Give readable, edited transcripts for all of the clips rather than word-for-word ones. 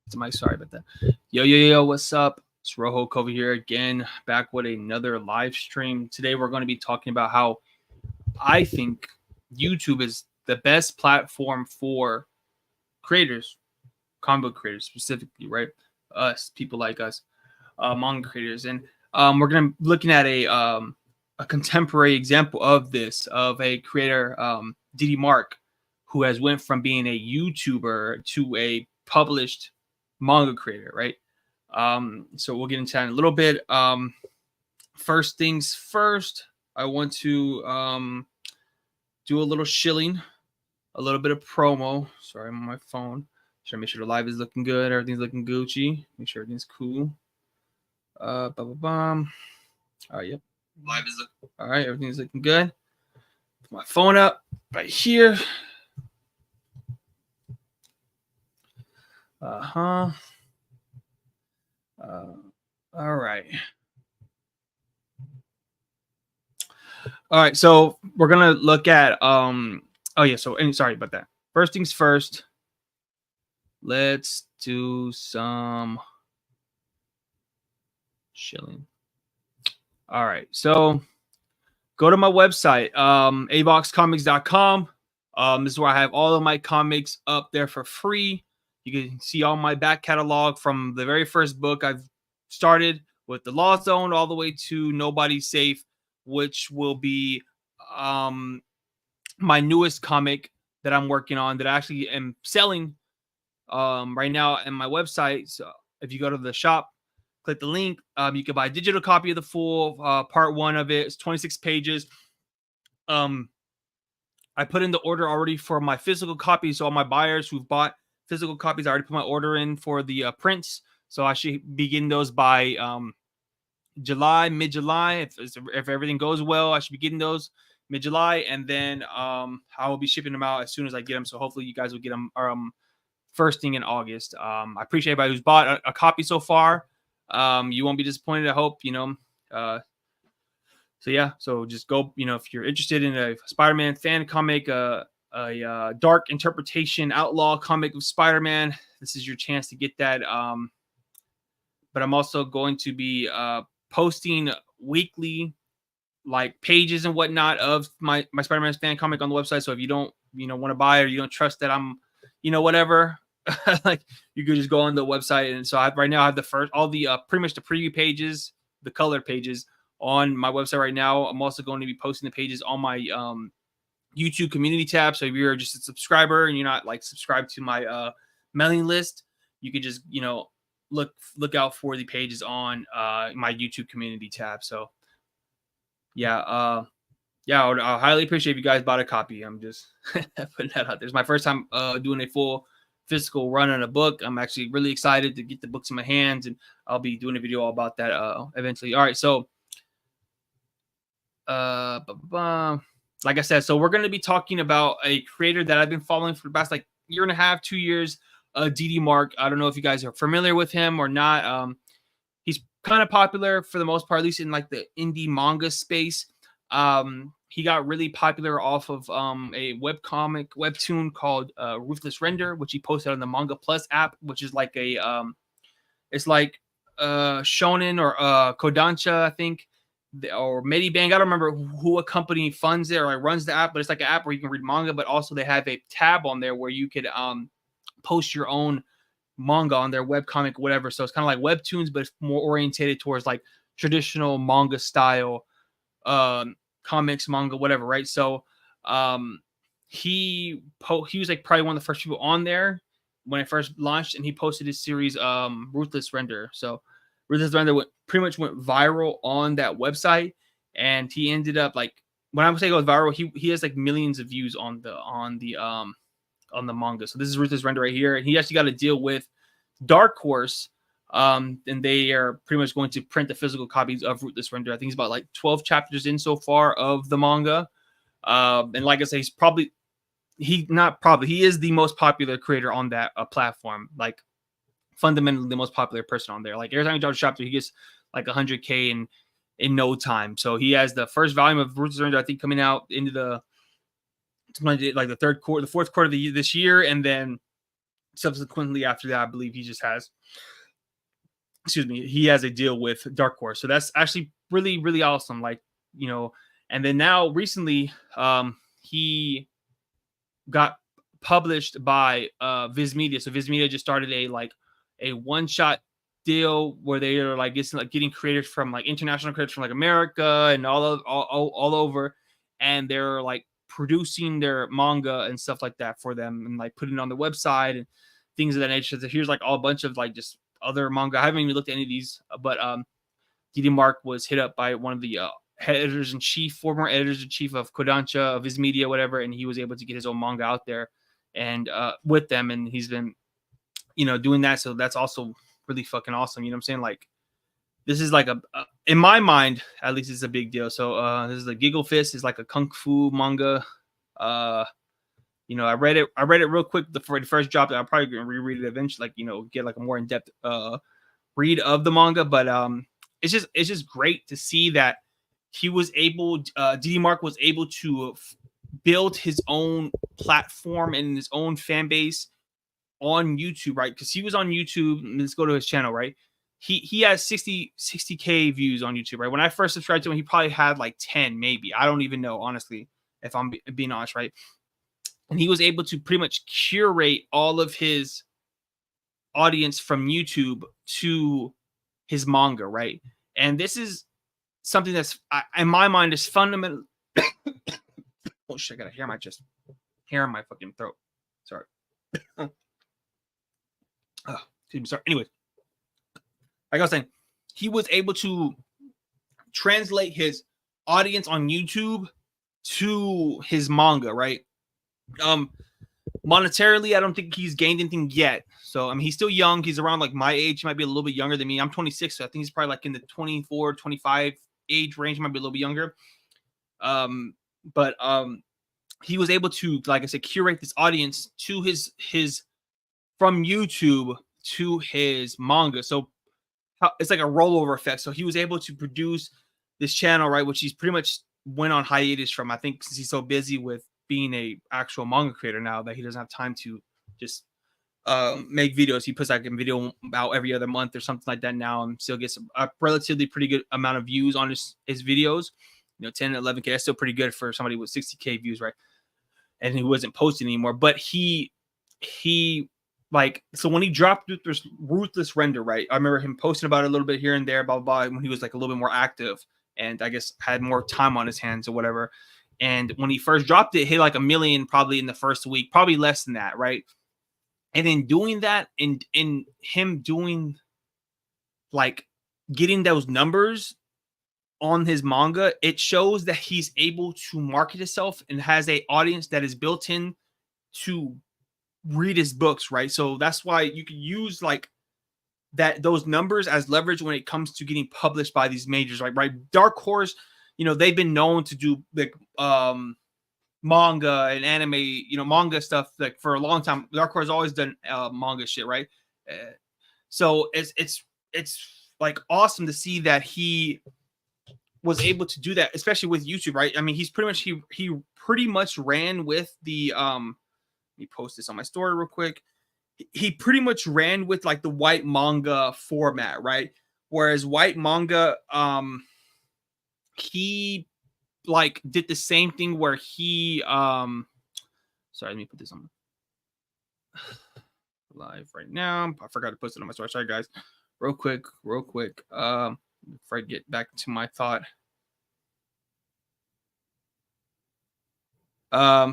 Sorry about that. Yo, what's up? It's Rojo Koffee here again, back with another live stream. Today we're going to be talking about how I think YouTube is the best platform for creators, comic book creators specifically, right? Us, people like us, manga creators. And we're going to be looking at a contemporary example of this, of a creator, DDMark, who has went from being a YouTuber to a published manga creator, right? So we'll get into that in a little bit. First things first, I want to do a little shilling, a little bit of promo. Sorry, I'm on my phone. Trying to make sure the live is looking good, everything's looking Gucci, make sure everything's cool. All right, yep. Live is looking all right, everything's looking good. Put my phone up right here. All right. All right, so we're gonna look at sorry about that. First things first, let's do some shilling. All right, so go to my website, avoxcomics.com. This is where I have all of my comics up there for free. You can see all my back catalog from the very first book I've started with The Lost Zone all the way to Nobody's Safe, which will be my newest comic that I'm working on that I actually am selling right now on my website. So if you go to the shop, click the link, you can buy a digital copy of the full part one of it. It's 26 pages. I put in the order already for my physical copies. So all my buyers who've bought physical copies, I already put my order in for the prints. So I should begin those by July, mid-July. If everything goes well, I should be getting those mid-July. And then I will be shipping them out as soon as I get them. So hopefully you guys will get them first thing in August. I appreciate everybody who's bought a copy so far. You won't be disappointed, I hope, so yeah, so just go, if you're interested in a Spider-Man fan comic, a dark interpretation outlaw comic of Spider-Man, this is your chance to get that. But I'm also going to be posting weekly like pages and whatnot of my Spider-Man fan comic on the website. So if you don't want to buy, or you don't trust that I'm whatever, like you could just go on the website. And so right now I have all the pretty much the preview pages, the colored pages on my website right now. I'm also going to be posting the pages on my YouTube community tab. So if you're just a subscriber and you're not like subscribed to my mailing list, you could just look out for the pages on my YouTube community tab. So yeah, I'll highly appreciate if you guys bought a copy. I'm just putting that out there. It's my first time doing a full physical run on a book. I'm actually really excited to get the books in my hands, and I'll be doing a video all about that eventually. All right, so like I said, so we're going to be talking about a creator that I've been following for the past like year and a half, 2 years, DDMark. I don't know if you guys are familiar with him or not. He's kind of popular for the most part, at least in like the indie manga space. He got really popular off of a webtoon called Ruthless Render, which he posted on the Manga Plus app, which is like it's like Shonen or Kodansha, I think, or Medibang. I don't remember who a company funds it or like runs the app, but it's like an app where you can read manga, but also they have a tab on there where you could post your own manga on their webcomic, whatever. So it's kind of like webtoons, but it's more orientated towards like traditional manga style comics, manga, whatever, right? So he was like probably one of the first people on there when it first launched, and he posted his series Ruthless Render. So Ruthless Render pretty much went viral on that website, and he ended up like, when I would say it goes viral, he has like millions of views on the manga. So this is Ruthless Render right here, and he actually got to deal with Dark Horse, and they are pretty much going to print the physical copies of Ruthless Render. I think he's about like 12 chapters in so far of the manga, and like I say, he is the most popular creator on that platform, like fundamentally the most popular person on there. Like every time he drops a chapter, he gets like 100K in no time. So he has the first volume of Ruthless Render, I think, coming out into the fourth quarter of this year, and then subsequently after that, I believe he just has, he has a deal with Dark Horse. So that's actually really, really awesome. Like, you know, and then now recently, he got published by Viz Media. So Viz Media just started a one-shot deal where they are like getting creators from like international creators from like America and all over, and they're like producing their manga and stuff like that for them and like putting it on the website and things of that nature. So here's like all a bunch of like just other manga. I haven't even looked at any of these, but DDMark was hit up by one of the former editors-in-chief of Kodansha, of his media, whatever, and he was able to get his own manga out there and with them, and he's been, you know, doing that. So that's also really fucking awesome. You know what I'm saying? Like, this is like in my mind, at least, it's a big deal. So this is the Giggle Fist, is like a kung fu manga. You know, I read it real quick for the first drop. I'm probably gonna reread it eventually, like, you know, get like a more in-depth read of the manga. But it's just great to see that he was able, DDMark was able to build his own platform and his own fan base on YouTube, right? Because he was on YouTube. Let's go to his channel, right? He has 60K views on YouTube, right? When I first subscribed to him, he probably had like 10, maybe. I don't even know, honestly, if I'm being honest, right? And he was able to pretty much curate all of his audience from YouTube to his manga, right? And this is something that's, in my mind, is fundamental. Oh shit! I got a hair in my chest, hair in my fucking throat. Sorry. Oh, excuse me. Sorry. Anyways, like I was saying, he was able to translate his audience on YouTube to his manga, right? Monetarily, I don't think he's gained anything yet. So, I mean, he's still young. He's around like my age. He might be a little bit younger than me. I'm 26, so I think he's probably like in the 24, 25 age range. He might be a little bit younger. But he was able to, like I said, curate this audience to his from YouTube to his manga. So it's like a rollover effect. So he was able to produce this channel, right, which he's pretty much went on hiatus from, I think, since he's so busy with being a actual manga creator now that he doesn't have time to just make videos. He puts like a video about every other month or something like that now, and still gets a relatively pretty good amount of views on his videos. You know, 10 11K, that's still pretty good for somebody with 60K views, right? And he wasn't posting anymore. But he like, so when he dropped this Ruthless Render, right? I remember him posting about it a little bit here and there, blah, blah, blah, when he was like a little bit more active and I guess had more time on his hands or whatever. And when he first dropped it, hit like 1 million probably in the first week, probably less than that, right? And then doing that and him doing like getting those numbers on his manga, it shows that he's able to market himself and has a audience that is built in to read his books, right? So that's why you can use like those numbers as leverage when it comes to getting published by these majors, right? Dark Horse, you know, they've been known to do like manga and anime, you know, manga stuff like for a long time. Dark Horse has always done manga shit, right? So it's like awesome to see that he was able to do that, especially with YouTube, right? I mean, he's pretty much he pretty much ran with the let me post this on my story real quick. He pretty much ran with like the white manga format, right? Whereas white manga, he like did the same thing where he sorry, let me put this on live right now. I forgot to post it on my story. Sorry guys. Real quick. Before I get back to my thought.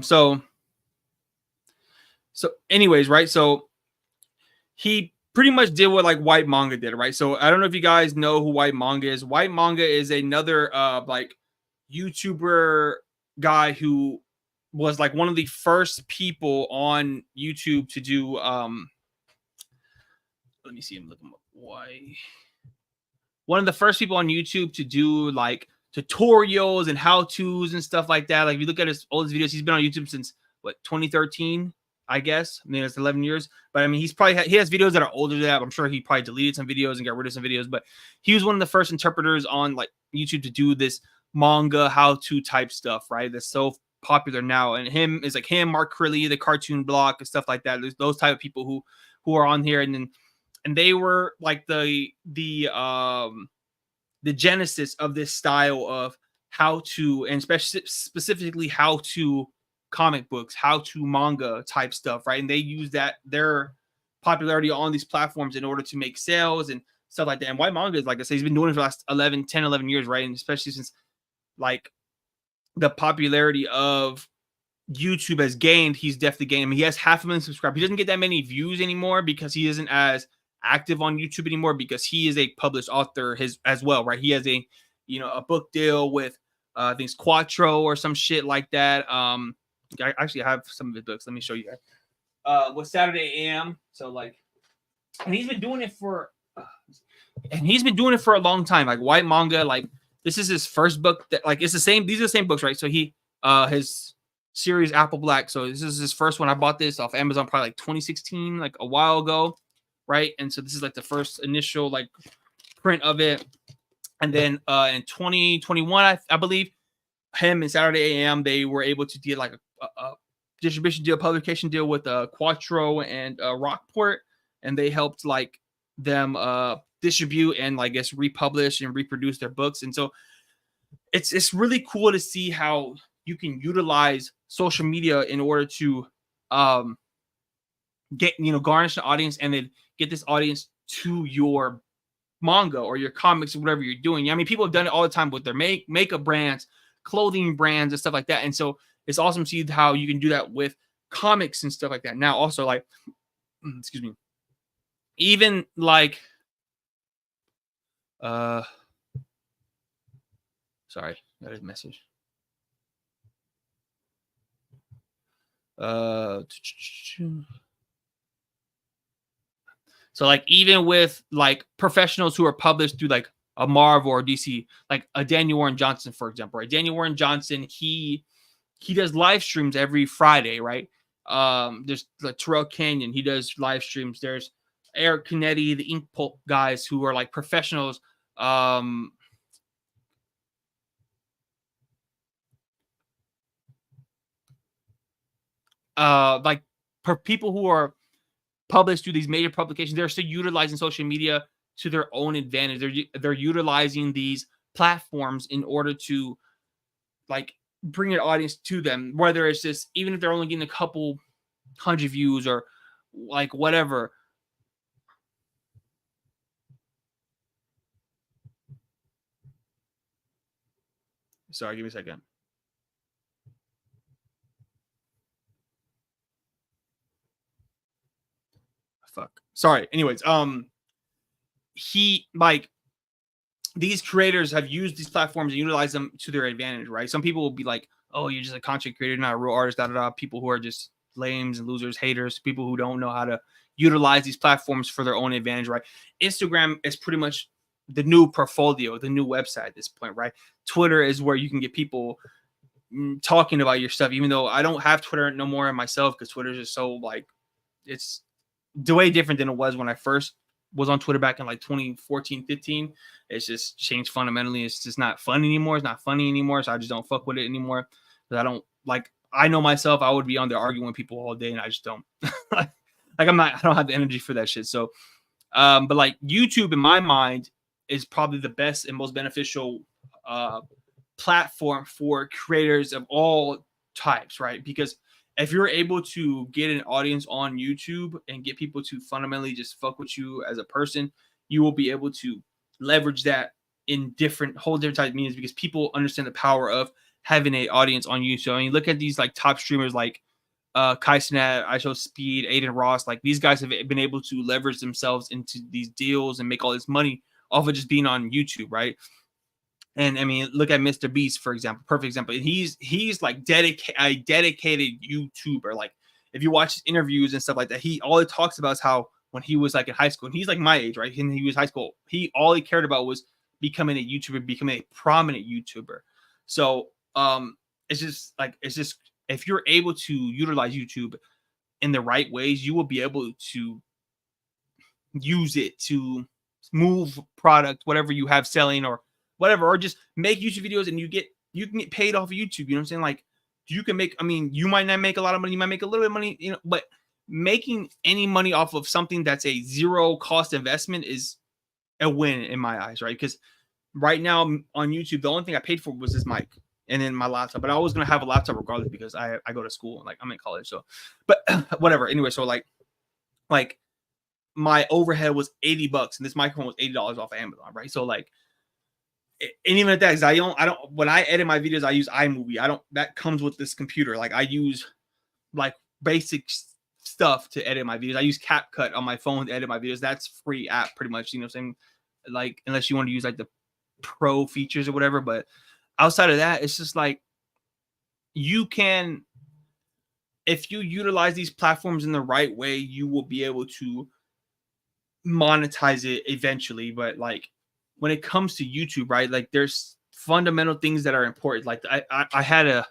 So anyways, right? So he pretty much did what like white manga did, right? So I don't know if you guys know who white manga is. White manga is another like YouTuber guy who was like one of the first people on YouTube to do let me see him look him up. Why? One of the first people on YouTube to do like tutorials and how-tos and stuff like that. Like if you look at his oldest videos, he's been on YouTube since what, 2013, I guess. I mean, it's 11 years. But I mean, he has videos that are older than that. I'm sure he probably deleted some videos and got rid of some videos. But he was one of the first interpreters on like YouTube to do this manga how-to type stuff, right? That's so popular now. And him is like him, Mark Crilly, the cartoon block and stuff like that. There's those type of people who are on here, and they were like the genesis of this style of how to, and specifically how to comic books, how to manga type stuff, right? And they use their popularity on these platforms in order to make sales and stuff like that. And White Manga is, like I say, he's been doing it for the last 11 years, right? And especially since like the popularity of YouTube has gained, he's definitely gained. I mean, he has 500,000 subscribers. He doesn't get that many views anymore because he isn't as active on YouTube anymore, because he is a published author as well, right? He has a book deal with I think it's Quattro or some shit like that. I actually have some of his books. Let me show you guys. With Saturday AM. So like, and he's been doing it for a long time. Like White Manga, like this is his first book that like it's the same. These are the same books, right? So he his series Apple Black. So this is his first one. I bought this off Amazon probably like 2016, like a while ago, right? And so this is like the first initial like print of it. And then in 2021, I believe, him and Saturday AM, they were able to get like a distribution deal, publication deal with Quattro and Rockport, and they helped like them distribute and I guess republish and reproduce their books. And so it's really cool to see how you can utilize social media in order to get garnish an audience and then get this audience to your manga or your comics or whatever you're doing. I mean, people have done it all the time with their makeup brands, clothing brands, and stuff like that. And so it's awesome to see how you can do that with comics and stuff like that. Now, also like, excuse me, even like, sorry, that is a message. So like even with like professionals who are published through like a Marvel or DC, like a Daniel Warren Johnson, for example, right? Daniel Warren Johnson, he does live streams every Friday, right? There's the Terrell Canyon, he does live streams. There's Erick Canetti, the Ink Pulp guys who are like professionals. Like for people who are published through these major publications, they're still utilizing social media to their own advantage. They're utilizing these platforms in order to like bring an audience to them, whether it's just even if they're only getting a couple hundred views or like whatever. Sorry, give me a second. Fuck. Sorry. Anyways, he like these creators have used these platforms and utilize them to their advantage, right? Some people will be like, "Oh, you're just a content creator, not a real artist." Da da da. People who are just lames and losers, haters, people who don't know how to utilize these platforms for their own advantage, right? Instagram is pretty much the new portfolio, the new website at this point, right? Twitter is where you can get people talking about your stuff. Even though I don't have Twitter no more myself, because Twitter is just so like it's way different than it was when I first was on Twitter back in like 2014, 15. It's just changed fundamentally. It's just not fun anymore. It's not funny anymore. So I just don't fuck with it anymore. Because I don't like, I know myself, I would be on there arguing with people all day and I just don't. I don't have the energy for that shit. So, but like YouTube in my mind is probably the best and most beneficial platform for creators of all types, right? Because if you're able to get an audience on YouTube and get people to fundamentally just fuck with you as a person, you will be able to leverage that in whole different types of means, because people understand the power of having an audience on YouTube. So I mean, look at these like top streamers like Kai Cenat, ISO Speed, Aiden Ross. Like these guys have been able to leverage themselves into these deals and make all this money off of just being on YouTube, right? And I mean, look at Mr. Beast, for example, perfect example. He's like a dedicated YouTuber. Like if you watch his interviews and stuff like that, all he talks about is how when he was like in high school, and he's like my age, right? And he was high school. All he cared about was becoming a YouTuber, becoming a prominent YouTuber. So it's just if you're able to utilize YouTube in the right ways, you will be able to use it to move product, whatever you have selling or whatever, or just make YouTube videos and you can get paid off of YouTube. You know what I'm saying? Like you can make, I mean, you might not make a lot of money, you might make a little bit of money, you know, but making any money off of something that's a zero cost investment is a win in my eyes, right? Because right now on YouTube, the only thing I paid for was this mic and then my laptop, but I was going to have a laptop regardless because I go to school and like I'm in college. So, but whatever. Anyway, so like my overhead was $80 and this microphone was $80 off of Amazon, right? So like, and even at that, because I don't, when I edit my videos, I use iMovie. That comes with this computer. Like I use like basic stuff to edit my videos. I use CapCut on my phone to edit my videos. That's free app pretty much, you know what I'm saying? Like, unless you want to use like the pro features or whatever, but outside of that, it's just like you can, if you utilize these platforms in the right way, you will be able to monetize it eventually. But like when it comes to YouTube, right, like there's fundamental things that are important. Like I had a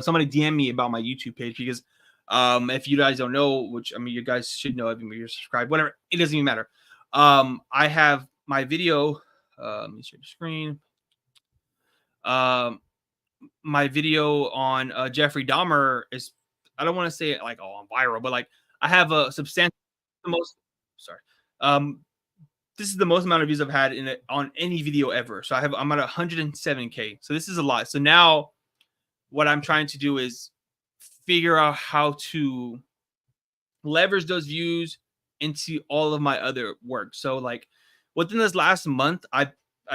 somebody DM me about my YouTube page because if you guys don't know, which I mean you guys should know if you're subscribed, whatever, it doesn't even matter. I have my video, let me share the screen. My video on Jeffrey Dahmer is, I don't want to say it like viral, but like I have a substantial, this is the most amount of views I've had in it on any video ever. So I'm at 107K. So this is a lot. So now what I'm trying to do is figure out how to leverage those views into all of my other work. So like within this last month, I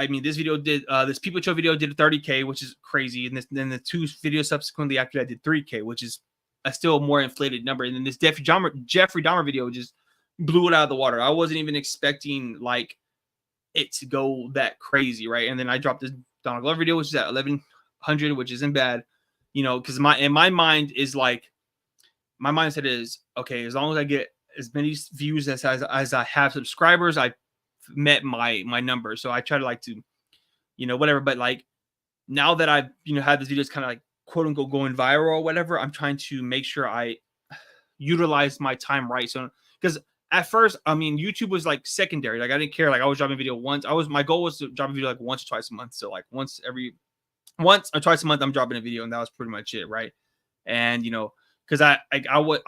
mean, this video did, this People Show video did 30K, which is crazy. And then the two videos subsequently after that did 3K, which is a still more inflated number. And then this Jeffrey Dahmer video just blew it out of the water. I wasn't even expecting like it to go that crazy, right? And then I dropped this Donald Glover video, which is at 1100, which isn't bad, you know, because my mind is like, my mindset is, okay, as long as I get as many views as I have subscribers, I met my number. So I try to like to, you know, whatever. But like now that I've, you know, had this videos kind of like quote unquote going viral or whatever, I'm trying to make sure I utilize my time right. So because at first, I mean, YouTube was like secondary. Like I didn't care. Like I was dropping a video once. My goal was to drop a video like once or twice a month. So like once or twice a month, I'm dropping a video, and that was pretty much it, right? And you know, because I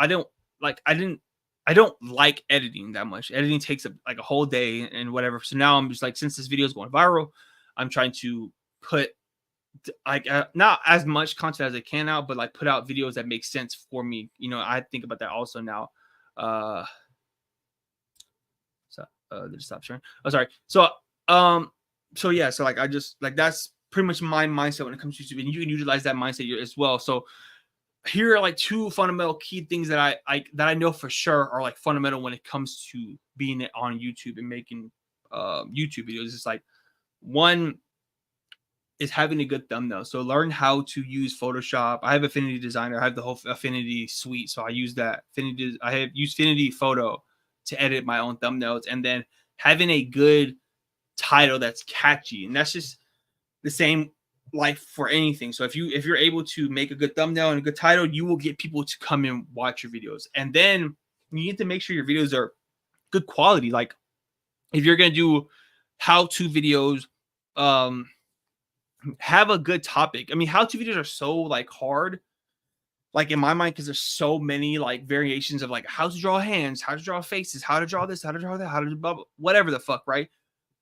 don't like editing that much. Editing takes like a whole day and whatever. So now I'm just like, since this video is going viral, I'm trying to put like not as much content as I can out, but like put out videos that make sense for me. You know, I think about that also now. Did it stop sharing? Oh, sorry. So yeah. So like I just like that's pretty much my mindset when it comes to YouTube, and you can utilize that mindset as well. So here are like two fundamental key things that I know for sure are like fundamental when it comes to being on YouTube and making YouTube videos. It's like, one is having a good thumbnail. So learn how to use Photoshop. I have Affinity Designer. I have the whole Affinity suite. So I use that. I have used Affinity Photo to edit my own thumbnails, and then having a good title that's catchy. And that's just the same like for anything. So if you're able to make a good thumbnail and a good title, you will get people to come and watch your videos. And then you need to make sure your videos are good quality. Like if you're going to do how-to videos, have a good topic. I mean, how-to videos are so like hard, like in my mind, because there's so many like variations of like how to draw hands, how to draw faces, how to draw this, how to draw that, how to do blah, blah, whatever the fuck, right?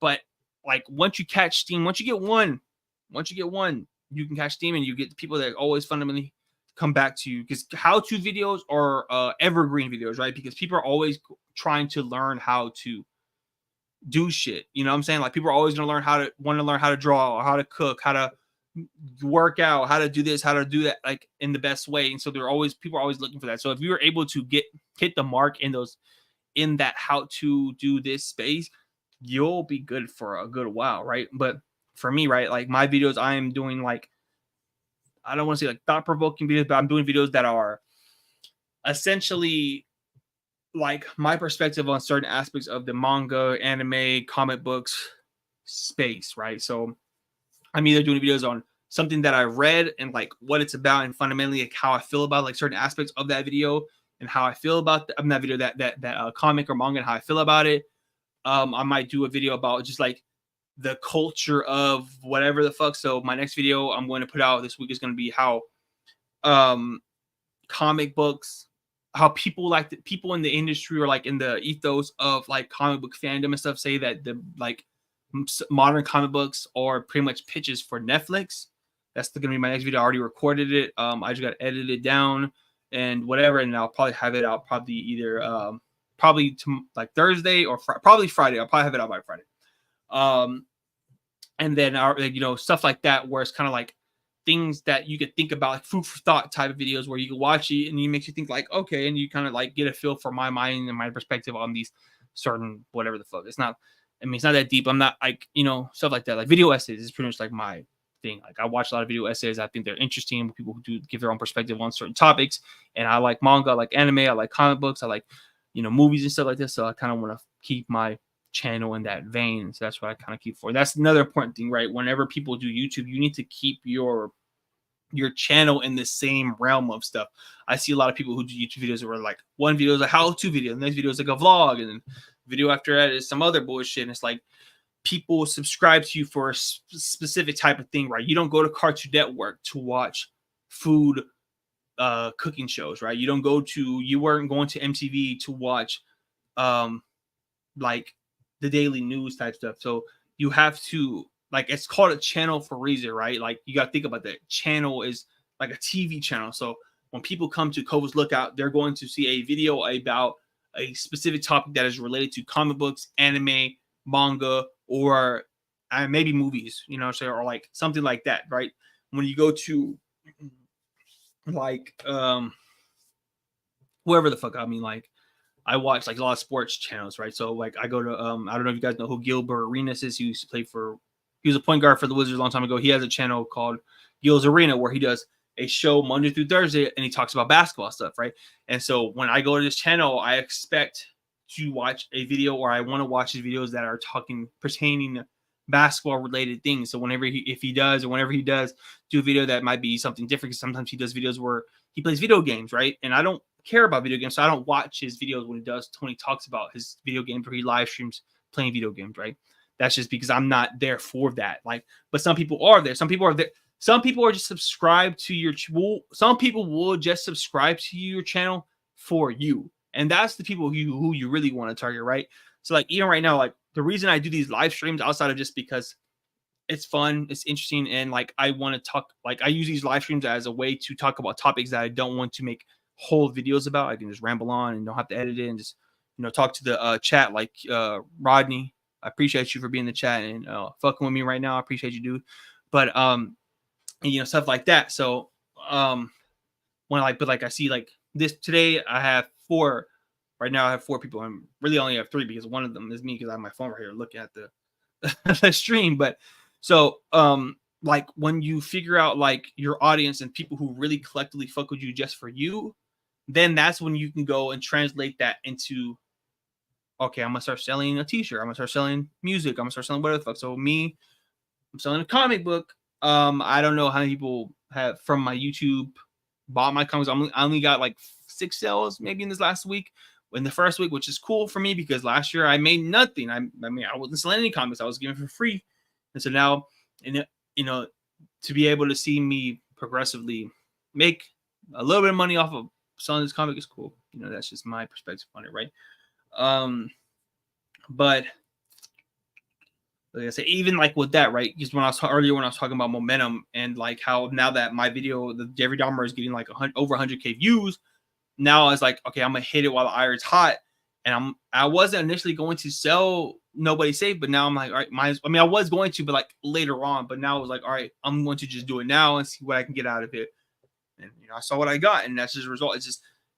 But like once you catch steam, once you get one, you can catch steam, and you get the people that always fundamentally come back to you, because how-to videos are evergreen videos, right? Because people are always trying to learn how to do shit. You know what I'm saying? Like people are always going to want to learn how to draw, or how to cook, how to work out, how to do this, how to do that, like in the best way. And so people are always looking for that. So if you were able to hit the mark in that how to do this space, you'll be good for a good while, right? But for me, right, like my videos, I am doing like, I don't want to say like thought-provoking videos, but I'm doing videos that are essentially like my perspective on certain aspects of the manga, anime, comic books space, right? So I'm either doing videos on something that I read and like what it's about, and fundamentally like how I feel about like certain aspects of that video, and how I feel about that video, that comic or manga, and how I feel about it. I might do a video about just like the culture of whatever the fuck. So my next video I'm going to put out this week is going to be how comic books, how people people in the industry or like in the ethos of like comic book fandom and stuff say that the like modern comic books are pretty much pitches for Netflix. That's going to be my next video. I already recorded it. I just got to edit it down and whatever, and I'll probably have it out probably either like Thursday or probably Friday. I'll probably have it out by Friday. And then you know, stuff like that where it's kind of like things that you could think about, like food for thought type of videos where you can watch it and it makes you think like, okay, and you kind of like get a feel for my mind and my perspective on these certain whatever the fuck. It's not, I mean, it's not that deep. I'm not like, you know, stuff like that. Like video essays is pretty much like my thing. Like I watch a lot of video essays. I think they're interesting. People who do give their own perspective on certain topics. And I like manga, I like anime, I like comic books, I like, you know, movies and stuff like this. So I kind of want to keep my channel in that vein. So that's what I kind of keep for. That's another important thing, right? Whenever people do YouTube, you need to keep your channel in the same realm of stuff. I see a lot of people who do YouTube videos where like one video is a how-to video, and the next video is like a vlog, and then video after that is some other bullshit. And it's like people subscribe to you for a specific type of thing, right? You don't go to Cartoon Network to watch food cooking shows, right? You weren't going to MTV to watch like the daily news type stuff. So you have to, like, it's called a channel for a reason, right? Like you got to think about that. Channel is like a TV channel. So when people come to Kova's Lookout, they're going to see a video about a specific topic that is related to comic books, anime, manga, or maybe movies, you know, so, or like something like that, right? When you go to like whoever the fuck, I mean, like I watch like a lot of sports channels, right? So like I go to I don't know if you guys know who Gilbert Arenas is. He used to play for, he was a point guard for the Wizards a long time ago. He has a channel called Gil's Arena where he does a show Monday through Thursday and he talks about basketball stuff, right? And so when I go to this channel, I expect to watch a video, or I want to watch his videos that are pertaining to basketball related things. So whenever he does do a video that might be something different, because sometimes he does videos where he plays video games, right? And I don't care about video games, so I don't watch his videos when he talks about his video games, or he live streams playing video games, right? That's just because I'm not there for that. Like, but some people are there. Some people are there. Some people are just subscribed to your. Some people will just subscribe to your channel for you, and that's the people who you really want to target, right? So, like, even right now, like the reason I do these live streams outside of just because it's fun, it's interesting, and like I want to talk. Like I use these live streams as a way to talk about topics that I don't want to make whole videos about. I can just ramble on and don't have to edit it and just, you know, talk to the chat. Like Rodney, I appreciate you for being in the chat and fucking with me right now. I appreciate you, dude. But and, you know, stuff like that. So when I see like this today, I have 4. Right now I have 4 people. I'm really only have 3 because one of them is me, because I have my phone right here looking at the stream. But so like when you figure out like your audience and people who really collectively fuck with you just for you, then that's when you can go and translate that into, okay, I'm gonna start selling a t-shirt, I'm gonna start selling music, I'm gonna start selling whatever the fuck. So me, I'm selling a comic book. I don't know how many people have from my YouTube bought my comics. I only got like 6 sales maybe in this last week, in the first week, which is cool for me because last year I made nothing. I mean, I wasn't selling any comics. I was giving for free. And so now, you know, to be able to see me progressively make a little bit of money off of selling this comic is cool. You know, that's just my perspective on it, right? But like I say, even like with that, right? Because when I was talking about momentum and like how now that my video, the Jeffrey Dahmer, is getting like over 100K views, now it's like, okay, I'm gonna hit it while the iron's hot. And I wasn't initially going to sell Nobody Safe, but now I'm like, all right, I was going to, but like later on, but now I was like, all right, I'm going to just do it now and see what I can get out of it. And you know, I saw what I got, and that's just a result.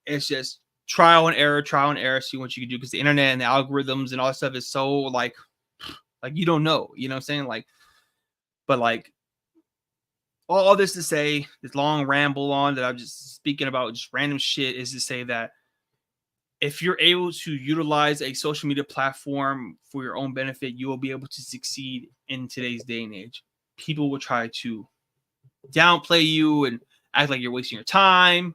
It's just trial and error, see what you can do, because the internet and the algorithms and all that stuff is so like you don't know, you know what I'm saying? Like, but like all this to say, this long ramble on that I'm just speaking about just random shit, is to say that if you're able to utilize a social media platform for your own benefit, you will be able to succeed in today's day and age. People will try to downplay you and act like you're wasting your time,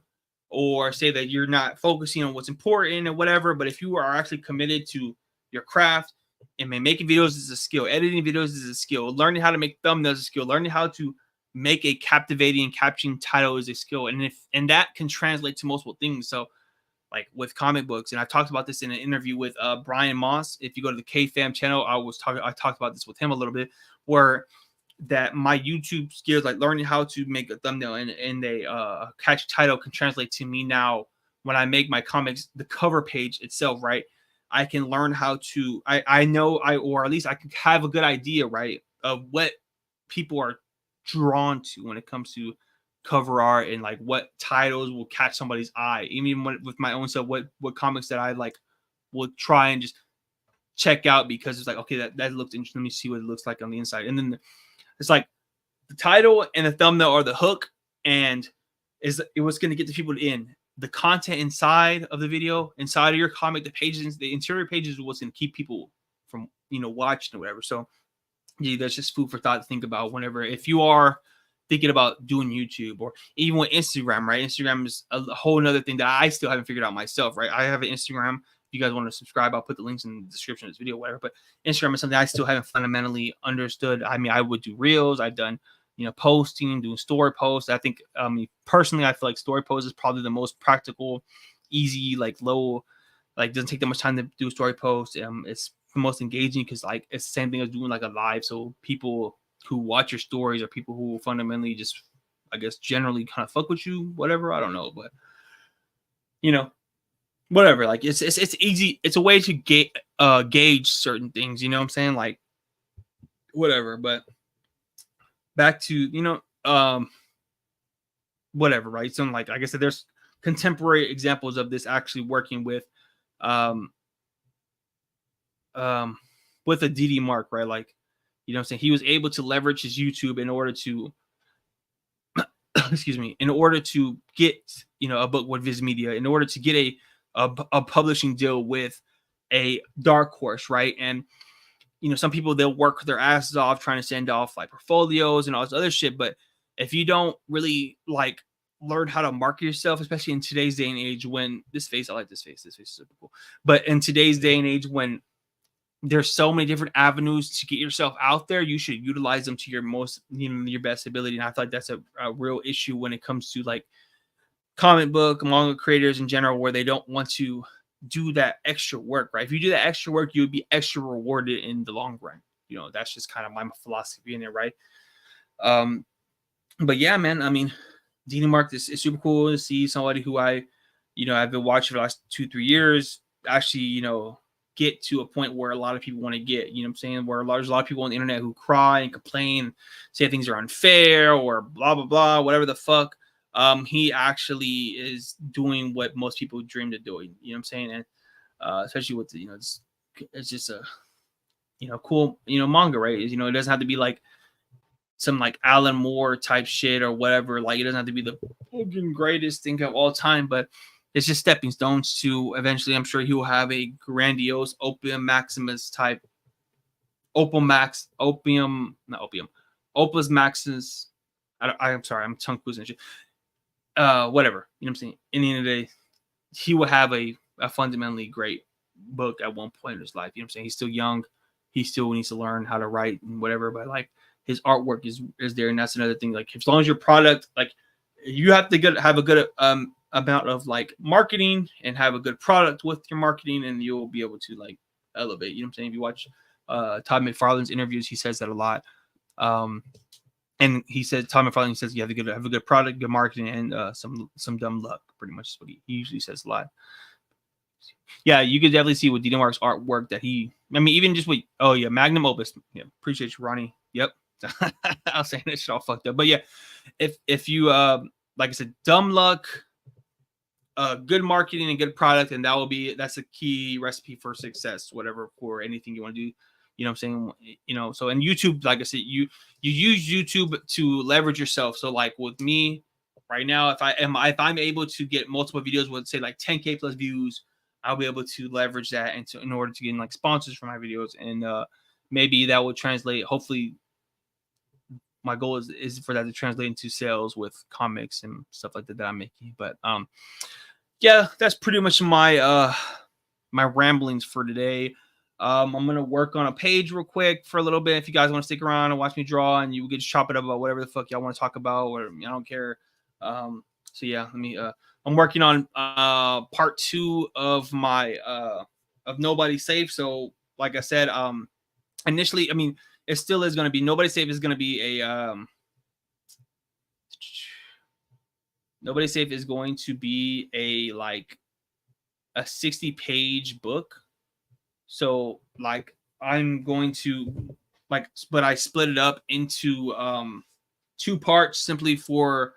or say that you're not focusing on what's important or whatever. But if you are actually committed to your craft, I mean, making videos is a skill. Editing videos is a skill. Learning how to make thumbnails is a skill. Learning how to make a captivating and capturing title is a skill. And that can translate to multiple things. So like with comic books, and I talked about this in an interview with Brian Moss. If you go to the K-Fam channel, I talked about this with him a little bit, where that my YouTube skills, like learning how to make a thumbnail and a catchy title, can translate to me now when I make my comics, the cover page itself, right? I can learn how to, I know, or at least I can have a good idea, right, of what people are drawn to when it comes to cover art, and like what titles will catch somebody's eye. Even with my own stuff, what comics that I like will try and just check out because it's like, okay, that looks interesting. Let me see what it looks like on the inside. And then it's like the title and the thumbnail are the hook, and it was going to get the people in. The content inside of the video, inside of your comic, the pages, the interior pages, was going to keep people from, watching or whatever. So yeah, that's just food for thought to think about whenever, if you are thinking about doing YouTube, or even with Instagram, right? Instagram is a whole nother thing that I still haven't figured out myself, right? I have an Instagram. If you guys want to subscribe, I'll put the links in the description of this video, whatever. But Instagram is something I still haven't fundamentally understood. I mean, I would do reels. I've done, posting, doing story posts. I think, personally, I feel like story posts is probably the most practical, easy, like low, like doesn't take that much time to do a story post. It's the most engaging because like it's the same thing as doing like a live. So people who watch your stories are people who fundamentally just, I guess, generally kind of fuck with you, whatever. I don't know, but whatever. Like it's easy. It's a way to gauge certain things. You know what I'm saying? Like whatever. But back to whatever, right? So like I said, there's contemporary examples of this actually working with a DDMark, right? Like, what I'm saying? He was able to leverage his YouTube in order to excuse me, in order to get, a book with Viz Media, in order to get a publishing deal with a dark horse, right? And some people, they'll work their asses off trying to send off like portfolios and all this other shit, but if you don't really like learn how to market yourself, especially in today's day and age, when I like this face is super cool, but in today's day and age when there's so many different avenues to get yourself out there, you should utilize them to your most, your best ability. And I feel like that's a real issue when it comes to like comic book, manga creators in general, where they don't want to do that extra work, right? If you do that extra work, you would be extra rewarded in the long run. That's just kind of my philosophy in it, right? But yeah, man, I mean, DDMark is super cool to see somebody who I've been watching for the last 2-3 years actually, get to a point where a lot of people want to get, what I'm saying? Where there's a lot of people on the internet who cry and complain, say things are unfair or blah, blah, blah, whatever the fuck. He actually is doing what most people dreamed of doing, what I'm saying? And especially with the, it's just a, cool, manga, right? It doesn't have to be like some like Alan Moore type shit or whatever. Like it doesn't have to be the fucking greatest thing of all time, but it's just stepping stones to eventually, I'm sure he will have a grandiose Opus Maximus type, Opus Maximus. I'm sorry, I'm tongue twisting shit. Whatever, what I'm saying? In the end of the day, he will have a fundamentally great book at one point in his life. What I'm saying? He's still young. He still needs to learn how to write and whatever, but like his artwork is there. And that's another thing. Like as long as your product, like you have to have a good, amount of like marketing and have a good product with your marketing, and you'll be able to like elevate. What I'm saying? If you watch Todd McFarlane's interviews, he says that a lot. And he said, Todd McFarlane says you have to have a good product, good marketing, and some dumb luck. Pretty much is what he usually says a lot. Yeah, you could definitely see with DDMark's artwork that even just with Magnum Opus. Yeah, appreciate you, Ronnie. Yep. I was saying this shit all fucked up, but yeah, if you like I said, dumb luck, good marketing and good product, and that's a key recipe for success, whatever, for anything you want to do. What I'm saying? So in YouTube, like I said, you use YouTube to leverage yourself. So like with me right now, if I'm able to get multiple videos with say like 10K plus views, I'll be able to leverage that in order to get like sponsors for my videos, and maybe that will translate. Hopefully, my goal is for that to translate into sales with comics and stuff like that I'm making. But yeah, that's pretty much my my ramblings for today. I'm gonna work on a page real quick for a little bit. If you guys want to stick around and watch me draw, and you can just chop it up about whatever the fuck y'all want to talk about, or I don't care. So yeah, let me. I'm working on part 2 of my of Nobody's Safe. So like I said, initially, I mean, it still is going to be Nobody's Safe is going to be a Nobody's Safe is going to be a like a 60-page book. So like I'm going to like, but I split it up into 2 parts simply for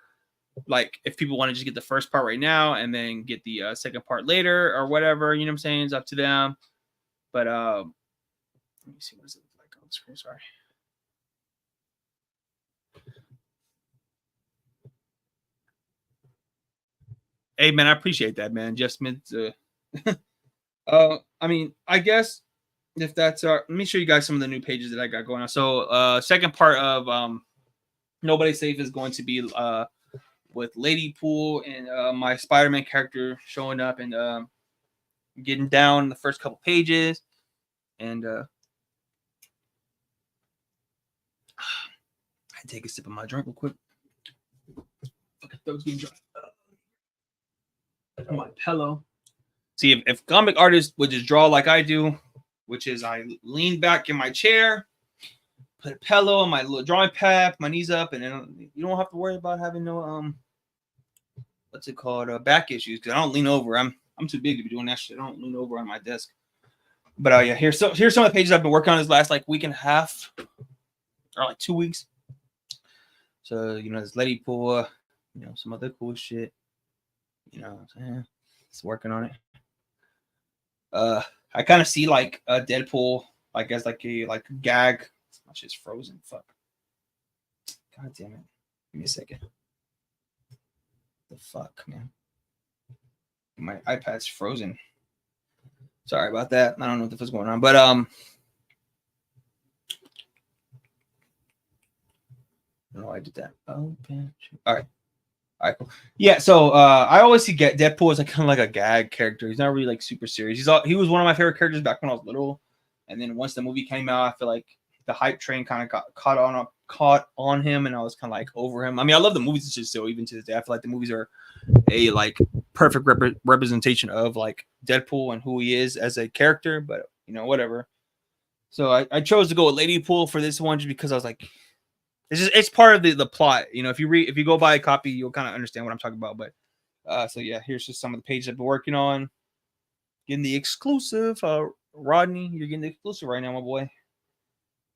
like if people want to just get the first part right now and then get the second part later or whatever, you know what I'm saying? It's up to them. But let me see, what does it look like on the screen? Sorry. Hey man, I appreciate that, man. Just meant to I mean, I guess if that's let me show you guys some of the new pages that I got going on. So second part of Nobody's Safe is going to be with Lady Pool and my Spider-Man character showing up and getting down the first couple pages. And I take a sip of my drink real quick. Fucking throat's getting dry. My pillow. See, if comic artists would just draw like I do, which is I lean back in my chair, put a pillow on my little drawing pad, my knees up, and then you don't have to worry about having no what's it called, back issues, because I don't lean over. I'm too big to be doing that shit. I don't lean over on my desk. But yeah, here's some of the pages I've been working on this last like week and a half, or like 2 weeks. So you know, this Lady Pool, you know, some other cool shit. You know what I'm saying? It's working on it. I kind of see like a Deadpool, like as like a gag. My shit's frozen. Fuck. God damn it. Give me a second. The fuck, man. My iPad's frozen. Sorry about that. I don't know what the fuck's going on, but I don't know why I did that. Open. All right. All right, cool. Yeah, so I always see Deadpool as like kind of like a gag character. He's not really like super serious. He was one of my favorite characters back when I was little, and then once the movie came out, I feel like the hype train kind of got caught on him, and I was kind of like over him. I mean, I love the movies just still even to this day. I feel like the movies are a like perfect representation of like Deadpool and who he is as a character. But you know, whatever. So I chose to go with Lady Pool for this one just because I was like, it's part of the plot. You know, if you go buy a copy, you'll kind of understand what I'm talking about. But so yeah, here's just some of the pages I've been working on. Getting the exclusive. Rodney, you're getting the exclusive right now, my boy.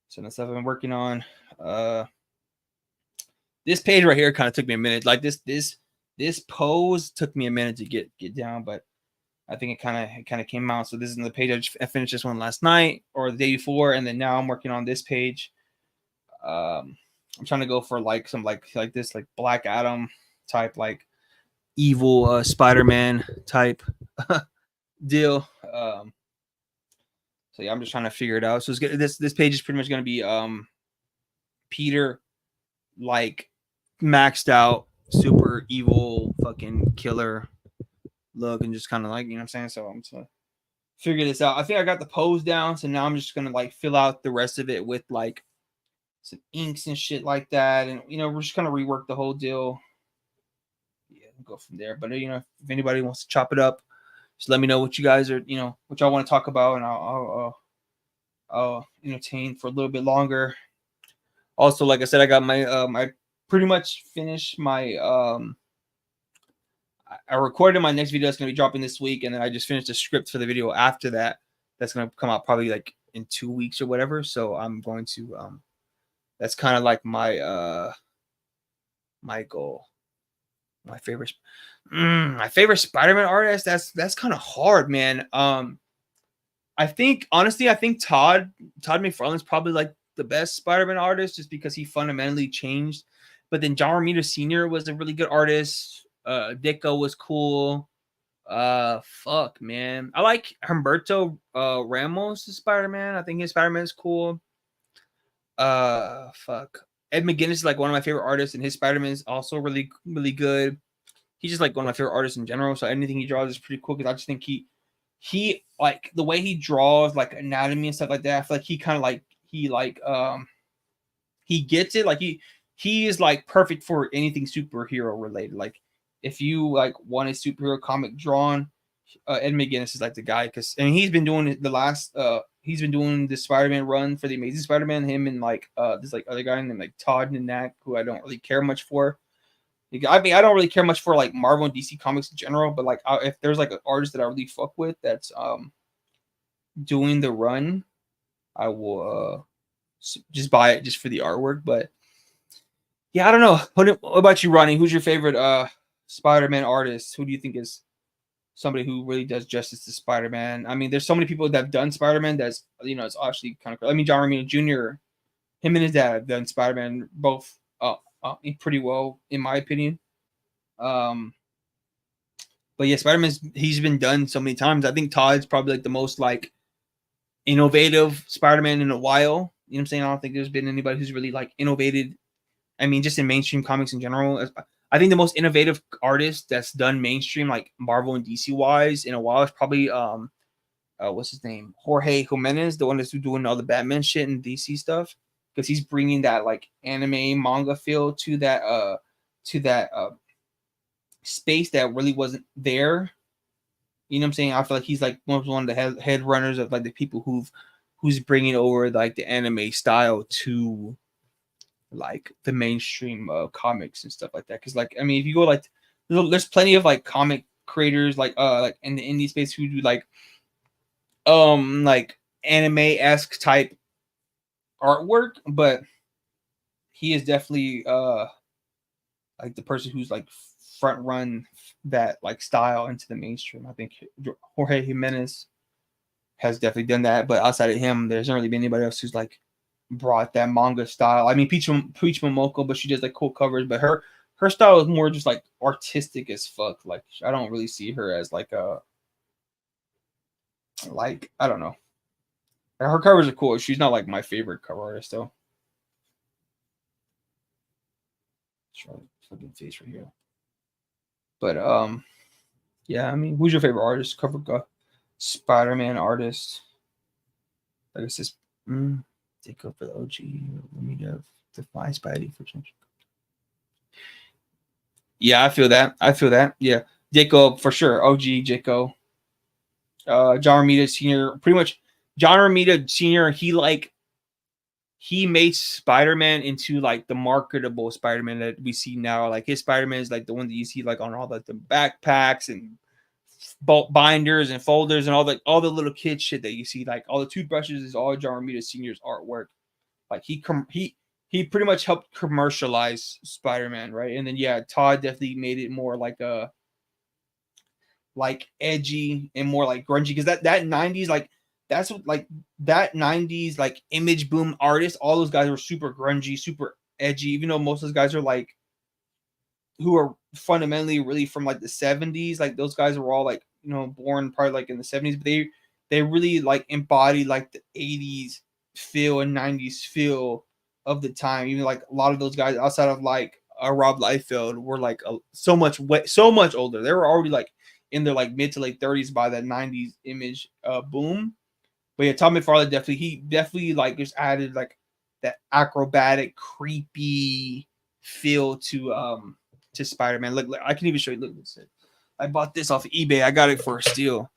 So that's stuff I've been working on. This page right here kind of took me a minute. Like this pose took me a minute to get down, but I think it kind of came out. So this is the page I finished this one last night or the day before, and then now I'm working on this page. I'm trying to go for like some like this like Black Adam type like evil Spider-Man type deal. So yeah, I'm just trying to figure it out. So this page is pretty much going to be Peter like maxed out super evil fucking killer look and just kind of like, you know what I'm saying? So I'm just gonna figure this out. I think I got the pose down, so now I'm just gonna like fill out the rest of it with like some inks and shit like that, and you know, we're just gonna rework the whole deal. Yeah, we'll go from there. But you know, if anybody wants to chop it up, just let me know what you guys are, you know, what y'all want to talk about, and I'll entertain for a little bit longer. Also, like I said, I got my I pretty much finished my I recorded my next video that's gonna be dropping this week, and then I just finished the script for the video after that. That's gonna come out probably like in 2 weeks or whatever. So I'm going to that's kind of like my my goal. My favorite Spider-Man artist. That's kind of hard, man. I think honestly, Todd McFarlane is probably like the best Spider-Man artist just because he fundamentally changed. But then John Romita Sr. was a really good artist. Dicko was cool. Fuck, man. I like Humberto Ramos' Spider-Man. I think his Spider-Man is cool. Fuck. Ed McGuinness is like one of my favorite artists, and his Spider-Man is also really, really good. He's just like one of my favorite artists in general. So anything he draws is pretty cool because I just think he he like the way he draws like anatomy and stuff like that. I feel like he kind of like he gets it. Like he is like perfect for anything superhero related. Like if you like want a superhero comic drawn, Ed McGuinness is like the guy, because and he's been doing he's been doing the Spider-Man run for the Amazing Spider-Man. Him and like this like other guy named like Todd and Knack, who I don't really care much for. I mean, I don't really care much for like Marvel and DC comics in general, but like if there's like an artist that I really fuck with that's doing the run, I will just buy it just for the artwork. But yeah, I don't know. What about you, Ronnie? Who's your favorite Spider-Man artist? Who do you think is somebody who really does justice to Spider-Man? I mean, there's so many people that have done Spider-Man that's, you know, it's actually kind of cool. I mean, John Romita Jr., him and his dad have done Spider-Man both pretty well, in my opinion. But yeah, he's been done so many times. I think Todd's probably like the most like innovative Spider-Man in a while. You know what I'm saying? I don't think there's been anybody who's really like innovated. I mean, just in mainstream comics in general. I think the most innovative artist that's done mainstream like Marvel and DC wise in a while is probably what's his name? Jorge Jimenez, the one that's doing all the Batman shit and DC stuff. Because he's bringing that like anime manga feel to that space that really wasn't there. You know what I'm saying? I feel like he's like one of the head runners of like the people who's bringing over like the anime style to like the mainstream comics and stuff like that. Because like I mean, if you go like there's plenty of like comic creators like in the indie space who do like anime-esque type artwork, but he is definitely like the person who's like front run that like style into the mainstream. I think Jorge Jimenez has definitely done that, but outside of him, there's not really been anybody else who's like brought that manga style. I mean, Peach Momoko, but she does like cool covers, but her style is more just like artistic as fuck. Like I don't really see her as like a like I don't know. Her covers are cool. She's not like my favorite cover artist though. Try fucking face right here. But yeah, I mean, who's your favorite artist? Cover Spider-Man artist. Like it says, take up for the OG. Let me defy Spidey for change. Yeah, I feel that. Yeah, Jacob for sure. OG Jacob. John Romita Sr. Pretty much. John Romita Sr. He made Spider-Man into like the marketable Spider-Man that we see now. Like his Spider-Man is like the one that you see like on all the backpacks and binders and folders and all the little kid shit that you see. Like all the toothbrushes is all John Romita Sr.'s artwork. Like he pretty much helped commercialize Spider-Man, right? And then yeah, Todd definitely made it more like a like edgy and more like grungy, because that 90s like that's what like that 90s like image boom artists, all those guys were super grungy, super edgy, even though most of those guys are like who are fundamentally really from like the 70s. Like those guys were all like, you know, born probably like in the 70s, but they really like embodied like the 80s feel and 90s feel of the time. Even like a lot of those guys outside of like Rob Liefeld were like so much older. They were already like in their like mid to late 30s by that 90s image boom. But yeah, Todd McFarlane definitely like just added like that acrobatic, creepy feel to Spider-Man. Look, I can even show you. Look, I bought this off of eBay. I got it for a steal.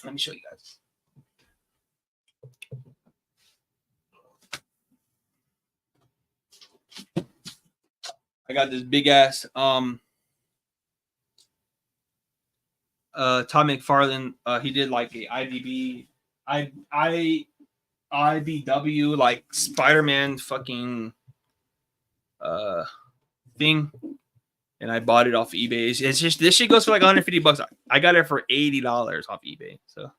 Let me show you guys. I got this big ass Todd McFarlane. He did like a IBW like Spider-Man fucking thing, and I bought it off eBay. It's just this shit goes for like $150. I got it for $80 off eBay, so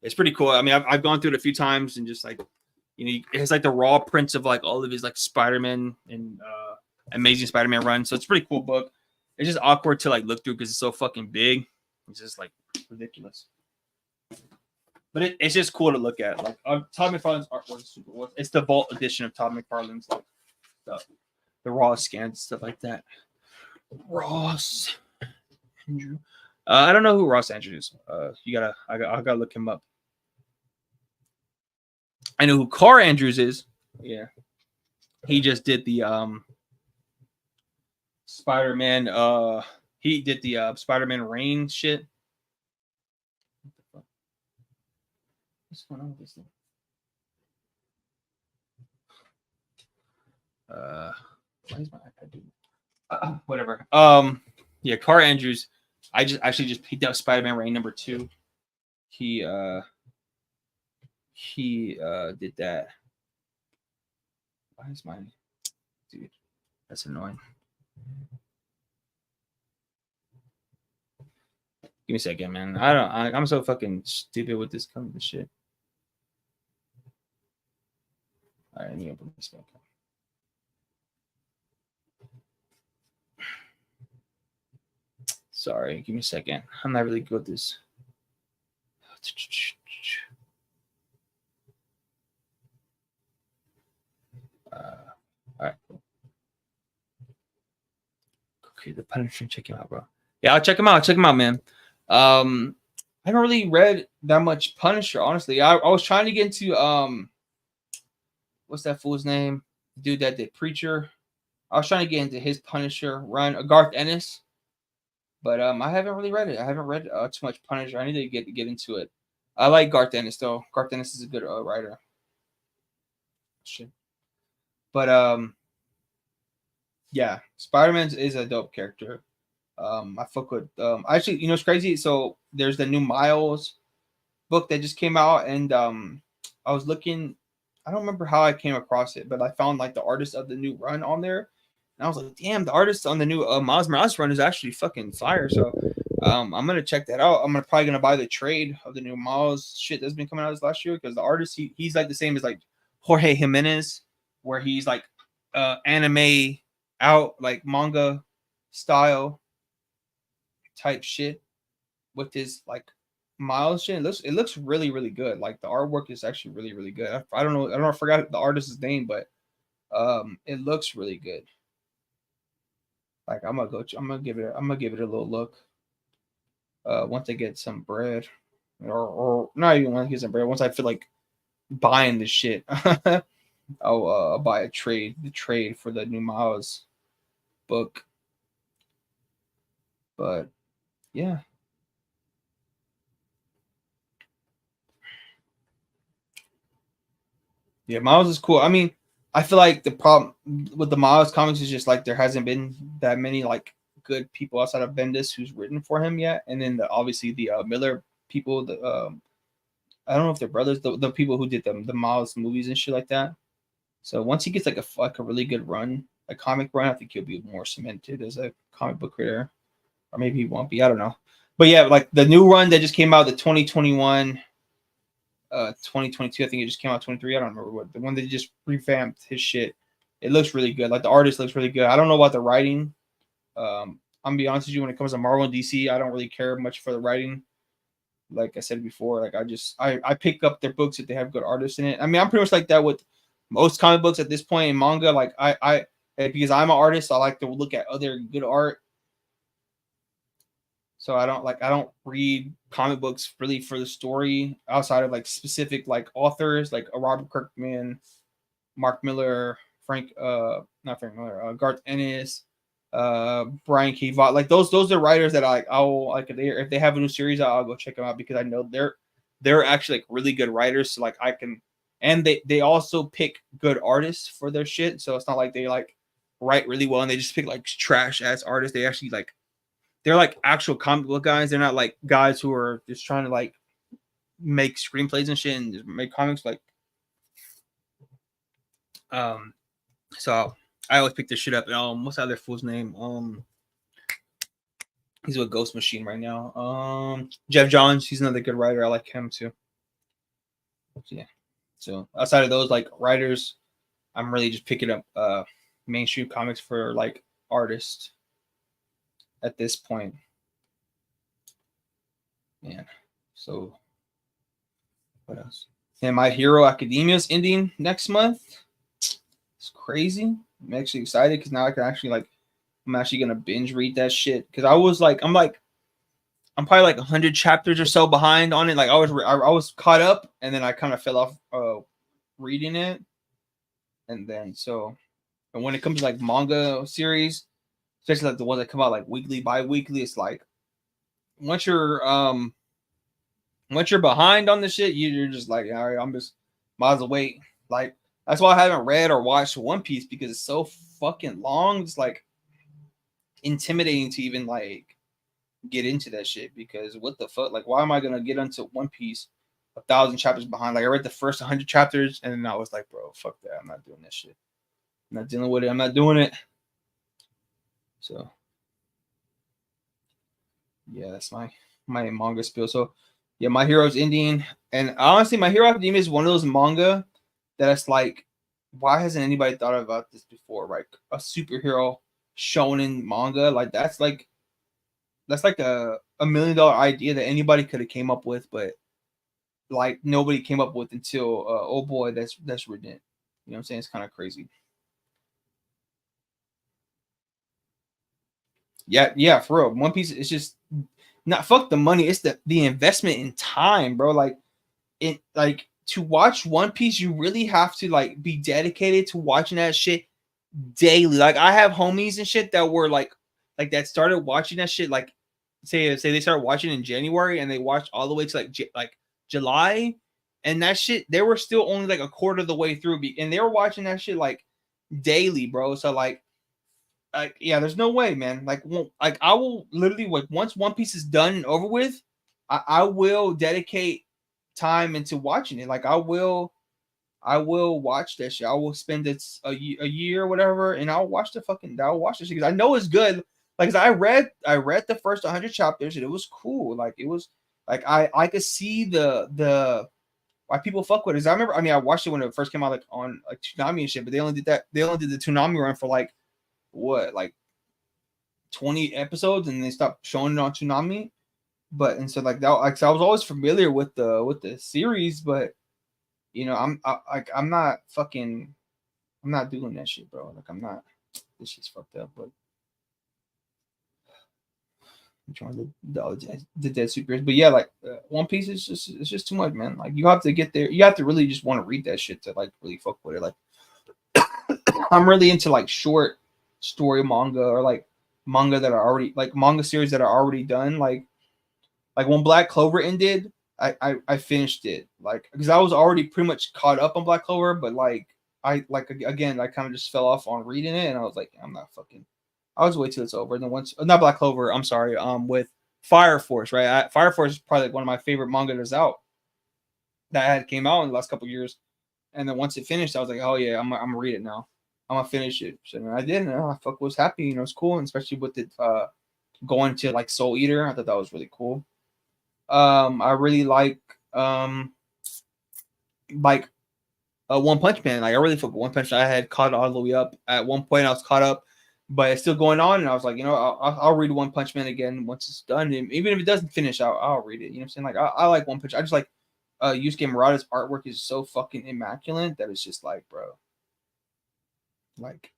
it's pretty cool. I mean, I've gone through it a few times and just like, you know, it has like the raw prints of like all of his like Spider-Man and Amazing Spider-Man run, so it's a pretty cool book. It's just awkward to like look through because it's so fucking big. It's just like ridiculous. But it's just cool to look at. Like Todd McFarlane's artwork is super cool. It's the vault edition of Todd McFarlane's like stuff, the raw scans, stuff like that. Ross, Andrew. I don't know who Ross Andrews is. I gotta look him up. I know who Carr Andrews is. Yeah, he just did the Spider-Man. He did the Spider-Man Rain shit. What's going on with this thing? Why is my iPad doing? Whatever. Yeah, Carr Andrews. I just picked up Spider-Man Rain #2. He did that. Why is my dude? That's annoying. Give me a second, man. I'm so fucking stupid with this kind of shit. All right, I need to open this back up. Sorry, give me a second. I'm not really good at this. All right. Okay, the Punisher. Check him out, bro. Yeah, I'll check him out. Check him out, man. I haven't really read that much Punisher, honestly. I was trying to get into what's that fool's name? The dude that did Preacher. I was trying to get into his Punisher run, Garth Ennis. But I haven't really read it. I haven't read too much Punisher. I need to get into it. I like Garth Ennis though. Garth Ennis is a good writer. Shit. But yeah, Spider-Man is a dope character. I fuck with actually, you know, it's crazy. So there's the new Miles book that just came out, and I was looking. I don't remember how I came across it, but I found like the artist of the new run on there. And I was like, damn, the artist on the new Miles Morales run is actually fucking fire. So I'm gonna check that out. I'm probably gonna buy the trade of the new Miles shit that's been coming out this last year, because the artist he's like the same as like Jorge Jimenez, where he's like anime out, like manga style type shit with his like Miles shit. It looks really, really good. Like the artwork is actually really, really good. I don't know. I forgot the artist's name, but it looks really good. Like I'm gonna give it a little look. Once I get some bread, or not even once I get some bread. Once I feel like buying this shit, I'll buy the trade for the new Miles book. But yeah. Yeah, Miles is cool. I mean, I feel like the problem with the Miles comics is just like there hasn't been that many like good people outside of Bendis who's written for him yet, and then obviously the Miller people. I don't know if they're brothers. The people who did the Miles movies and shit like that. So once he gets like a really good run, a comic run, I think he'll be more cemented as a comic book creator, or maybe he won't be. I don't know. But yeah, like the new run that just came out, the 2021. 2022, I think it just came out 23. I don't remember what the one that just revamped his shit. It looks really good. Like the artist looks really good. I don't know about the writing. I'm gonna be honest with you, when it comes to Marvel and DC, I don't really care much for the writing. Like I said before, like I pick up their books if they have good artists in it. I mean, I'm pretty much like that with most comic books at this point in manga. Like I because I'm an artist, I like to look at other good art. So I don't read comic books really for the story outside of like specific like authors like Robert Kirkman, Mark Miller, not Frank Miller, Garth Ennis, Brian K. Vaughan. Like those are writers that I'll like if they have a new series, I'll go check them out, because I know they're actually like really good writers. So like I can, and they also pick good artists for their shit. So it's not like they like write really well and they just pick like trash ass artists. They actually like, they're like actual comic book guys. They're not like guys who are just trying to like make screenplays and shit and just make comics. Like, so I always pick this shit up. What's that other fool's name? He's with Ghost Machine right now. Jeff Johns. He's another good writer. I like him too. Yeah. So outside of those like writers, I'm really just picking up mainstream comics for like artists at this point. Man. So what else? And My Hero Academia's ending next month. It's crazy. I'm actually excited because now I can actually like, I'm actually gonna binge read that shit. Because I'm like I'm probably like 100 chapters or so behind on it. Like I was caught up, and then I kind of fell off reading it, and then and when it comes to like manga series, especially like the ones that come out like weekly, bi-weekly, it's like once you're behind on the shit, you're just like, all right, I'm just might as well wait. Like that's why I haven't read or watched One Piece, because it's so fucking long. It's like intimidating to even like get into that shit, because what the fuck? Like, why am I gonna get into One Piece 1,000 chapters behind? Like I read the first 100 chapters and then I was like, bro, fuck that. I'm not doing that shit. I'm not dealing with it. I'm not doing it. So yeah, that's my manga spiel. So yeah, My Hero's ending, and honestly, My Hero Academia is one of those manga that's like, why hasn't anybody thought about this before? Right, a superhero shonen manga, like that's like a $1 million idea that anybody could have came up with, but like nobody came up with until oh boy, that's written it. You know what I'm saying? It's kind of crazy. Yeah, for real. One Piece is just not fuck the money. It's the investment in time, bro. Like to watch One Piece, you really have to like be dedicated to watching that shit daily. Like I have homies and shit that were like that started watching that shit like say they started watching in January and they watched all the way to like July, and that shit they were still only like a quarter of the way through, and they were watching that shit like daily, bro. So like yeah, there's no way, man. Like I will literally like once One Piece is done and over with, I will dedicate time into watching it. Like I will watch that shit. I will spend it a year or whatever, and I'll watch the shit because I know it's good. Like I read the first 100 chapters and it was cool. Like it was like I could see the why people fuck with it. I watched it when it first came out like on like Toonami and shit, but they only did the Toonami run for like what, like 20 episodes, and they stopped showing it on Toonami. But and so like that, like so I was always familiar with the series, but you know, I'm not doing that shit, bro. Like I'm not. This shit's fucked up, but I'm trying the dead superheroes. But yeah, like One Piece is just too much, man. Like you have to get there. You have to really just want to read that shit to like really fuck with it. Like I'm really into like short story manga, or like manga that are already like manga series that are already done. Like when Black Clover ended, I finished it, like because I was already pretty much caught up on Black Clover, but like I kind of just fell off on reading it, and I was like, I'm not fucking. I was wait till it's over, and then once not Black Clover, I'm sorry, with Fire Force, right? Fire Force is probably like one of my favorite manga that's out that had came out in the last couple of years, and then once it finished, I was like, oh yeah, I'm gonna read it now. I'm gonna finish it. So I did, and I was happy. You know, it's cool, and especially with it going to like Soul Eater. I thought that was really cool. I really like One Punch Man. Like I really fuck One Punch Man. I had caught all the way up. At one point I was caught up, but it's still going on, and I was like, you know, I'll read One Punch Man again once it's done. And even if it doesn't finish, I'll read it. You know what I'm saying? Like I like One Punch. I just like Yusuke Murata's artwork is so fucking immaculate that it's just like, bro. Like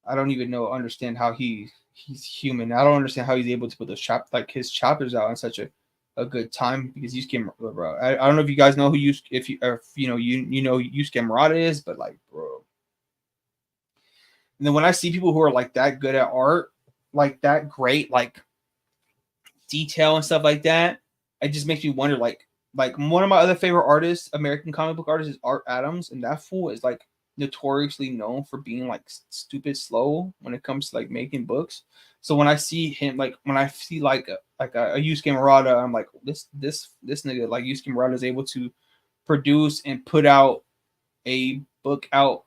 I don't even understand how he's human. I don't understand how he's able to put those his chapters out in such a good time, because Yusuke, bro. I don't know if you guys know who you know Yusuke Murata is, but like, bro. And then when I see people who are like that good at art, like that great, like detail and stuff like that, it just makes me wonder. Like one of my other favorite artists, American comic book artist, is Art Adams, and that fool is like notoriously known for being like stupid slow when it comes to like making books. So when I see him, like when I see like a Yusuke Murata, I'm like, this nigga, like Yusuke Murata is able to produce and put out a book out,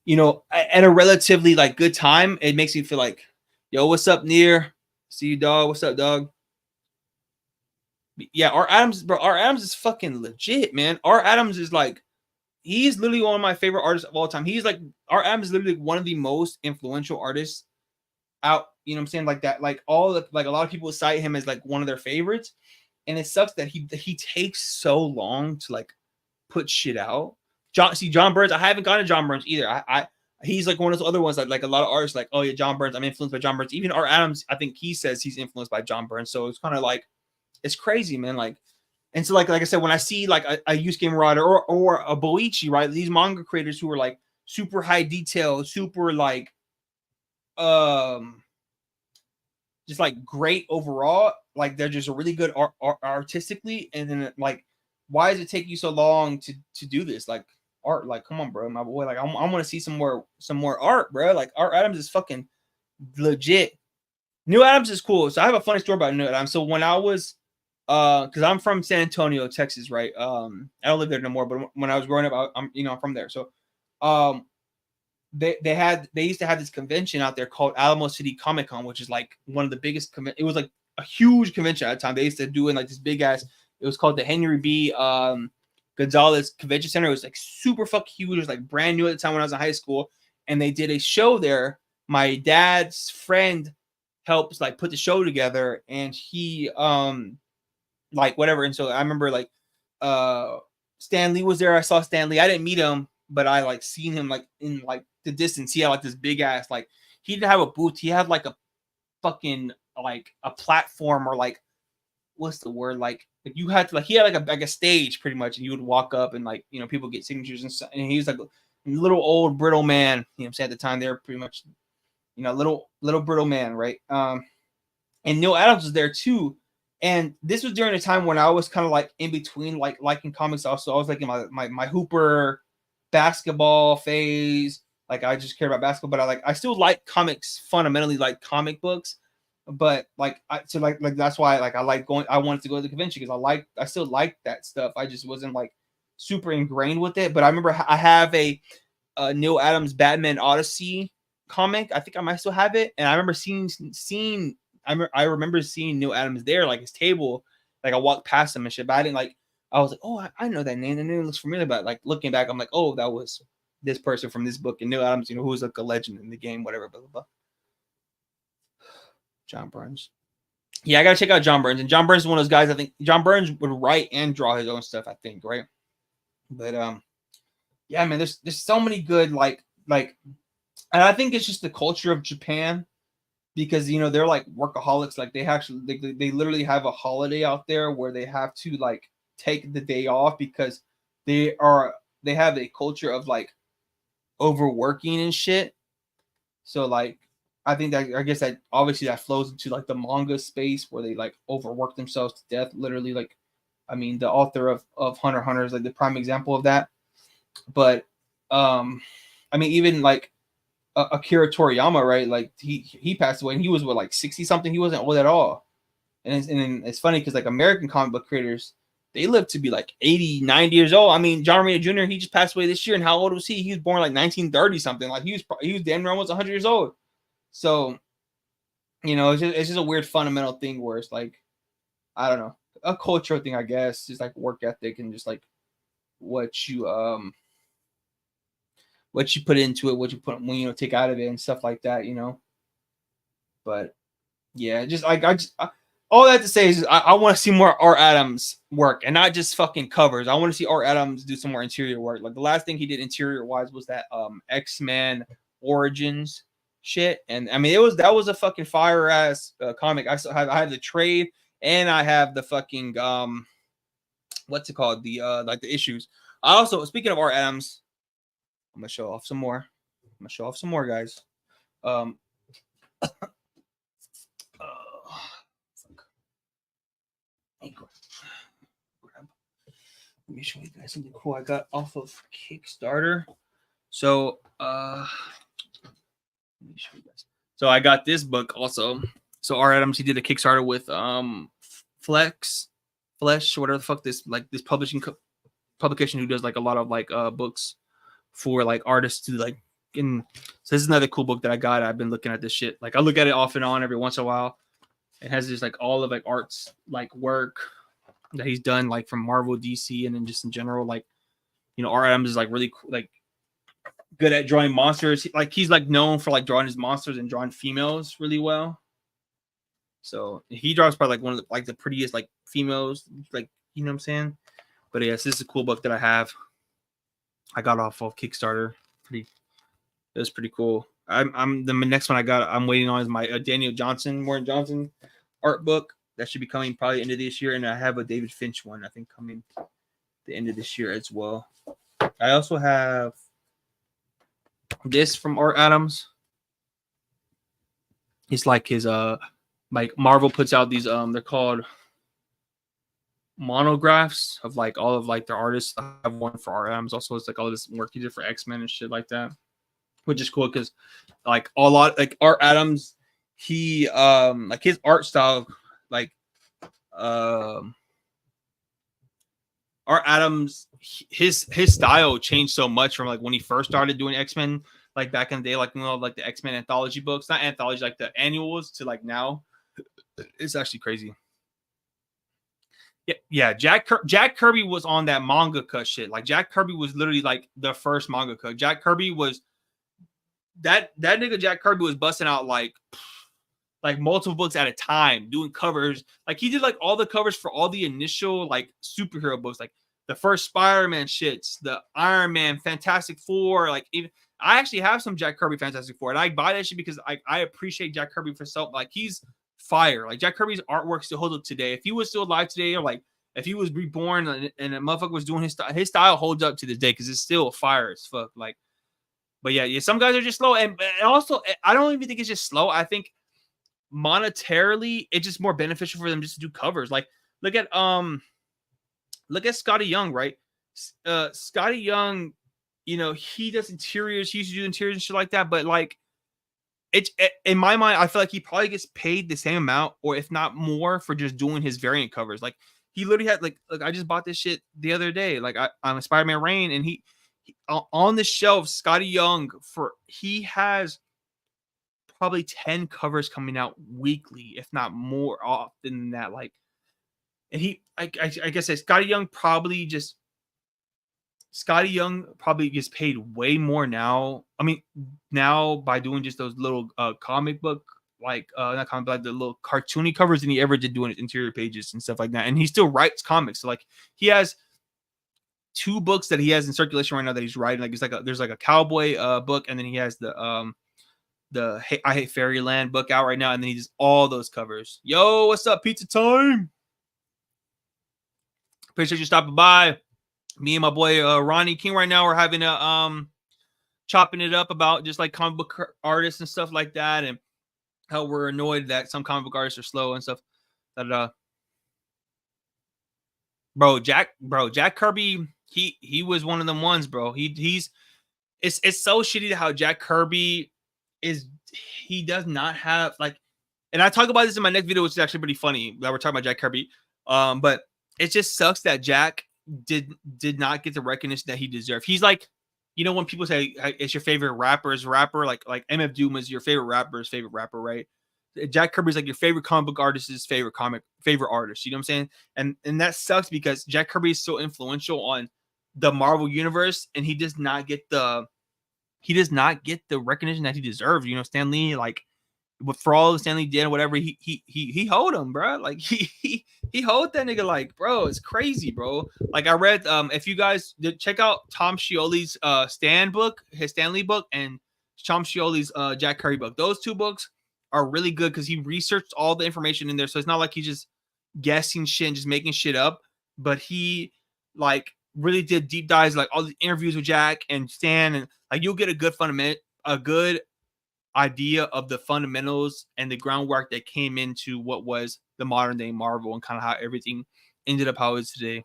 you know, at a relatively like good time. It makes me feel like, yo, what's up, Near? See you, dog. What's up, dog? Yeah, Art Adams, bro. Art Adams is fucking legit, man. Art Adams is like, he's literally one of my favorite artists of all time. He's like, Art Adams is literally one of the most influential artists out. You know what I'm saying? Like that, like all the, like a lot of people cite him as like one of their favorites. And it sucks that he takes so long to like put shit out. John Burns, I haven't gotten to John Burns either. he's like one of those other ones that like a lot of artists like, oh yeah, John Burns, I'm influenced by John Burns. Even Art Adams, I think he says he's influenced by John Burns. So it's kind of like, it's crazy, man. Like, and so like I said, when I see like a Use Game Rider or a Boichi, right? These manga creators who are like super high detail, super like just like great overall, like they're just really good artistically. And then like, why does it take you so long to do this? Like art, like come on, bro, my boy. Like I want to see some more art, bro. Like Art Adams is fucking legit. Neal Adams is cool. So I have a funny story about Neal Adams. So when I was because I'm from San Antonio, Texas, right? I don't live there no more, but when I was growing up, I'm from there. So they used to have this convention out there called Alamo City Comic Con, which is like one of the biggest it was like a huge convention at the time. They used to do in like this big ass, it was called the Henry B. Gonzalez Convention Center. It was like super fucking huge. It was like brand new at the time when I was in high school. And they did a show there. My dad's friend helps like put the show together, and he like whatever. And so I remember like Stan Lee was there. I saw Stan Lee. I didn't meet him, but I like seen him like in like the distance. He had like this big ass, like he didn't have a booth. He had like a fucking like a platform, or like what's the word, like you had to like, he had like a stage pretty much, and you would walk up and like, you know, people get signatures and stuff. And he was like a little old brittle man, you know what I'm saying, at the time. They were pretty much, you know, little brittle man, right? And Neal Adams was there too. And this was during a time when I was kind of like in between like liking comics. Also, I was like in my Hooper basketball phase. Like I just cared about basketball, but I still like comics, fundamentally like comic books. But like like that's why like I wanted to go to the convention, because I still like that stuff. I just wasn't like super ingrained with it. But I remember I have a Neal Adams Batman Odyssey comic. I think I might still have it. And I remember I remember seeing Neal Adams there, like his table. Like I walked past him and shit, but I didn't like. I was like, oh, I know that name. The name looks familiar. But like looking back, I'm like, oh, that was this person from this book. And Neal Adams, you know, who was like a legend in the game, whatever, blah blah blah. John Burns. Yeah, I gotta check out John Burns. And John Burns is one of those guys. I think John Burns would write and draw his own stuff, I think, right? But yeah, man, there's so many good like and I think it's just the culture of Japan, because you know they're like workaholics. Like they literally have a holiday out there where they have to like take the day off, because they have a culture of like overworking and shit. So like I think that, I guess that obviously that flows into like the manga space where they like overwork themselves to death. Literally, like, I mean, the author of Hunter x Hunter is like the prime example of that. But I mean, even like Akira Toriyama, right? Like he passed away and he was what, like 60 something. He wasn't old at all. And it's funny because like American comic book creators, they live to be like 80, 90 years old. I mean, John Romita Jr., he just passed away this year. And how old was he? He was born like 1930 something. Like he was damn near almost 100 years old. So, you know, it's just a weird fundamental thing where it's like, I don't know, a cultural thing, I guess, just like work ethic and just like what you put into it, what you put, when you know, take out of it and stuff like that, you know. But yeah, just like all that to say is I want to see more Art Adams work, and not just fucking covers. I want to see Art Adams do some more interior work. Like the last thing he did interior wise was that X-Men Origins shit, and I mean that was a fucking fire ass comic. I have the trade, and I have the fucking what's it called, the like the issues. I also, speaking of Art Adams, I'm gonna show off some more. Guys. Let me show you guys something cool I got off of Kickstarter. So let me show you guys. So I got this book also. So Art Adams, he did a Kickstarter with Flesh, whatever the fuck this publication who does like a lot of like books for like artists to like. And so this is another cool book that I got. I've been looking at this shit. Like I look at it off and on every once in a while. It has just like all of like arts like work that he's done like from Marvel, DC, and then just in general, like, you know, Art Adams is like really like good at drawing monsters. Like he's like known for like drawing his monsters and drawing females really well. So he draws probably like one of the like the prettiest like females, like, you know what I'm saying. But yes, this is a cool book that I have. I got off of Kickstarter. Pretty It was pretty cool. I'm the next one I'm waiting on is my Warren Johnson art book that should be coming probably end of this year, and I have a David Finch one I think coming the end of this year as well. I also have this from Art Adams. It's like his like Marvel puts out these they're called monographs of like all of like their artists. I have one for Art Adams also. It's like all this work he did for X-Men and shit like that, which is cool because like a lot like Art Adams, he like his art style, like Art Adams, his style changed so much from like when he first started doing X-Men, like back in the day, like like the X-Men anthology books, not anthology, like the annuals, to like now. It's actually crazy. Yeah. Jack Kirby was on that mangaka shit. Like Jack Kirby was literally like the first mangaka. Jack Kirby was that nigga. Jack Kirby was busting out like multiple books at a time, doing covers. Like he did like all the covers for all the initial like superhero books, like the first Spider-Man shits, the Iron Man, Fantastic Four. Like even I actually have some Jack Kirby Fantastic Four, and I buy that shit because I appreciate Jack Kirby for so like he's fire. Like Jack Kirby's artwork still holds up today. If he was still alive today, or like if he was reborn and a motherfucker was doing his style holds up to this day because it's still fire as fuck. Like, but yeah, some guys are just slow, and also I don't even think it's just slow. I think monetarily it's just more beneficial for them just to do covers. Like look at Scotty Young, right? Scotty Young, you know, he does interiors, he used to do interiors and shit like that, but like it's in my mind, I feel like he probably gets paid the same amount or if not more for just doing his variant covers. Like he literally had like I just bought this shit the other day, like I'm a Spider-Man Rain, and he on the shelf, Scotty Young, he has probably 10 covers coming out weekly, if not more often than that. Like, and I guess Scotty Young probably gets paid way more now. I mean, now by doing just those little comic book, like not comic book, like the little cartoony covers than he ever did doing his interior pages and stuff like that. And he still writes comics. So like he has 2 books that he has in circulation right now that he's writing. Like there's like a cowboy book, and then he has the I Hate Fairyland book out right now, and then he does all those covers. Yo, what's up? Pizza time. Appreciate you stopping by. Me and my boy Ronnie King right now are having a chopping it up about just like comic book artists and stuff like that, and how we're annoyed that some comic book artists are slow and stuff. Jack Kirby, he was one of them ones, bro. It's so shitty how Jack Kirby he does not have like, and I talk about this in my next video, which is actually pretty funny that we're talking about Jack Kirby. But it just sucks that Jack did not get the recognition that he deserved. He's like, you know, when people say it's your favorite rapper, like MF Doom is your favorite rapper, right? Jack Kirby's like your favorite comic book artist's favorite artist. You know what I'm saying? And that sucks because Jack Kirby is so influential on the Marvel universe, and he does not get the recognition that he deserves. You know, Stan Lee, like, for all Stan Lee did or whatever, he hold him, bro. Like he hold that nigga, like, bro, it's crazy, bro. Like I read, if you guys check out Tom Scioli's Stan Lee book, and Tom Scioli's Jack Kirby book. Those 2 books are really good because he researched all the information in there. So it's not like he's just guessing shit and just making shit up, but he like really did deep dives, like all the interviews with Jack and Stan, and like you'll get a good idea of the fundamentals and the groundwork that came into what was the modern day Marvel and kind of how everything ended up how it is today.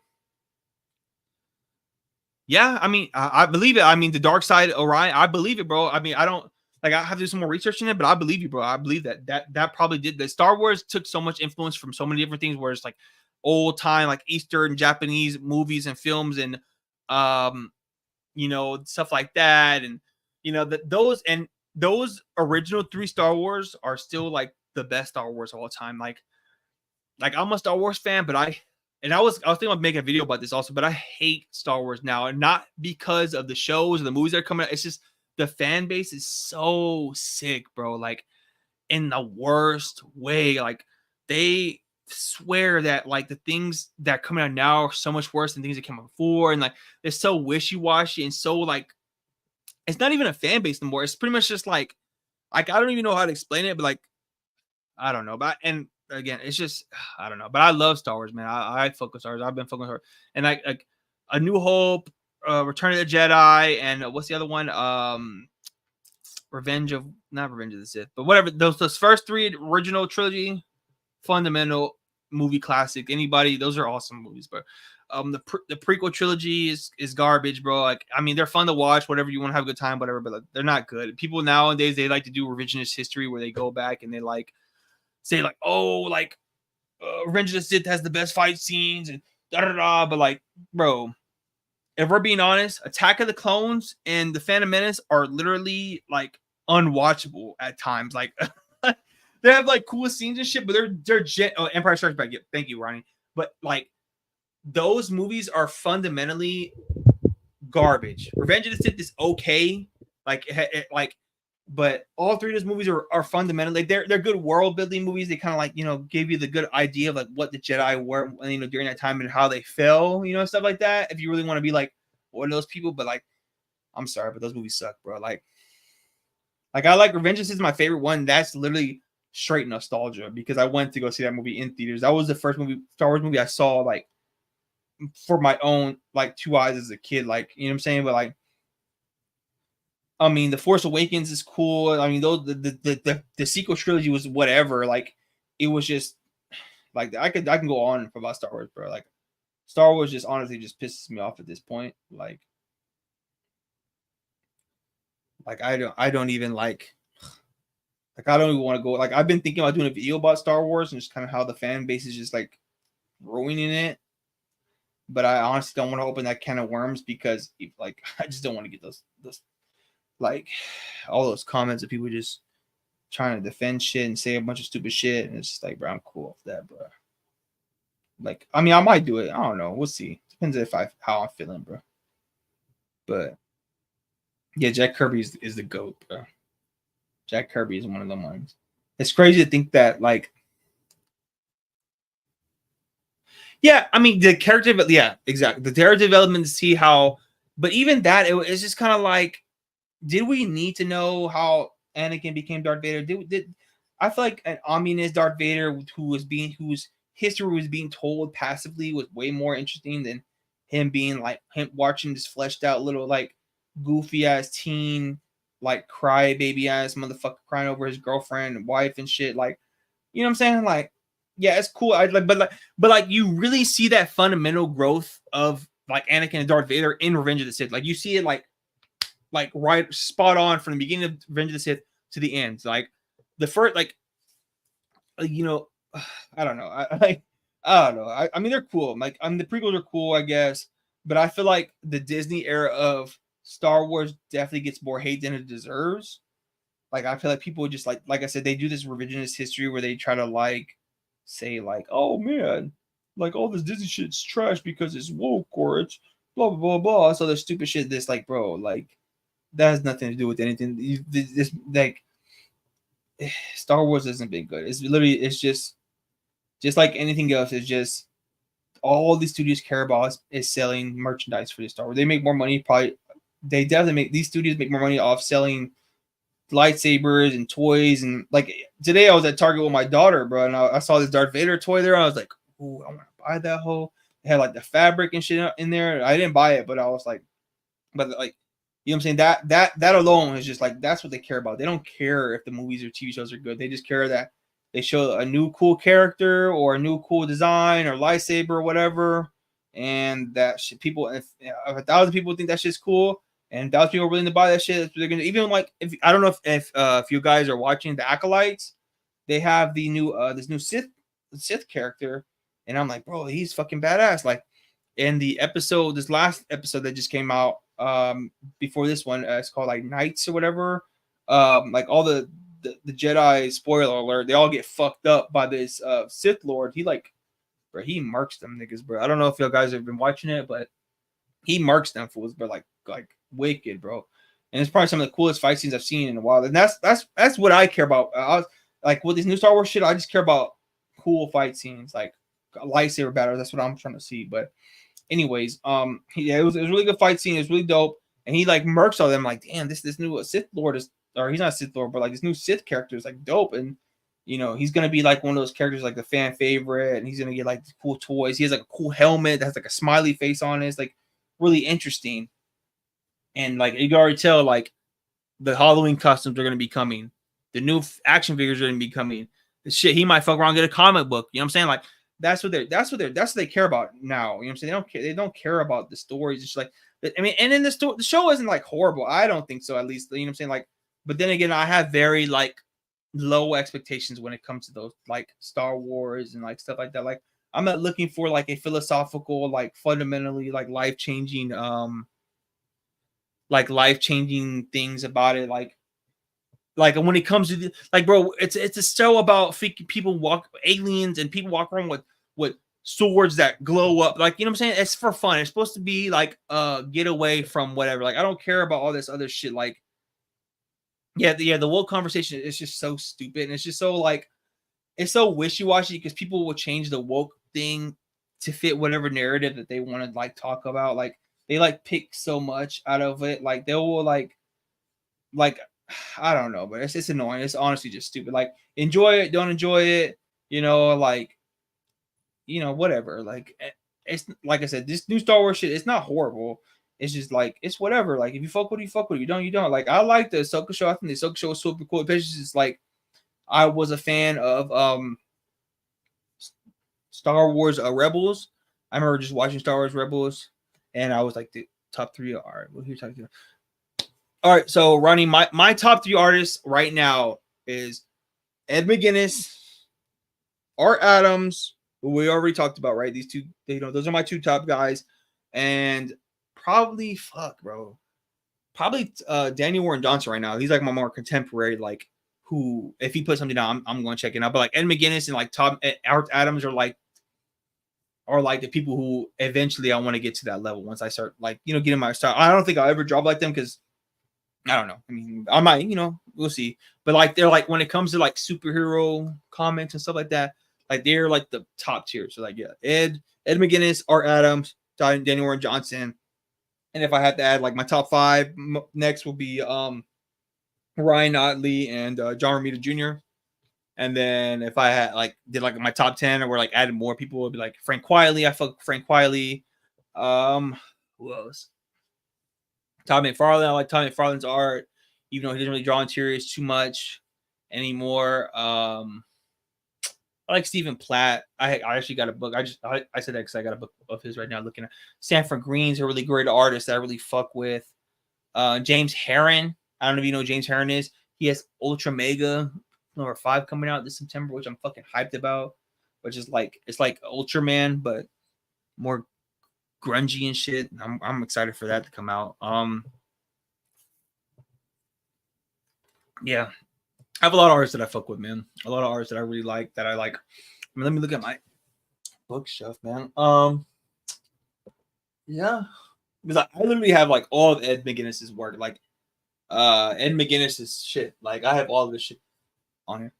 Yeah, I mean, I believe it. I mean, the Dark Side Orion, I believe it, bro. I mean, I don't like, I have to do some more research in it, but I believe you, bro. I believe that probably did. The Star Wars took so much influence from so many different things, where it's like old time, like Eastern Japanese movies and films, and you know, stuff like that, and you know those original 3 Star Wars are still like the best Star Wars of all time. Like I'm a Star Wars fan, but I was thinking about making a video about this also, but I hate Star Wars now, and not because of the shows or the movies that are coming out. It's just the fan base is so sick, bro. Like in the worst way. Like they swear that like the things that are coming out now are so much worse than things that came out before, and like they're so wishy-washy and so like it's not even a fan base anymore. It's pretty much just like I don't even know how to explain it, but like I don't know. But and again, it's just I don't know. But I love Star Wars, man. I fuck with Star Wars. I've been fucking with her. And like A New Hope, Return of the Jedi, and what's the other one? Revenge of the Sith, but whatever. Those first three original trilogy, fundamental movie classic. Anybody, those are awesome movies, but the prequel trilogy is garbage, bro. Like, I mean, they're fun to watch, whatever you want to have a good time, whatever, but like, they're not good. People nowadays, they like to do revisionist history where they go back and they like say like, oh, like Revenge of the Sith has the best fight scenes and da da da. But like, bro, if we're being honest, Attack of the Clones and The Phantom Menace are literally like unwatchable at times. Like they have like cool scenes and shit, but Empire Strikes Back. Thank you, Ronnie. But like those movies are fundamentally garbage. Revenge of the Sith is okay, but all three of those movies are fundamentally they're good world building movies. They kind of like, you know, give you the good idea of like what the Jedi were, you know, during that time and how they fell, you know, stuff like that. If you really want to be like one of those people, but like, I'm sorry, but those movies suck, bro. Like I like Revenge of the Sith is my favorite one. That's literally straight nostalgia because I went to go see that movie in theaters. That was the first Star Wars movie I saw like for my own like two eyes as a kid, like, you know what I'm saying? But like, I mean, The Force Awakens is cool. I mean, those the sequel trilogy was whatever. Like, it was just like I can go on about Star Wars, bro. Like, Star Wars just honestly just pisses me off at this point. Like I don't even like I don't even want to go. Like, I've been thinking about doing a video about Star Wars and just kind of how the fan base is just like ruining it. But I honestly don't want to open that can of worms because like I just don't want to get those like all those comments of people just trying to defend shit and say a bunch of stupid shit, and it's just like, bro, I'm cool with that, bro. Like, I mean, I might do it. I don't know. We'll see. Depends how I'm feeling, bro. But yeah, Jack Kirby is the GOAT, bro. Jack Kirby is one of the ones. It's crazy to think that, like, yeah, I mean, the character, but yeah, exactly. The character development to see how, but even that, it's just kind of like, did we need to know how Anakin became Darth Vader? Did I feel like an ominous Darth Vader whose history was being told passively was way more interesting than him being like him watching this fleshed out little like goofy ass teen like cry baby ass motherfucker crying over his girlfriend and wife and shit. Like, you know what I'm saying? Like, yeah, it's cool. But you really see that fundamental growth of like Anakin and Darth Vader in Revenge of the Sith. Like, you see it like right spot on from the beginning of Revenge of the Sith to the end. Like the first, you know, I don't know. I don't know. I mean, they're cool. Like, I mean, the prequels are cool, I guess, but I feel like the Disney era of Star Wars definitely gets more hate than it deserves. Like, I feel like people just like I said, they do this revisionist history where they try to like say like, oh man, like all this Disney shit's trash because it's woke or it's blah blah blah blah. So the stupid shit. This like, bro, like that has nothing to do with anything. This like Star Wars hasn't been good. It's just like anything else. It's just all these studios care about is selling merchandise for the Star Wars. They make more money. Probably they definitely make these studios make more money off selling lightsabers and toys. And like today, I was at Target with my daughter, bro, and I saw this Darth Vader toy there. And I was like, "Ooh, I want to buy that whole." It had like the fabric and shit in there. I didn't buy it, but I was like, but like. You know what I'm saying? That alone is just like, that's what they care about. They don't care if the movies or TV shows are good. They just care that they show a new cool character or a new cool design or lightsaber or whatever. And that shit, people, if 1,000 people think that shit's cool and 1,000 people are willing to buy that shit, they're gonna, even like, if I don't know if you guys are watching the Acolytes, they have the new this new Sith character, and I'm like, bro, he's fucking badass. Like in the episode, this last episode that just came out before this one, it's called like Knights or whatever. Like all the Jedi, spoiler alert, they all get fucked up by this Sith Lord. He like, bro, he marks them niggas, bro. I don't know if you guys have been watching it, but he marks them fools, but like wicked, bro. And it's probably some of the coolest fight scenes I've seen in a while. And that's what I care about. Like with this new Star Wars shit, I just care about cool fight scenes, like lightsaber battles. That's what I'm trying to see. But anyways, yeah, it was a really good fight scene. It was really dope. and he like murks all them like, damn, this new Sith Lord is, or he's not a Sith Lord, but like this new Sith character is like dope, and you know he's gonna be like one of those characters like the fan favorite, and he's gonna get like cool toys. He has like a cool helmet that has like a smiley face on it. It's like really interesting, and like you can already tell like the Halloween costumes are gonna be coming, the new action figures are gonna be coming. The shit he might fuck around and get a comic book. You know what I'm saying? Like that's what they care about now. You know what I'm saying? They don't care about the stories. It's like, I mean, and then the show isn't like horrible. I don't think so, at least. You know what I'm saying? Like, but then again, I have very like low expectations when it comes to those like Star Wars and like stuff like that. Like I'm not looking for like a philosophical, like fundamentally like life-changing things about it. Like when it comes to like, bro, it's a show about aliens and people walk around with swords that glow up. Like, you know what I'm saying? It's for fun. It's supposed to be like get away from whatever. Like I don't care about all this other shit. Like the woke conversation is just so stupid, and it's just so like it's so wishy-washy because people will change the woke thing to fit whatever narrative that they want to like talk about. Like they like pick so much out of it. Like they will like I don't know, but it's annoying. It's honestly just stupid. Like enjoy it, don't enjoy it, you know, like whatever. Like it's like I said, this new Star Wars shit, it's not horrible. It's just like it's whatever. Like if you fuck with it, you fuck with it. You don't. Like I like the Ahsoka show. I think the Ahsoka show was super cool. It's just like I was a fan of Star Wars Rebels. I remember just watching Star Wars Rebels, and I was like the top 3. All right, well here's talking. All right, so Ronnie, my top 3 artists right now is Ed McGuinness, Art Adams, who we already talked about, right? These two, those are my 2 top guys, and probably Daniel Warren Johnson right now. He's like my more contemporary, like who if he puts something down, I'm going to check it out. But like Ed McGuinness and like Art Adams are like the people who eventually I want to get to that level once I start like getting my style. I don't think I'll ever draw like them because I don't know. I mean, I might, we'll see. But like they're like when it comes to like superhero comics and stuff like that, like they're like the top tier. So like Ed McGuinness, Art Adams, Daniel Warren Johnson, and if I had to add like my top 5 next will be Ryan Otley and John Romita Jr. And then if I had did my top 10 or like added more people, would be like Frank Quiley. I fuck Frank Quiley. Who else? Todd McFarlane. I like Todd McFarlane's art, even though he doesn't really draw interiors too much anymore. I like Stephen Platt. I actually got a book. I said that because I got a book of his right now. Looking at Sanford Green's a really great artist that I really fuck with. James Herron. I don't know if you know who James Herron is. He has Ultra Mega number 5 coming out this September, which I'm fucking hyped about. Which is like it's like Ultraman, but more grungy and shit. I'm excited for that to come out. Yeah, I have a lot of artists that I fuck with, man. A lot of artists that I really like. That I like. I mean, let me look at my bookshelf, man. Yeah, because I literally have like all of Ed McGuinness's work. Like, Ed McGuinness's shit. Like, I have all of this shit on here.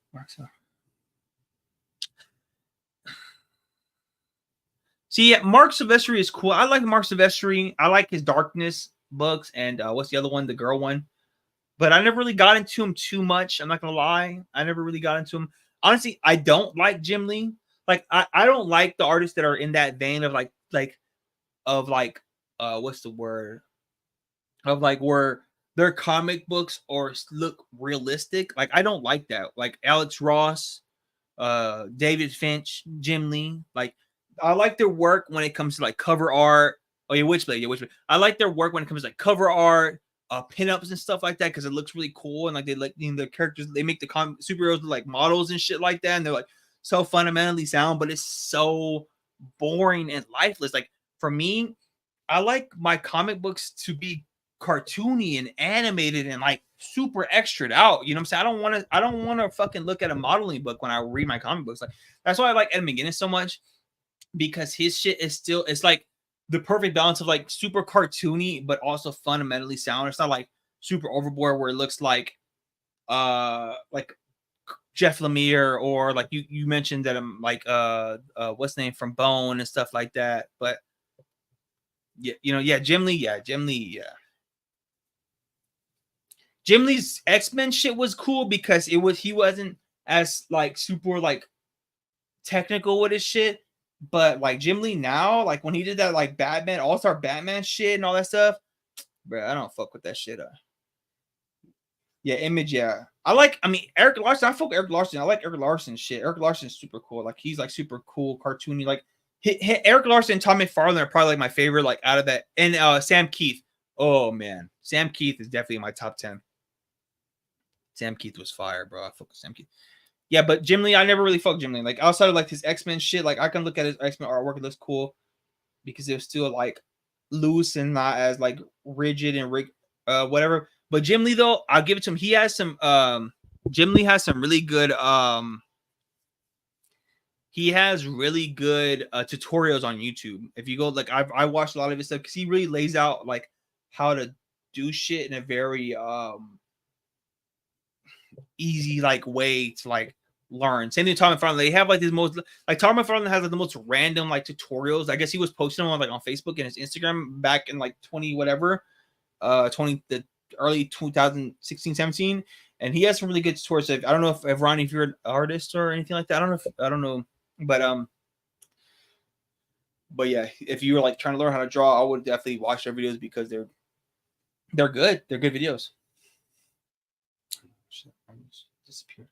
See, Mark Silvestri is cool. I like Mark Silvestri. I like his Darkness books and what's the other one? The girl one. But I never really got into him too much. I'm not gonna lie. I never really got into him. Honestly, I don't like Jim Lee. Like I don't like the artists that are in that vein of what's the word? Of like where their comic books look realistic. Like I don't like that. Like Alex Ross, David Finch, Jim Lee. Like I like their work when it comes to like cover art. Oh yeah, Witchblade. I like their work when it comes to like cover art, pinups and stuff like that because it looks really cool and like they like the characters. They make the superheroes look like models and shit like that, and they're like so fundamentally sound, but it's so boring and lifeless. Like for me, I like my comic books to be cartoony and animated and like super extra out. You know what I'm saying? I don't want to fucking look at a modeling book when I read my comic books. Like that's why I like Ed McGuinness so much. Because his shit is it's like the perfect balance of like super cartoony but also fundamentally sound. It's not like super overboard where it looks like Jeff Lemire or like you mentioned that I'm like what's the name from Bone and stuff like that. But yeah, Jim Lee, yeah. Jim Lee's X-Men shit was cool because he wasn't as like super like technical with his shit. But like Jim Lee now, like when he did that like Batman, All-Star Batman shit and all that stuff, bro, I don't fuck with that shit. Yeah, Image, yeah. I mean, Eric Larson, I fuck with Eric Larson. I like Eric Larson's shit. Eric Larson's super cool. Like he's like super cool, cartoony. Like Eric Larson and Todd McFarlane are probably like my favorite, like out of that. And Sam Keith. Oh man. Sam Keith is definitely in my top 10. Sam Keith was fire, bro. I fuck with Sam Keith. Yeah, but Jim Lee, I never really fucked Jim Lee. Like outside of like his X-Men shit, like I can look at his X-Men artwork, it looks cool because it was still like loose and not as like rigid and whatever. But Jim Lee though, I'll give it to him. He has some Jim Lee has some really good he has really good tutorials on YouTube. If you go like I watched a lot of his stuff because he really lays out like how to do shit in a very easy like way to like learn. Same thing with Tom McFarlane. They have like these most like Tom McFarlane has like the most random like tutorials. I guess he was posting them on like on Facebook and his Instagram back in like 20 whatever, 20 the early 2016 17, and he has some really good tutorials. I don't know if Ronnie, if you're an artist or anything like that. I don't know, but yeah, if you were like trying to learn how to draw, I would definitely watch their videos because they're good. They're good videos. Disappeared.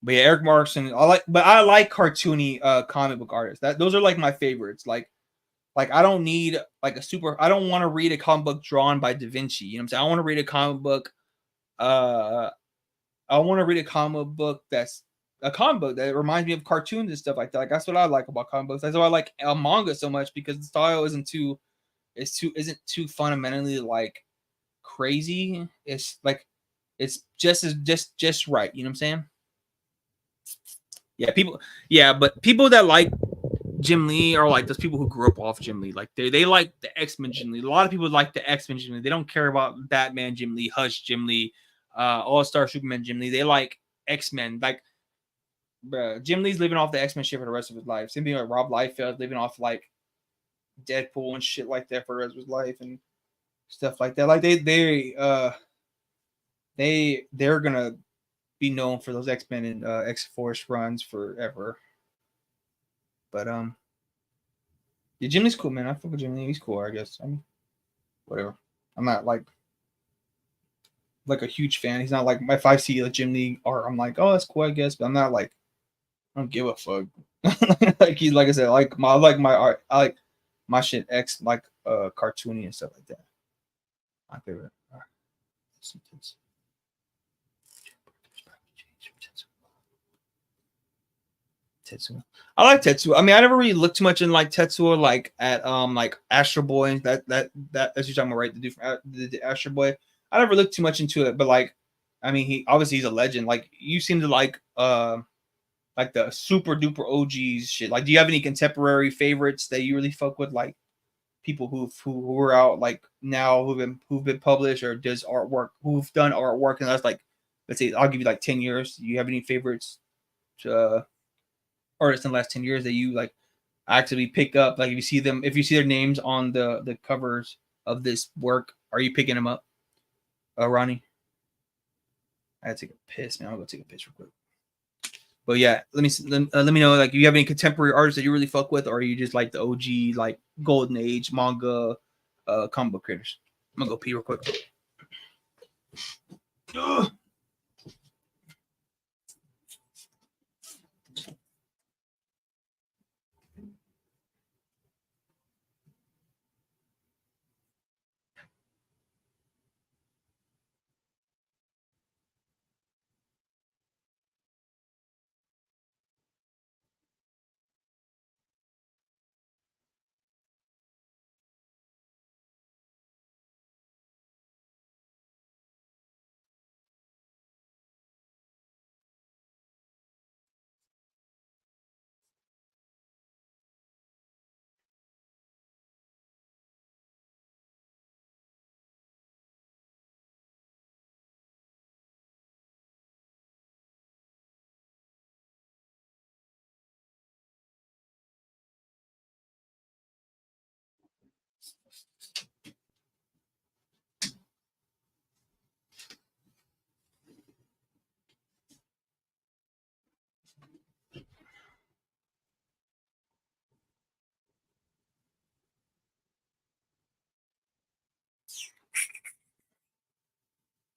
But yeah, Eric Markson, I like cartoony comic book artists. Those are like my favorites. Like I don't need like I don't want to read a comic book drawn by Da Vinci. You know what I'm saying? I want to read a comic book. I want to read a comic book that's a comic book that reminds me of cartoons and stuff like that. Like that's what I like about comic books. That's why I like manga so much because the style isn't too fundamentally like crazy. It's like it's just right. You know what I'm saying? Yeah, but people that like Jim Lee are like those people who grew up off Jim Lee. Like they like the X-Men Jim Lee. A lot of people like the X-Men Jim Lee. They don't care about Batman Jim Lee, Hush Jim Lee, All-Star Superman Jim Lee. They like X-Men. Like bruh, Jim Lee's living off the X-Men shit for the rest of his life. Same thing like Rob Liefeld living off like Deadpool and shit like that for the rest of his life and stuff like that. Like they're gonna be known for those X-Men and X-Force runs forever. But yeah, Jim Lee's cool, man. I fuck with Jim Lee. He's cool, I guess. I mean, whatever. I'm not like a huge fan. He's not like if I see like Jim Lee art, I'm like, oh, that's cool, I guess. But I'm not like I don't give a fuck. Like he's like I said, I like my art. I like my shit X like cartoony and stuff like that. My favorite. Tetsuo. I like Tetsuo. I mean, I never really looked too much in like Tetsuo, like at like Astro Boy. That as you're talking about, right? The dude from the Astro Boy. I never looked too much into it, but like, I mean, he's a legend. Like, you seem to like the super duper OGs shit. Like, do you have any contemporary favorites that you really fuck with? Like people who are out like now who've been published or does artwork who've done artwork and that's like, let's say I'll give you like 10 years. Do you have any favorites? Artists in the last 10 years that you like actively pick up, like if you see their names on the covers of this work, are you picking them up? Ronnie, I had to take a piss, man. I'll go take a piss real quick. But yeah, let me know, like, you have any contemporary artists that you really fuck with, or are you just like the OG like golden age manga comic book creators? I'm gonna go pee real quick. Ugh.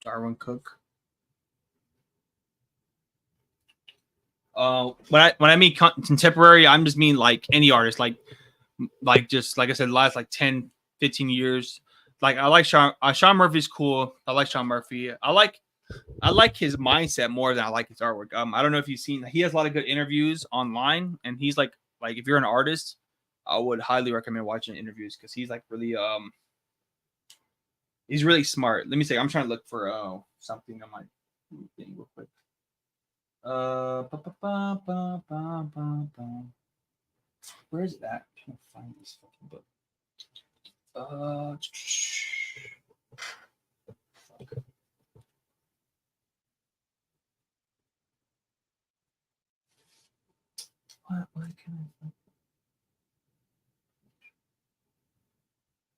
Darwyn Cooke. When I mean contemporary, I'm just mean like any artist, like just like I said, last like 10, 15 years. Like I like Sean Murphy's cool. I like Sean Murphy. I like his mindset more than I like his artwork. I don't know if you've seen, he has a lot of good interviews online, and he's like if you're an artist, I would highly recommend watching interviews because he's like really he's really smart. Let me say, I'm trying to look for something on my thing real quick. Where is that? I'm trying to find this fucking book. Why can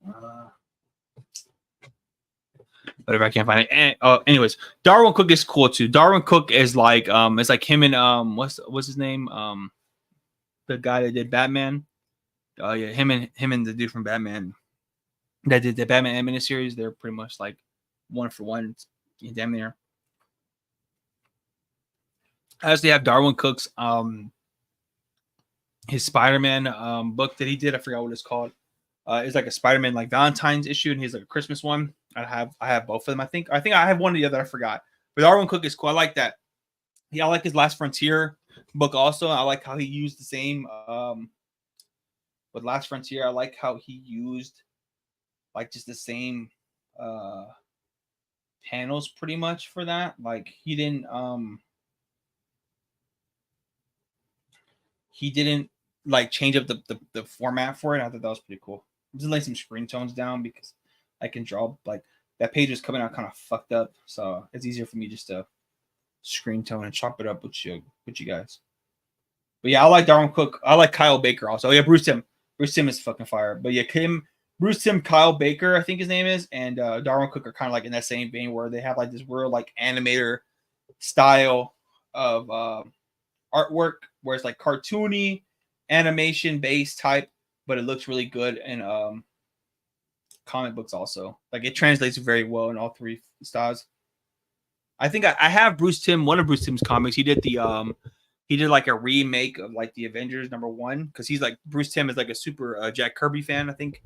I? Whatever, I can't find it. Anyways, Darwyn Cooke is cool too. Darwyn Cooke is like it's like him and what's his name? The guy that did Batman. Oh yeah, him and the dude from Batman that did the Batman animated series. They're pretty much like one for one, damn near. I actually have Darwyn Cooke's his Spider-Man book that he did. I forgot what it's called. It's like a Spider-Man like Valentine's issue, and he's like a Christmas one. I have both of them. I think I have one of the other. I forgot. But Darwyn Cooke is cool. I like that. Yeah, I like his Last Frontier book also. I like how he used the same with Last Frontier. I like how he used like just the same panels pretty much for that. Like he didn't like change up the format for it. I thought that was pretty cool. I'm just laying some screen tones down because I can draw like that page is coming out kind of fucked up, so it's easier for me just to screen tone and chop it up with you guys. But yeah, I like Darwyn Cooke. I like Kyle Baker also. Yeah, Bruce Timm. Bruce Timm is fucking fire. But yeah, Bruce Timm, Kyle Baker, I think his name is, and Darwyn Cooke are kind of like in that same vein where they have like this real like animator style of artwork where it's like cartoony, animation based type, but it looks really good in comic books also. Like it translates very well in all three styles. I think I have Bruce Timm, one of Bruce Timm's comics. He did like a remake of like the Avengers #1 because he's like Bruce Timm is like a super Jack Kirby fan, I think.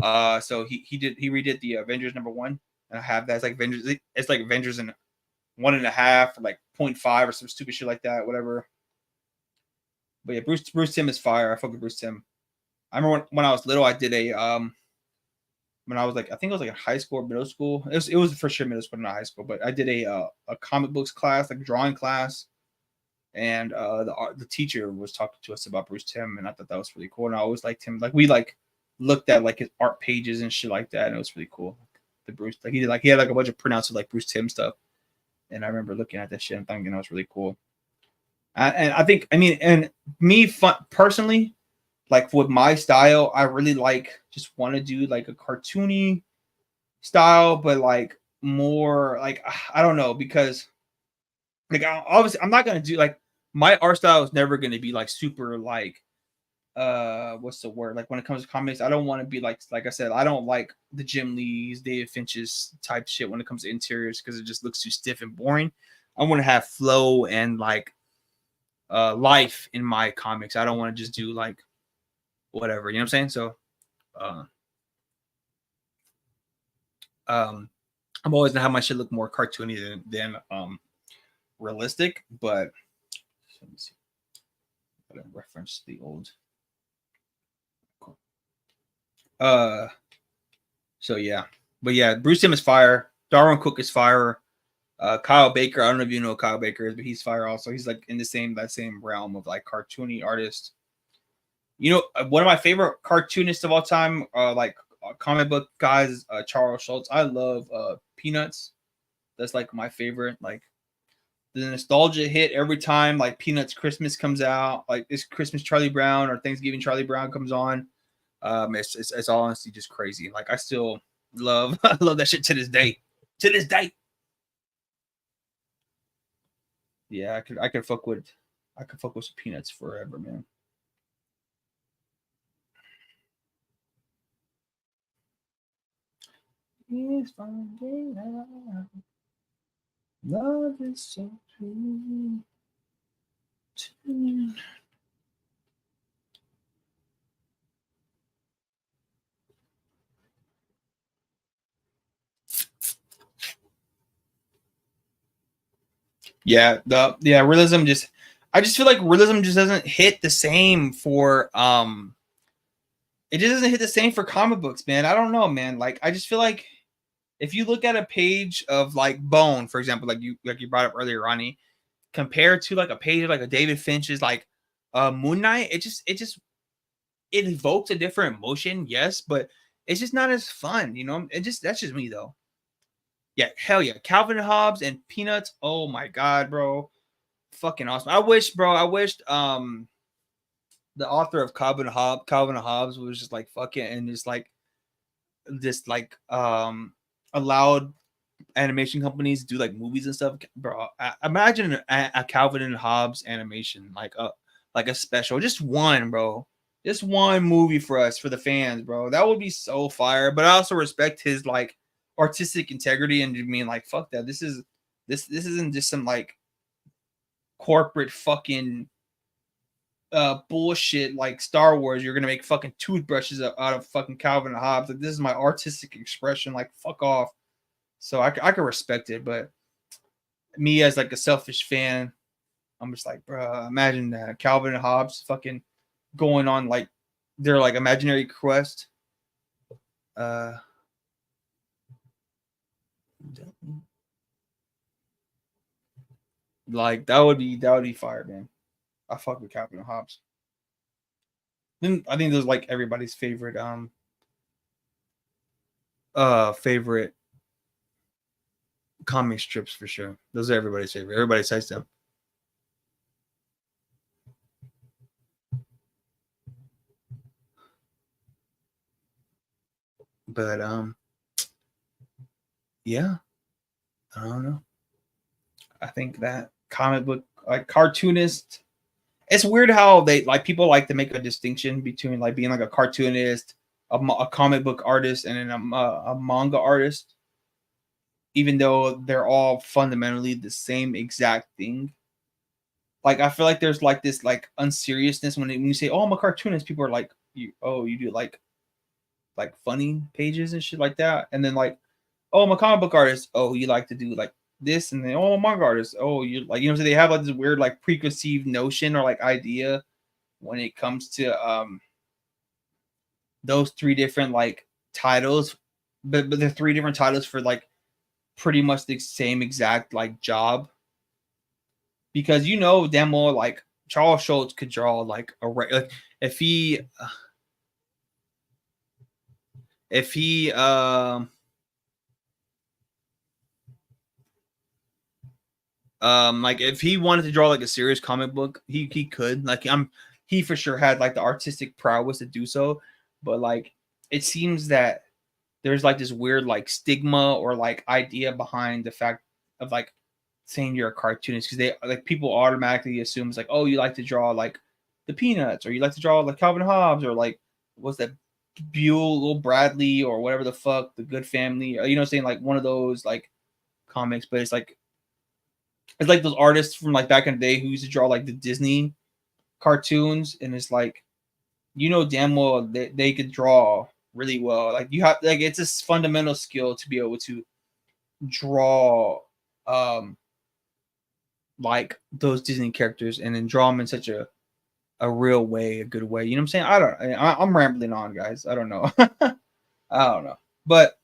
So he redid the Avengers #1, and I have that. It's like Avengers. It's like Avengers in 1.5 or like 0.5 or some stupid shit like that, whatever. But yeah, Bruce Timm is fire. I fuck with Bruce Timm. I remember when I was little, I did a when I was like, I think it was like in high school or middle school. It was for sure middle school, not high school. But I did a comic books class, like drawing class, and the teacher was talking to us about Bruce Timm, and I thought that was really cool. And I always liked him. Like we like looked at like his art pages and shit like that, and it was really cool. The Bruce, like he had like a bunch of printouts of like Bruce Timm stuff, and I remember looking at that shit and thinking that was really cool. And I think, I mean, and me personally, like with my style, I really like just want to do like a cartoony style, but like more like I don't know, because like obviously I'm not gonna do like my art style is never gonna be like super like what's the word, like when it comes to comics, I don't want to be like I said, I don't like the Jim Lee's, David Finch's type shit when it comes to interiors because it just looks too stiff and boring. I want to have flow and like life in my comics. I don't want to just do like whatever, you know what I'm saying? So I'm always gonna have my shit look more cartoony than realistic, but let me see. I'm gonna reference the old. So yeah, but yeah, Bruce Timm is fire. Darwyn Cooke is fire. Kyle Baker, I don't know if you know who Kyle Baker is, but he's fire also. He's like in that same realm of like cartoony artist. You know, one of my favorite cartoonists of all time, like comic book guys, Charles Schultz. I love Peanuts. That's like my favorite. Like the nostalgia hit every time like Peanuts Christmas comes out, like this Christmas Charlie Brown or Thanksgiving Charlie Brown comes on. It's all honestly just crazy. Like I still love I love that shit to this day. To this day. Yeah, I could fuck with some Peanuts forever, man. He's finding out. Love is so true. Yeah, realism just I just feel like realism just doesn't hit the same for it just doesn't hit the same for comic books, man. I don't know, man. Like I just feel like if you look at a page of like Bone, for example, like you brought up earlier, Ronnie, compared to like a page of like a David Finch's like Moon Knight, it evokes a different emotion, yes, but it's just not as fun, you know. That's just me though. Yeah, hell yeah, Calvin and Hobbs and Peanuts. Oh my god, bro, fucking awesome. I wished the author of Calvin and Hobbs was just like fucking and just like allowed animation companies do like movies and stuff, bro. Imagine a Calvin and Hobbs animation, like a special, just one, bro, just one movie for us, for the fans, bro. That would be so fire. But I also respect his like artistic integrity and mean like fuck that. This isn't just some like corporate fucking bullshit like Star Wars. You're gonna make fucking toothbrushes out of fucking Calvin and Hobbs. Like this is my artistic expression. Like fuck off. So I can respect it, but me as like a selfish fan, I'm just like, bro, imagine that Calvin and Hobbs fucking going on like their like imaginary quest. Like that would be fire, man. I fuck with Calvin and Hobbs. Then I think those like everybody's favorite favorite comic strips for sure. Those are everybody's favorite. Everybody says them. But yeah, I don't know. I think that comic book like Cartoonist. It's weird how they like people like to make a distinction between like being like a cartoonist, a comic book artist, and then a manga artist, even though they're all fundamentally the same exact thing. Like I feel like there's like this like unseriousness when you say, "Oh, I'm a cartoonist." People are like, you do like funny pages and shit like that," and then like, "Oh, I'm a comic book artist." Oh, you like to do like this, and then oh, I'm a manga artist. Oh, you like so they have like this weird like preconceived notion or like idea when it comes to those three different like titles, but they're three different titles for like pretty much the same exact like job. Because damn well like Charles Schultz could draw like like if he like if he wanted to draw like a serious comic book, he could. Like he for sure had like the artistic prowess to do so, but like it seems that there's like this weird like stigma or like idea behind the fact of like saying you're a cartoonist, because they like people automatically assume it's like, oh, you like to draw like the Peanuts, or you like to draw like Calvin Hobbs, or like what's that Buell Bradley or whatever the fuck, the Good Family, or, saying like one of those like comics. But it's like those artists from like back in the day who used to draw like the Disney cartoons, and it's like damn well they could draw really well. Like you have like it's a fundamental skill to be able to draw like those Disney characters and then draw them in such a real way, a good way. You know what I'm saying? I'm rambling on, guys. I don't know. I don't know. But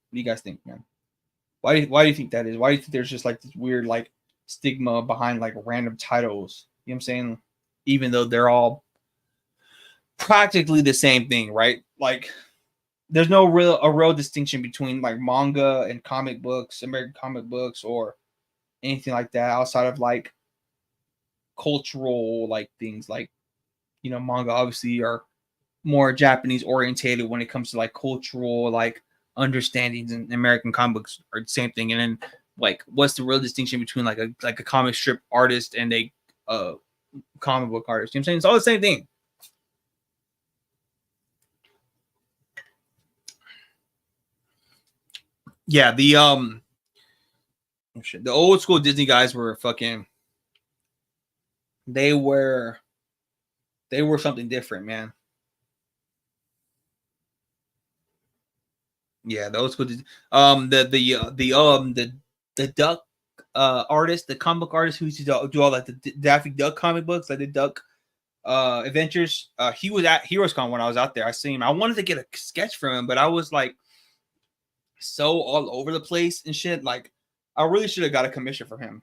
what do you guys think, man? Why do you think that is? Why do you think there's just like this weird like stigma behind like random titles? You know what I'm saying? Even though they're all practically the same thing, right? Like there's no real distinction between like manga and comic books, American comic books, or anything like that outside of like cultural like things. Like manga obviously are more Japanese orientated when it comes to like cultural like understandings, and American comic books are the same thing. And then like what's the real distinction between like a comic strip artist and a comic book artist? You know what I'm saying? It's all the same thing. Yeah, the old school Disney guys were fucking. They were something different, man. Yeah, the old school. The duck artist, the comic book artist who used to do all like the Daffy Duck comic books, like the Duck adventures. He was at HeroesCon when I was out there. I seen him. I wanted to get a sketch from him, but I was like so all over the place and shit. Like, I really should have got a commission from him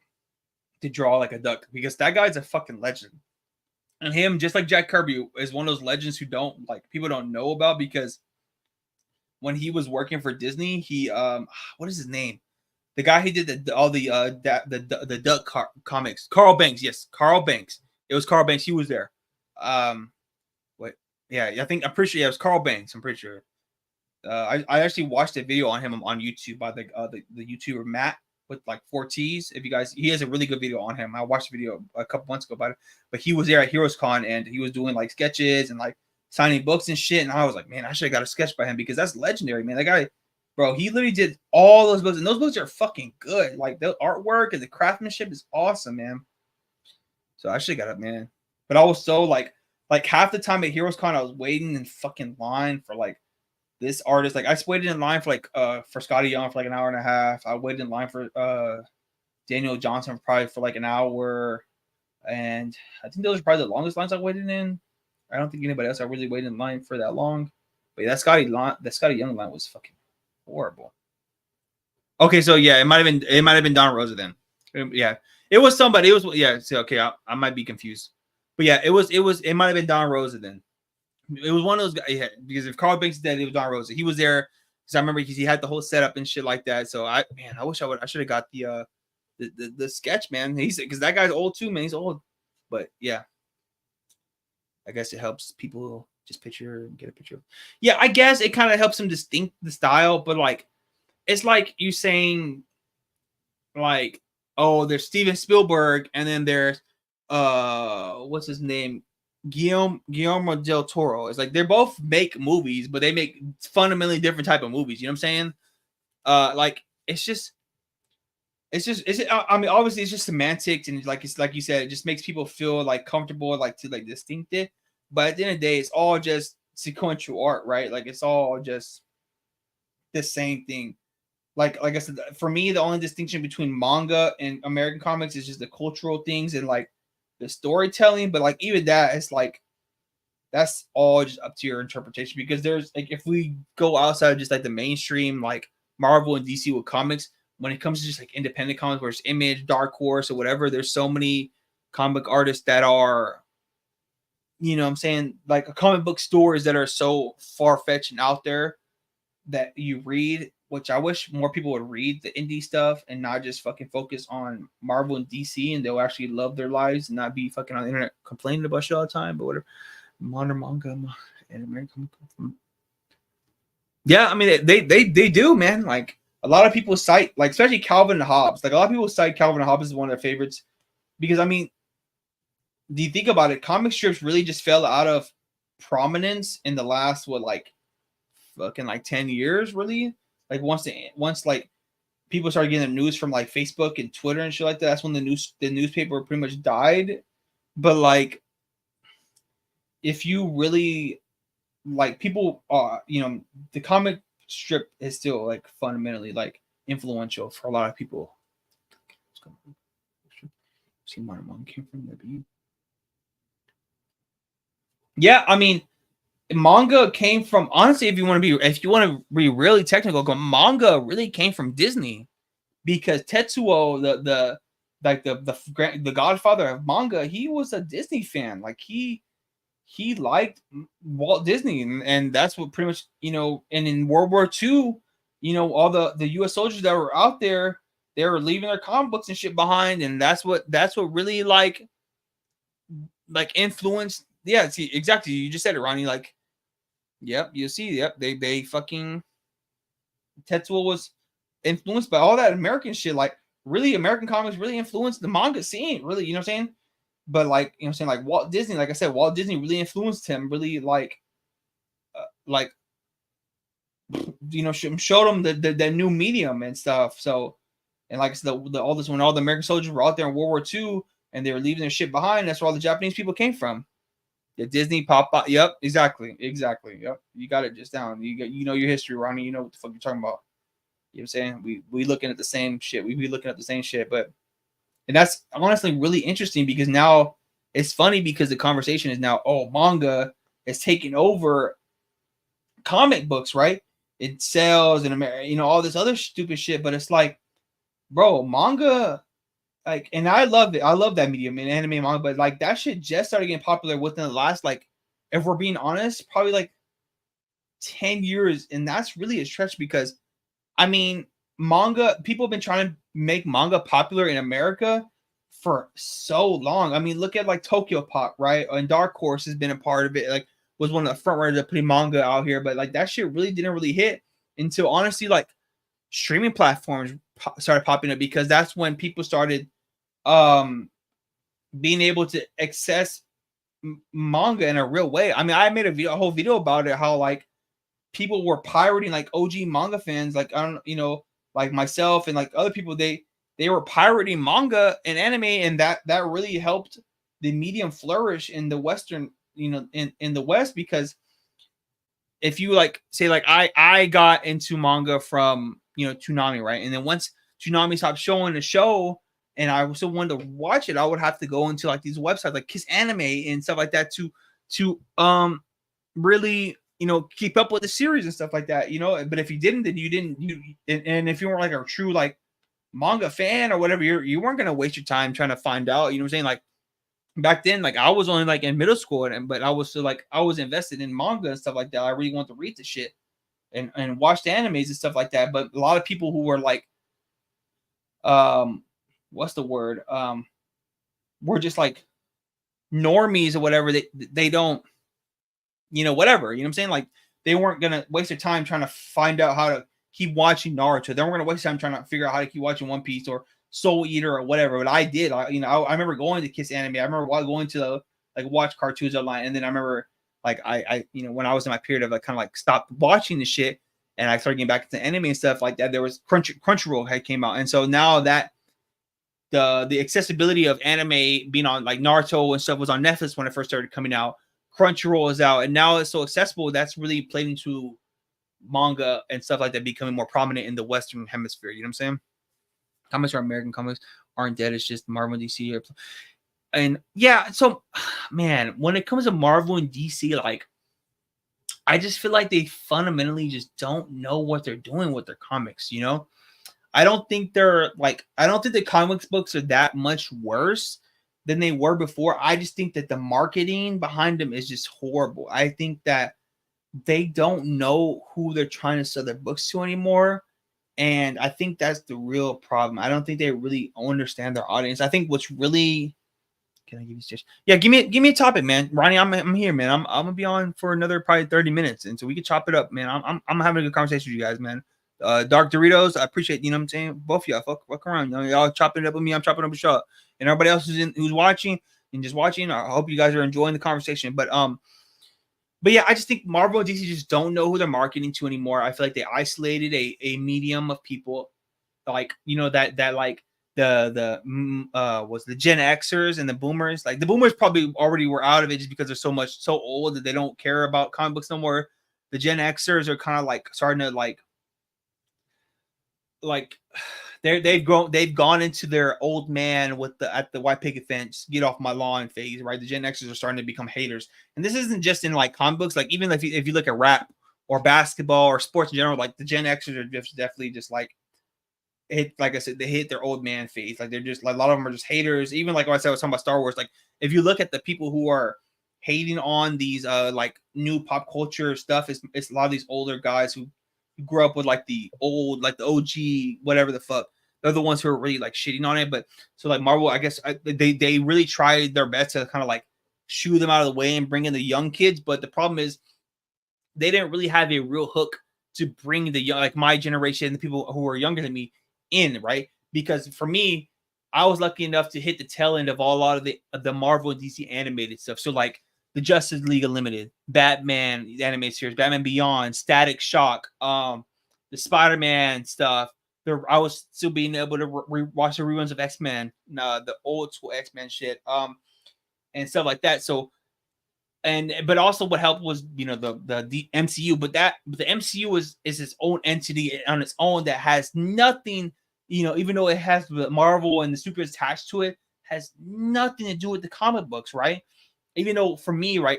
to draw like a duck, because that guy's a fucking legend. And him, just like Jack Kirby, is one of those legends who people don't know about, because when he was working for Disney, he what is his name? The guy who did all the duck comics, Carl Banks. Yes, Carl Banks. It was Carl Banks. He was there. Wait, yeah, I'm pretty sure. Yeah, it was Carl Banks. I'm pretty sure. I actually watched a video on him on YouTube by the YouTuber Matt with like 4 T's. If you guys, he has a really good video on him. I watched a video a couple months ago about it, but he was there at HeroesCon and he was doing like sketches and like signing books and shit. And I was like, man, I should have got a sketch by him, because that's legendary, man. That guy, bro, he literally did all those books, and those books are fucking good. Like, the artwork and the craftsmanship is awesome, man. So I should have got it, man. But I was so like half the time at HeroesCon, I was waiting in fucking line for like this artist. Like, I waited in line for Scotty Young for like an hour and a half. I waited in line for Daniel Johnson probably for like an hour, and I think those are probably the longest lines I waited in. I don't think anybody else I really waited in line for that long. But yeah, that Scotty Young line was fucking horrible. Okay, so yeah, it might have been Don Rosa then. Yeah, it was somebody. It was, yeah. So okay, I might be confused, but yeah, it might have been Don Rosa then. It was one of those guys. Yeah, because if Carl Banks is dead, it was Don Rosa. He was there because I remember he had the whole setup and shit like that. So I should have got the sketch, man. He's, because that guy's old too, man. He's old, but yeah, I guess it helps people just get a picture. Yeah, I guess it kind of helps him distinct the style, but like, it's like you saying like, oh, there's Steven Spielberg and then there's what's his name, Guillermo del Toro. It's like, they're both make movies, but they make fundamentally different type of movies. You know what I'm saying? Like, I mean, obviously it's just semantics, and like, it's like you said, it just makes people feel like comfortable, like to like distinct it. But at the end of the day, it's all just sequential art, right? Like, it's all just the same thing. Like I said, for me, the only distinction between manga and American comics is just the cultural things and like the storytelling. But like, even that, it's like, that's all just up to your interpretation, because there's like, if we go outside of just like the mainstream, like Marvel and DC with comics, when it comes to just like independent comics, where it's Image, Dark Horse, or whatever, there's so many comic artists that are, you know what I'm saying, like comic book stories that are so far-fetched and out there that you read, which I wish more people would read the indie stuff and not just fucking focus on Marvel and DC, and they'll actually love their lives and not be fucking on the internet complaining about shit all the time. But whatever. Modern manga and American. Yeah, I mean, they do, man. Like, a lot of people cite, like, especially Calvin and Hobbs. Like, a lot of people cite Calvin and Hobbs as one of their favorites, because I mean, do you think about it? Comic strips really just fell out of prominence in the last fucking like 10 years, really. Like, once like people started getting their news from like Facebook and Twitter and shit like that, that's when the newspaper pretty much died. But like, if you really like, people you know, the comic strip is still like fundamentally like influential for a lot of people. See, my mom came from the. Yeah, I mean, manga came from, honestly, if you want to be really technical, manga really came from Disney, because Tetsuo, the godfather of manga, he was a Disney fan. Like, he liked Walt Disney, and that's what pretty much, you know. And in World War II, you know, all the U.S. soldiers that were out there, they were leaving their comic books and shit behind, and that's what really like influenced. Yeah, see, exactly. You just said it, Ronnie. Like, yep, you see, yep, they fucking, Tetsuo was influenced by all that American shit. Like, really, American comics really influenced the manga scene, really, you know what I'm saying? But like, you know what I'm saying, like Walt Disney, like I said, Walt Disney really influenced him, really like showed them the new medium and stuff. So, and like I said, all this, when all the American soldiers were out there in World War II and they were leaving their shit behind, that's where all the Japanese people came from. The Disney pop up. Yep, exactly. Yep, you got it just down. You know your history, Ronnie. You know what the fuck you're talking about. You know what I'm saying? We looking at the same shit. We be looking at the same shit, and that's honestly really interesting because now it's funny because the conversation is now, oh, manga is taking over comic books, right? It sells and all this other stupid shit, but it's like, bro, manga, like, and I love it. I love that medium in anime and manga, but like that shit just started getting popular within the last, like, if we're being honest, probably like 10 years, and that's really a stretch because, I mean, manga, people have been trying to make manga popular in America for so long. I mean, look at like Tokyo Pop, right? And Dark Horse has been a part of it. Like, was one of the front runners of putting manga out here, but like that shit really didn't really hit until honestly like streaming platforms started popping up, because that's when people started being able to access manga in a real way. I mean, I made a whole video about it, how like people were pirating, like OG manga fans, like, I don't, like myself and like other people, they were pirating manga and anime, and that really helped the medium flourish in the Western, in the West, because if you like say like I got into manga from Toonami, right? And then once Toonami stopped showing the show and I still wanted to watch it, I would have to go into like these websites like Kiss Anime and stuff like that to really keep up with the series and stuff like that, But if you didn't, then you didn't. And if you weren't like a true like manga fan or whatever, you weren't gonna waste your time trying to find out. You know what I'm saying? Like back then, like I was only like in middle school, but I was still like I was invested in manga and stuff like that. I really wanted to read the shit and watch the animes and stuff like that. But a lot of people who were like, what's the word? We're just like normies or whatever. They don't, whatever. You know what I'm saying? Like they weren't gonna waste their time trying to find out how to keep watching Naruto. They weren't gonna waste time trying to figure out how to keep watching One Piece or Soul Eater or whatever. But I did. I remember going to Kiss Anime. I remember going to like watch cartoons online, and then I remember like I when I was in my period of like kind of like stopped watching the shit, and I started getting back into anime and stuff like that. There was Crunchyroll had came out, and so now that the accessibility of anime being on like Naruto and stuff was on Netflix when it first started coming out. Crunchyroll is out, and now it's so accessible. That's really played into manga and stuff like that becoming more prominent in the Western hemisphere. You know what I'm saying? Comics are American comics aren't dead. It's just Marvel and DC. And yeah, so man, when it comes to Marvel and DC, like I just feel like they fundamentally just don't know what they're doing with their comics. I don't think the comics books are that much worse than they were before. I just think that the marketing behind them is just horrible. I think that they don't know who they're trying to sell their books to anymore. And I think that's the real problem. I don't think they really understand their audience. I think what's really, can I give you suggestions? Yeah, give me a topic, man. Ronnie, I'm here, man. I'm gonna be on for another probably 30 minutes, and so we can chop it up, man. I'm having a good conversation with you guys, man. Dark Doritos, I appreciate, what I'm saying? Both of y'all, fuck around. Y'all chopping it up with me. I'm chopping up with y'all. And everybody else who's watching and just watching, I hope you guys are enjoying the conversation. But yeah, I just think Marvel and DC just don't know who they're marketing to anymore. I feel like they isolated a medium of people, like that like the Gen Xers and the Boomers. Like the Boomers probably already were out of it just because they're so old that they don't care about comic books no more. The Gen Xers are kind of like starting to like they've gone into their old man at the white picket fence, get off my lawn phase, right? The Gen Xers are starting to become haters, and this isn't just in like comic books. Like even if you look at rap or basketball or sports in general, like the Gen Xers are definitely just like like I said, they hit their old man phase. Like they're just like a lot of them are just haters. Even like what I said, I was talking about Star Wars. Like if you look at the people who are hating on these like new pop culture stuff, it's a lot of these older guys who grew up with like the old, like the OG, whatever the fuck. They're the ones who are really like shitting on it. But so like Marvel, I guess they really tried their best to kind of like shoo them out of the way and bring in the young kids. But the problem is they didn't really have a real hook to bring the young, like my generation, the people who are younger than me in, right? Because for me, I was lucky enough to hit the tail end of a lot of the Marvel and DC animated stuff. So like the Justice League Unlimited, Batman, the animated series, Batman Beyond, Static Shock, the Spider-Man stuff. I was still being able to watch the reruns of X-Men, the old school X-Men shit, and stuff like that. So, but also what helped was, you know, the MCU, but the MCU is its own entity on its own that has nothing, you know, even though it has the Marvel and the super attached to it, has nothing to do with the comic books, right? Even though for me, right,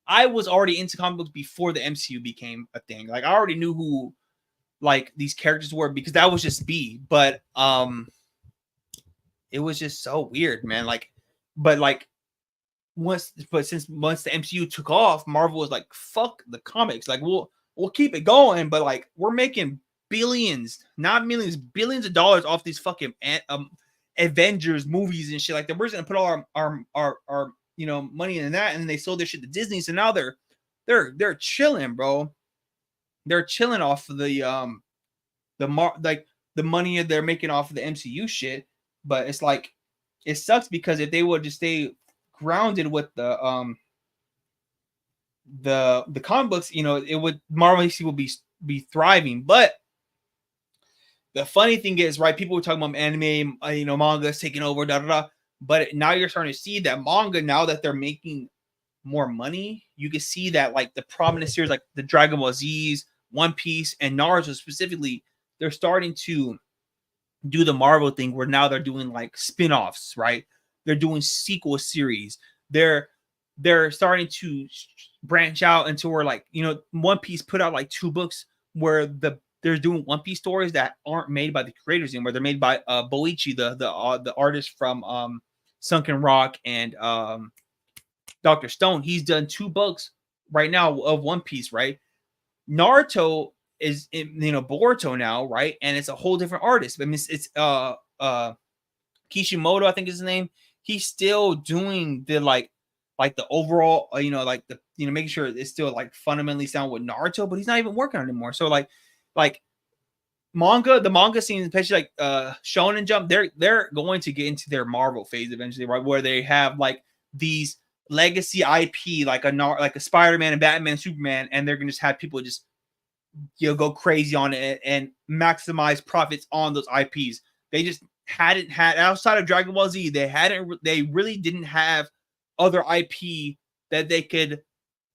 I was already into comic books before the MCU became a thing. Like I already knew who like these characters were because that was just me. But it was just so weird, man. Like, but once the MCU took off, Marvel was like, fuck the comics. Like we'll keep it going, but like we're making billions, not millions, billions of dollars off these fucking Avengers movies and shit like that. We're just gonna put all our you know, money in that, and then they sold their shit to Disney. So now they're chilling, bro. They're chilling off of the money they're making off of the MCU shit. But it's like, it sucks because if they would just stay grounded with the comic books, you know, it would, Marvel would be thriving. But the funny thing is, right, people were talking about anime, you know, manga is taking over, da da da. But now you're starting to see that manga, now that they're making more money, you can see that like the prominent series like the Dragon Ball Z's, One Piece, and Naruto specifically, they're starting to do the Marvel thing where now they're doing like spin-offs, right? They're doing sequel series. They're starting to branch out into where, like, you know, One Piece put out like 2 books where they're doing One Piece stories that aren't made by the creators anymore. They're made by Boichi, the artist from Sunken Rock and Dr. Stone. He's done 2 books right now of One Piece, right? Naruto is, you know, Boruto now, right? And it's a whole different artist. I mean, it's Kishimoto, I think is his name. He's still doing the like the overall, you know, like the, you know, making sure it's still like fundamentally sound with Naruto, but he's not even working on it anymore. So like the manga scene, especially like Shonen Jump, they're going to get into their Marvel phase eventually, right? Where they have like these legacy IP, like a Spider-Man and Batman and Superman, and they're gonna just have people just, you know, go crazy on it and maximize profits on those IPs. They just hadn't had, outside of Dragon Ball Z, they really didn't have other IP that they could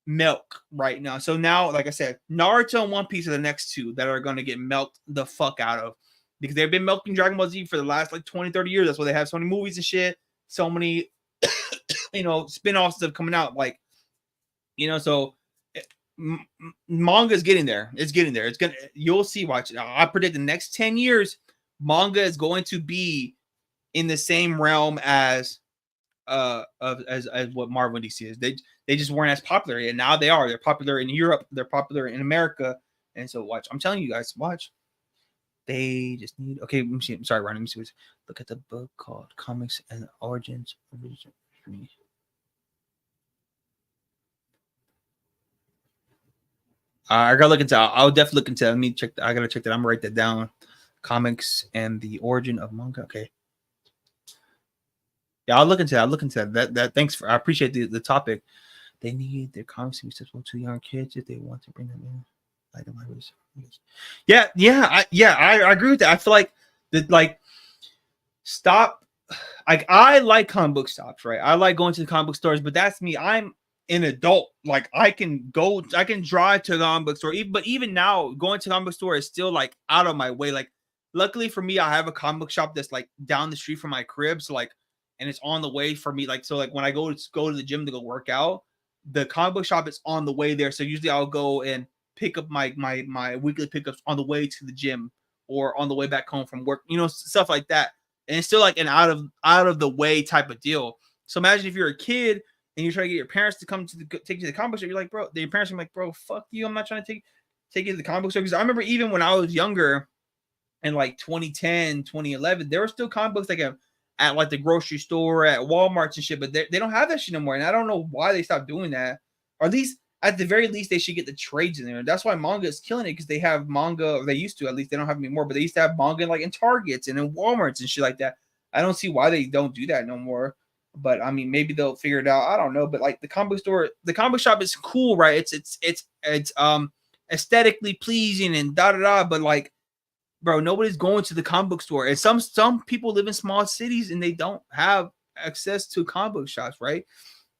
milk right now. So now, like I said, Naruto and One Piece are the next 2 that are going to get milked the fuck out of, because they've been milking Dragon Ball Z for the last like 20-30 years. That's why they have so many movies and shit, so many you know, spin-offs stuff coming out, like, you know. So manga is getting there. It's getting there. You'll see. Watch. I predict the next 10 years, manga is going to be in the same realm as what Marvel and DC is. They just weren't as popular, and now they are. They're popular in Europe. They're popular in America. And so watch. I'm telling you guys, watch. They just need. Okay, let me see. I'm sorry, Ryan. Let me see. Look at the book called Comics and Origins. I gotta look into. I'll definitely look into. Let me check. I gotta check that. I'm gonna write that down. Comics and the origin of manga. Okay. Yeah, I'll look into that. That thanks for. I appreciate the topic. They need their comics to be accessible to young kids if they want to bring them in. Yeah, I agree with that. I feel like stop. Like, I like comic book stops, right? I like going to the comic book stores, but that's me. I'm an adult. Like, I can drive to the comic book store. But even now, going to the comic book store is still like out of my way. Like, luckily for me, I have a comic book shop that's like down the street from my crib. So like, and it's on the way for me. Like, so like when I go to the gym to go work out, the comic book shop is on the way there. So usually I'll go and pick up my weekly pickups on the way to the gym or on the way back home from work, you know, stuff like that. And it's still like an out of the way type of deal. So imagine if you're a kid and you're trying to get your parents to come take you to the comic book store. You're like, bro, your parents are like, bro, fuck you. I'm not trying to take you to the comic book store. Because I remember even when I was younger, in like 2010, 2011, there were still comic books like at like the grocery store, at Walmart and shit, but they don't have that shit anymore. And I don't know why they stopped doing that. Or at least, at the very least, they should get the trades in there. And that's why manga is killing it, because they have manga, or they used to, at least. They don't have any more, but they used to have manga like in Targets and in Walmarts and shit like that. I don't see why they don't do that no more. But I mean, maybe they'll figure it out. I don't know. But like the comic book shop is cool, right? It's aesthetically pleasing and da da da, but like, bro, nobody's going to the comic book store. And some people live in small cities and they don't have access to comic book shops, right?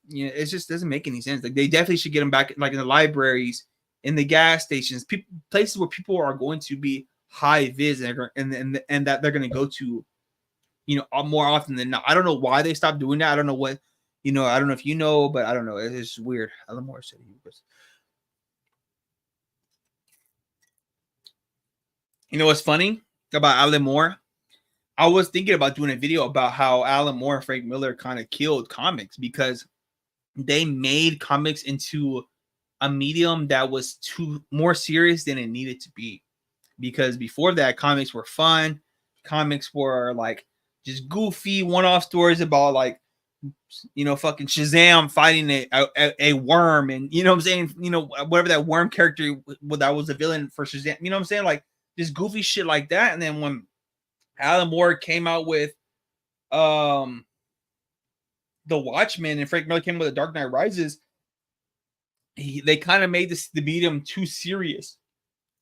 You know, it just doesn't make any sense. Like, they definitely should get them back, like in the libraries, in the gas stations, places where people are going to be high vis and that they're going to go to, you know, more often than not. I don't know why they stopped doing that. I don't know what, you know, I don't know if you know, but I don't know. It's just weird. Alan Moore said he was. You know what's funny about Alan Moore? I was thinking about doing a video about how Alan Moore and Frank Miller kind of killed comics because they made comics into a medium that was more serious than it needed to be. Because before that, comics were fun. Comics were like just goofy one-off stories about, like, you know, fucking Shazam fighting a worm, and you know what I'm saying, you know, whatever that worm character that was a villain for Shazam, you know what I'm saying, like just goofy shit like that. And then when Alan Moore came out with The Watchmen and Frank Miller came with The Dark Knight Rises, they kind of made the medium too serious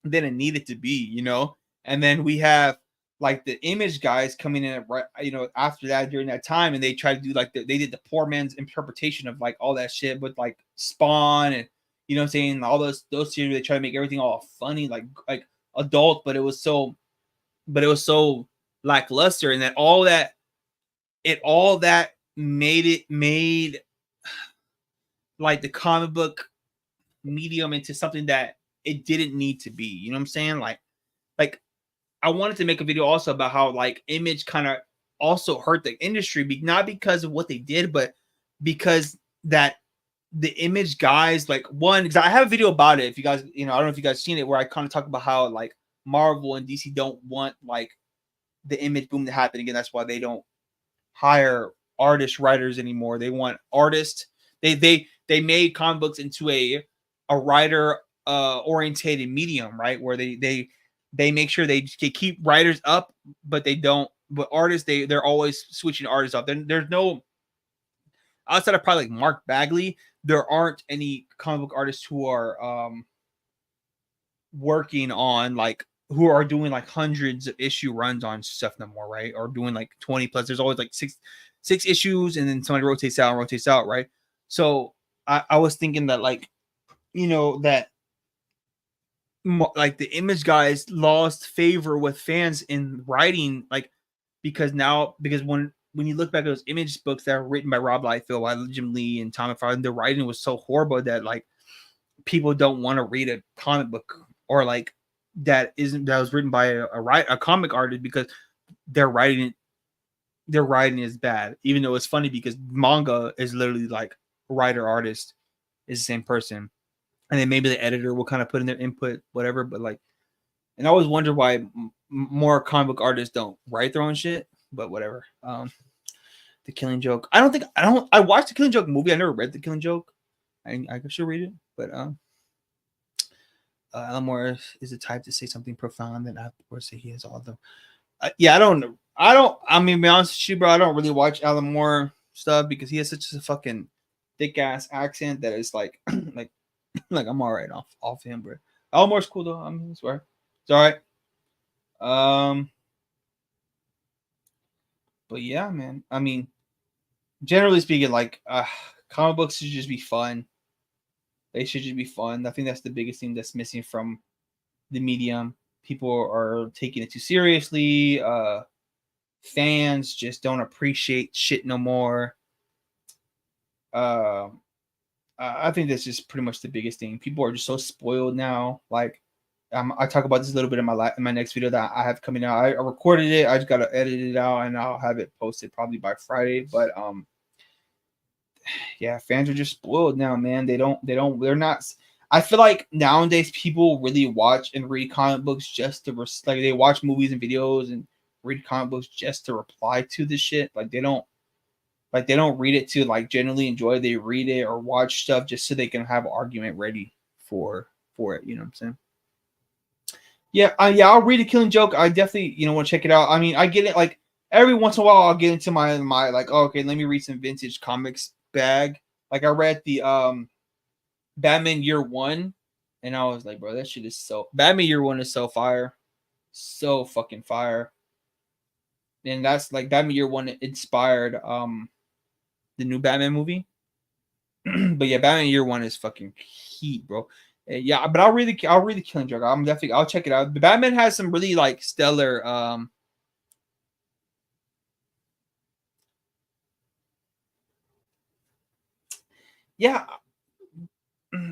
than it needed to be, you know. And then we have like the Image guys coming in, right, you know, after that, during that time, and they tried to do like they did the poor man's interpretation of like all that shit with like Spawn and, you know what I'm saying, all those series. They try to make everything all funny, like adult, but it was so lackluster, and that all that made like the comic book medium into something that it didn't need to be. You know what I'm saying? Like I wanted to make a video also about how like Image kind of also hurt the industry, not because of what they did, but because that the Image guys, like, one, because I have a video about it. If you guys, you know, I don't know if you guys seen it, where I kind of talk about how like Marvel and DC don't want like the Image boom to happen again. That's why they don't hire artist writers anymore. They want artists. They made comic books into a writer orientated medium, right? Where they make sure they keep writers up, but they don't. But artists, they're always switching artists up. There's no, outside of probably like Mark Bagley, there aren't any comic book artists who are working on like, who are doing like hundreds of issue runs on stuff no more, right? Or doing like 20 plus. There's always like six issues, and then somebody rotates out, right? So I was thinking that, like, you know, that like the Image guys lost favor with fans in writing, like, because when you look back at those Image books that were written by Rob Liefeld, by Jim Lee, and Tom McFarlane, the writing was so horrible that like people don't want to read a comic book, or like that was written by a comic artist, because their writing is bad. Even though it's funny because manga is literally like writer artist is the same person, and then maybe the editor will kind of put in their input, whatever. But like, and I always wonder why more comic book artists don't write their own shit. But whatever. The Killing Joke. I watched the Killing Joke movie. I never read the Killing Joke. I should read it, but Alan Moore is the type to say something profound that afterwards say he has all the. Yeah, I don't. I mean, to be honest with you, bro, I don't really watch Alan Moore stuff because he has such a fucking thick ass accent that it's like, like I'm all right off him, bro. Alan Moore's cool though. I mean, I swear, it's all right. But yeah, man. I mean, generally speaking, like, comic books should just be fun. They should just be fun. I think that's the biggest thing that's missing from the medium. People are taking it too seriously. Fans just don't appreciate shit no more. I think that's just pretty much the biggest thing. People are just so spoiled now. Like, I talk about this a little bit in my next video that I have coming out. I recorded it. I just gotta edit it out, and I'll have it posted probably by Friday. But yeah, fans are just spoiled now, man. They're not. I feel like nowadays people really watch and read comic books just to like, they watch movies and videos and read comic books just to reply to the shit. Like they don't read it to like genuinely enjoy it. They read it or watch stuff just so they can have an argument ready for it. You know what I'm saying? Yeah, I'll read a Killing Joke. I definitely, want to check it out. I mean, I get it. Like every once in a while, I'll get into my like, oh, okay, let me read some vintage comics bag. Like I read the Batman Year One And I was like, bro, that shit is so Batman Year One is so fire. So fucking fire. And that's like Batman Year One inspired the new Batman movie. But yeah, Batman Year One is fucking heat, bro. Yeah, but I'll read the Killing Joke. I'll check it out. The Batman has some really like stellar yeah,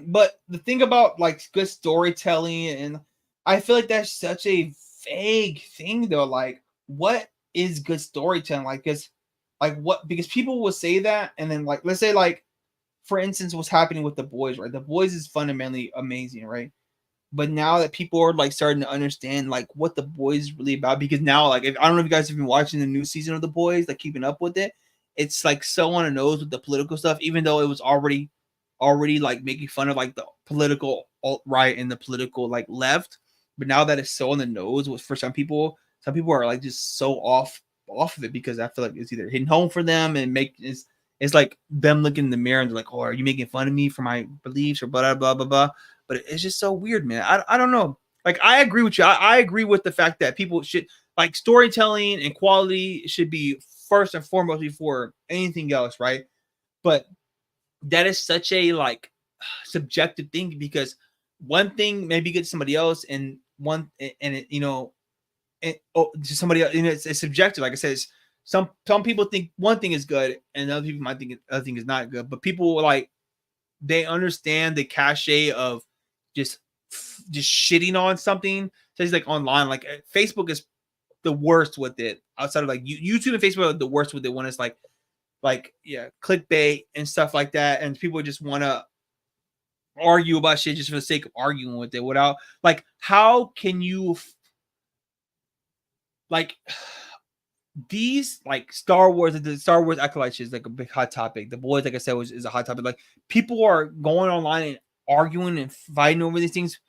but the thing about like good storytelling, and I feel like that's such a vague thing though. Like, what is good storytelling? Like, because people will say that, and then like let's say like for instance, what's happening with The Boys, right? The Boys is fundamentally amazing, right? But now that people are like starting to understand like what The Boys is really about, because now like I don't know if you guys have been watching the new season of The Boys, like keeping up with it, it's like so on the nose with the political stuff, even though it was already like making fun of like the political alt-right and the political like left. But now that it's so on the nose, for some people are like just so off of it, because I feel like it's either hitting home for them and it's like them looking in the mirror and they're like, oh, are you making fun of me for my beliefs or blah blah blah blah. But it's just so weird, man. I don't know. Like, I agree with you. I agree with the fact that people should like storytelling and quality should be first and foremost before anything else, right? But that is such a like subjective thing, because one thing may be good to somebody else, and somebody else, it's subjective. Like I said, some people think one thing is good, and other people might think other thing is not good. But people like they understand the cachet of just shitting on something. So it's like online, like Facebook is the worst with it. Outside of like YouTube and Facebook are the worst with it when it's like yeah, clickbait and stuff like that, and people just want to argue about shit just for the sake of arguing with it without like, how can you like these like Star Wars acolytes is like a big hot topic. The Boys, like I said, is a hot topic. Like, people are going online and arguing and fighting over these things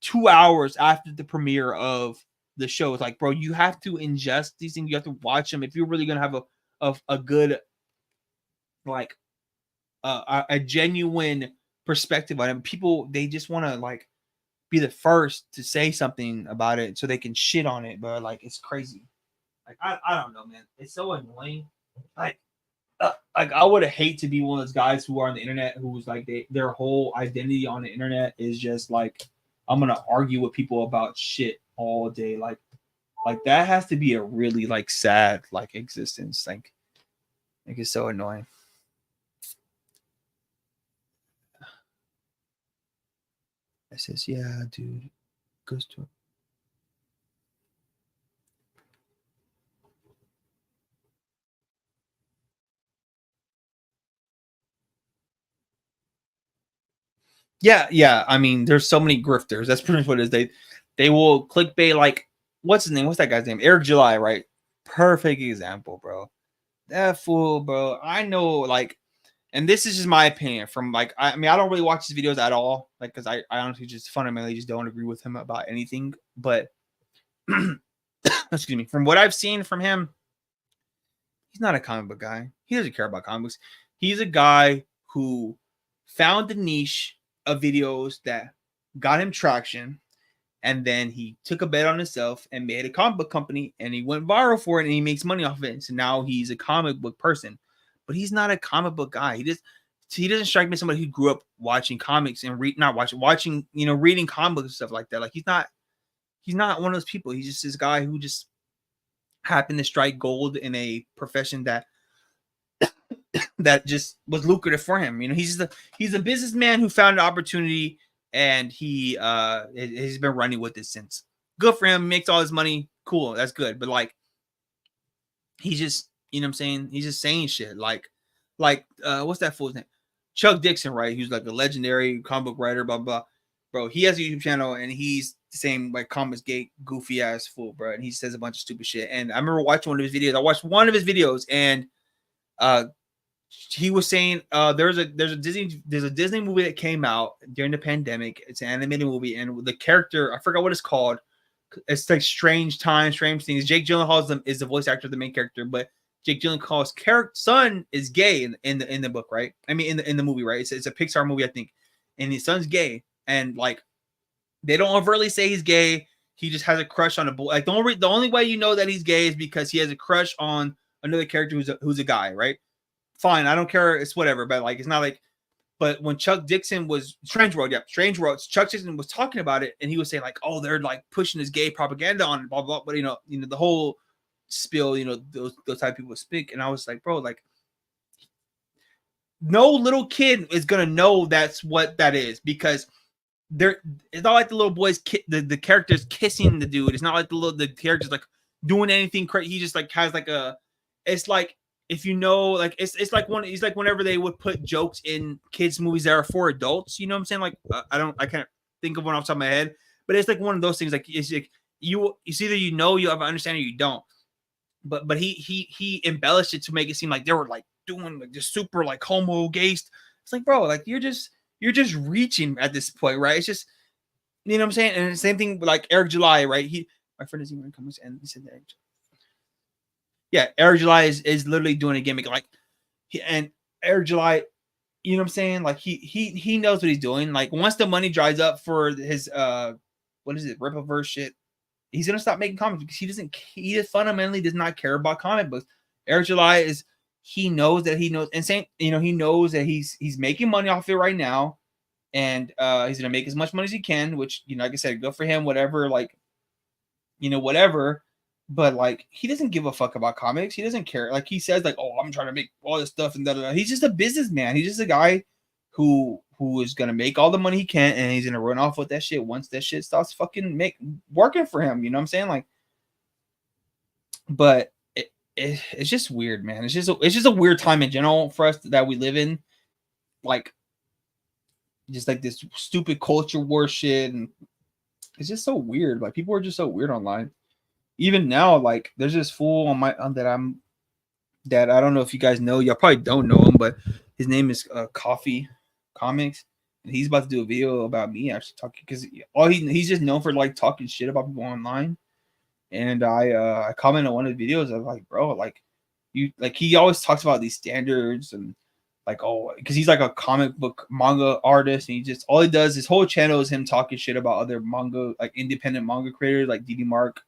2 hours after the premiere of the show. It's like, bro, you have to ingest these things. You have to watch them if you're really gonna have a good like a genuine perspective on it. People, they just want to like be the first to say something about it so they can shit on it, but like it's crazy. Like, I don't know, man. It's so annoying. Like I would hate to be one of those guys who are on the internet who's like their whole identity on the internet is just like, I'm gonna argue with people about shit all day. Like that has to be a really like sad like existence. Like it's so annoying. It says, yeah, dude, goes to. Yeah. I mean, there's so many grifters. That's pretty much what it is. They will clickbait like, what's his name? What's that guy's name? Erick July, right? Perfect example, bro. That fool, bro. I know, like, and this is just my opinion from like, I mean, I don't really watch his videos at all, like, because I honestly just fundamentally just don't agree with him about anything. But excuse me, from what I've seen from him, he's not a comic book guy. He doesn't care about comics. He's a guy who found the niche of videos that got him traction, and then he took a bet on himself and made a comic book company, and he went viral for it, and he makes money off of it. So now he's a comic book person, but he's not a comic book guy. He doesn't strike me as somebody who grew up watching comics and reading comic books and stuff like that. Like, he's not one of those people. He's just this guy who just happened to strike gold in a profession that just was lucrative for him. You know, he's a businessman who found an opportunity, and he's been running with it since. Good for him. Makes all his money. Cool. That's good. But like, he's just, you know what I'm saying? He's just saying shit. Like what's that fool's name? Chuck Dixon, right? He's like a legendary comic book writer, blah, blah. Bro, he has a YouTube channel, and he's the same like comics gate, goofy ass fool, bro. And he says a bunch of stupid shit. And I remember watching one of his videos. I watched one of his videos, and he was saying there's a Disney movie that came out during the pandemic. It's an animated movie, and the character, I forgot what it's called. It's like Strange Times, Strange Things. Jake Gyllenhaal is the voice actor of the main character, but Jake Gyllenhaal's son is gay in the book, right? I mean, in the movie, right? It's a Pixar movie, I think, and his son's gay. and like they don't overtly say he's gay. He just has a crush on a boy. Like the only way you know that he's gay is because he has a crush on another character who's a guy, right? Fine, I don't care. It's whatever. But like, it's not like. But when Chuck Dixon was Strange World, Chuck Dixon was talking about it, and he was saying like, "Oh, they're like pushing this gay propaganda on blah blah." But you know, the whole spill, those type of people speak, and I was like, bro, like, no little kid is gonna know that's what that is because. It's not like the little boys, the characters kissing the dude. It's not like the characters like doing anything crazy. He just like has like it's like if you know, like it's like he's like whenever they would put jokes in kids movies that are for adults. You know what I'm saying? Like I can't think of one off the top of my head, but it's like one of those things. Like it's like it's either you have an understanding or you don't. But he embellished it to make it seem like they were like doing like just super like homo gaste. It's like, bro, like you're just reaching at this point, right? It's just, you know what I'm saying? And the same thing with like Erick July, right? My friend is even coming and he said that. Yeah, Erick July is literally doing a gimmick like, and Erick July, you know what I'm saying? Like he knows what he's doing. Like once the money dries up for his what is it, Rippaverse shit, he's gonna stop making comics because he fundamentally does not care about comic books. Erick July he knows that he knows, and saying, he knows that he's making money off it right now, and he's gonna make as much money as he can. Which like I said, good for him. Whatever, like whatever. But like he doesn't give a fuck about comics. He doesn't care. Like he says, like, oh, I'm trying to make all this stuff and da da da. He's just a businessman. He's just a guy who is gonna make all the money he can, and he's gonna run off with that shit once that shit starts fucking working for him. You know what I'm saying? Like, but. It's just weird, man. It's just a weird time in general for us that we live in, like just like this stupid culture war shit, and it's just so weird. Like people are just so weird online. Even now, like there's this fool that I don't know if you guys know. Y'all probably don't know him, but his name is Koffee Comics, and he's about to do a video about me actually talking because he's just known for like talking shit about people online. And I comment on one of the videos. I was like, bro, like he always talks about these standards and like, oh, because he's like a comic book manga artist, and all he does, his whole channel is him talking shit about other manga, like independent manga creators like DDMark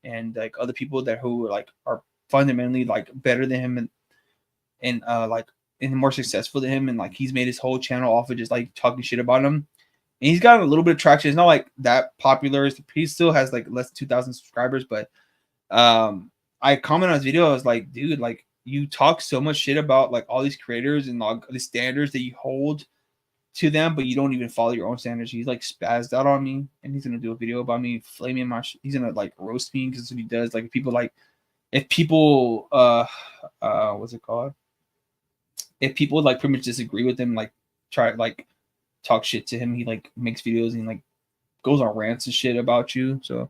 and like other people who like are fundamentally like better than him and like and more successful than him, and like he's made his whole channel off of just like talking shit about him. And he's got a little bit of traction. It's not like that popular. He still has like less than 2,000 subscribers. But I comment on his video. I was like, dude, like you talk so much shit about like all these creators and like the standards that you hold to them, but you don't even follow your own standards. He's like spazzed out on me, and he's gonna do a video about me flaming my shit. He's gonna like roast me because that's what he does. Like if people what's it called? If people like pretty much disagree with him, like try like talk shit to him, he like makes videos and like goes on rants and shit about you. So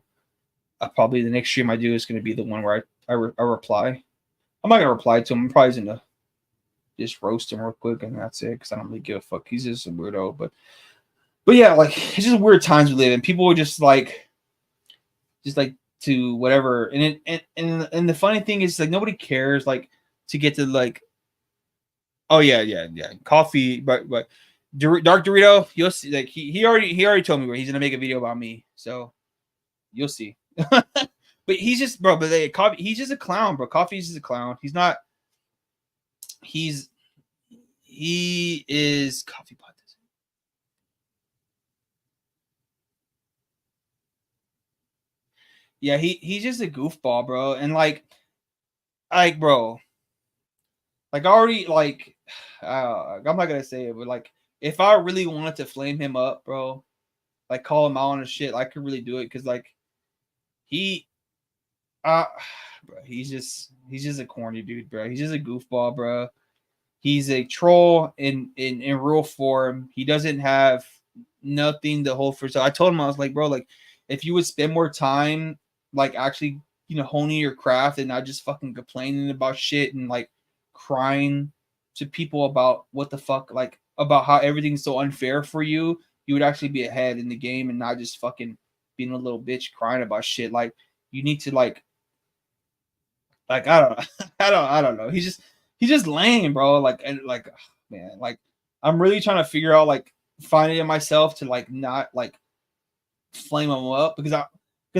probably the next stream I do is going to be the one where I reply. I'm not gonna reply to him. I'm probably gonna just roast him real quick and that's it, because I don't really give a fuck. He's just a weirdo. But yeah, like it's just weird times we live in. People are just like to whatever. And the funny thing is like nobody cares like to get to like, oh yeah Koffee, but Dark Dorito, you'll see. Like he already told me where he's gonna make a video about me, so you'll see. But he's just he's just a clown, bro. Koffee's just a clown. He's not. He is Koffee pot. Yeah, he's just a goofball, bro. And like bro, like already like I'm not gonna say it, but like if I really wanted to flame him up, bro, like call him out on his shit, I could really do it, because like bro, he's just a corny dude, bro. He's just a goofball, bro. He's a troll in real form. He doesn't have nothing to hold for. So I told him, I was like, bro, like if you would spend more time like actually, honing your craft and not just fucking complaining about shit and like crying to people about what the fuck, like about how everything's so unfair for you, you would actually be ahead in the game and not just fucking being a little bitch crying about shit. Like you need to like I don't know. He's just lame, bro. Like, and like, man, like I'm really trying to figure out like finding it myself to like not like flame him up because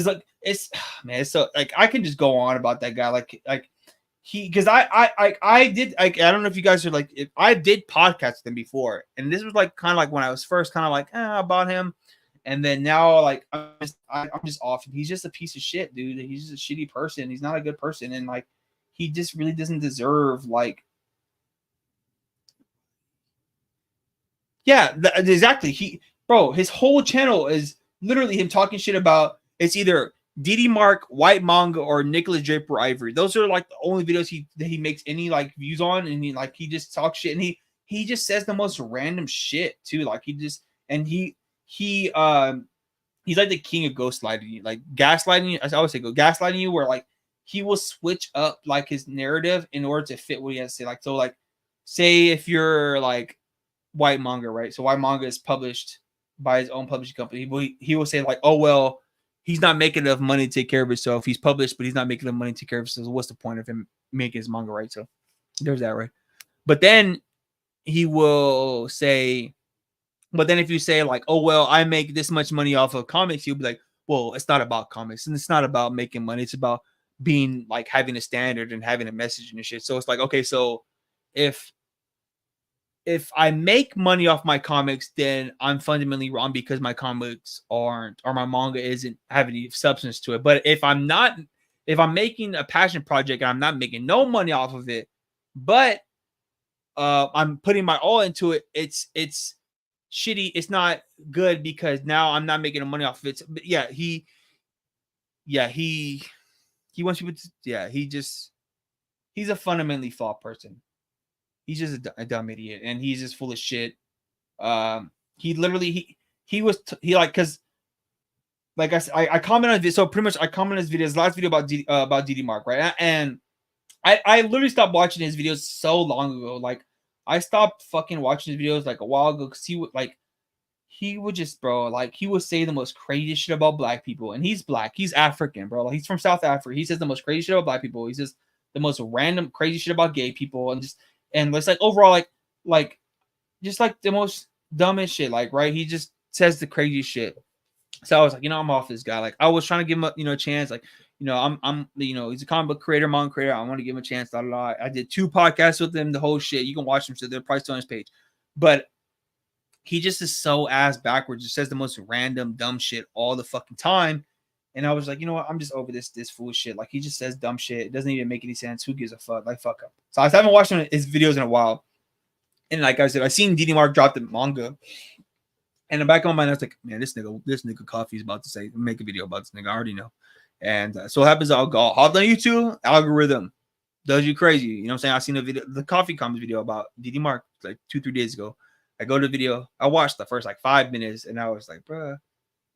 like it's man, it's so like I can just go on about that guy like he because I did like I don't know if you guys are like if I did podcasts with him before, and this was like kind of like when I was first kind of like about him, and then now like I'm just off him. He's just a piece of shit, dude. He's just a shitty person. He's not a good person, and like he just really doesn't deserve like exactly. His whole channel is literally him talking shit about it's either DDMark, White Manga, or Nicholas Draper Ivory. Those are like the only videos he makes any like views on, and he just talks shit, and he just says the most random shit too. Like he's like the king of gaslighting you, like gaslighting you. I always say gaslighting you, where like he will switch up like his narrative in order to fit what he has to say. Like so, like say if you're like White Manga, right? So White Manga is published by his own publishing company. He will say like, oh well, he's not making enough money to take care of himself. He's published, but he's not making enough money to take care of himself. So what's the point of him making his manga, right? So there's that, right? But then he will say, but then if you say like, oh well, I make this much money off of comics, you'll be like, well, it's not about comics and it's not about making money. It's about being like having a standard and having a message and shit. So it's like, okay, so if I make money off my comics, then I'm fundamentally wrong because my comics aren't, or my manga isn't having any substance to it. But if I'm making a passion project and I'm not making no money off of it, but I'm putting my all into it, it's shitty. It's not good because now I'm not making the money off of it. But he wants people to, he's a fundamentally flawed person. He's just a dumb idiot, and he's just full of shit. He literally because like I comment on this. So pretty much I comment on his videos. Last video about DDMark, right? And I literally stopped watching his videos so long ago. Like I stopped fucking watching his videos like a while ago because he would just, bro, like he would say the most crazy shit about black people, and he's black, he's African, bro. Like, he's from South Africa. He says the most crazy shit about black people. He says the most random crazy shit about gay people, and it's like overall like just like the most dumbest shit, like, right? He just says the crazy shit. So I was like, I'm off this guy. Like I was trying to give him a chance. Like, I'm he's a comic book creator, manga creator. I want to give him a chance. Blah, blah, blah. I did 2 podcasts with him, the whole shit. You can watch them, so they're probably still on his page. But he just is so ass backwards. Just says the most random dumb shit all the fucking time. And I was like, you know what? I'm just over this fool shit. Like, he just says dumb shit. It doesn't even make any sense. Who gives a fuck? Like, fuck up. So I haven't watched his videos in a while. And like I said, I seen DDMark drop the manga. And in the back of my mind, I was like, man, this nigga Koffee is about to make a video about this nigga. I already know. And so what happens, I'll go hop on YouTube, algorithm does you crazy. You know what I'm saying? I seen the Koffee comments video about DDMark like 2-3 days ago. I go to the video. I watched the first like 5 minutes, and I was like, bruh,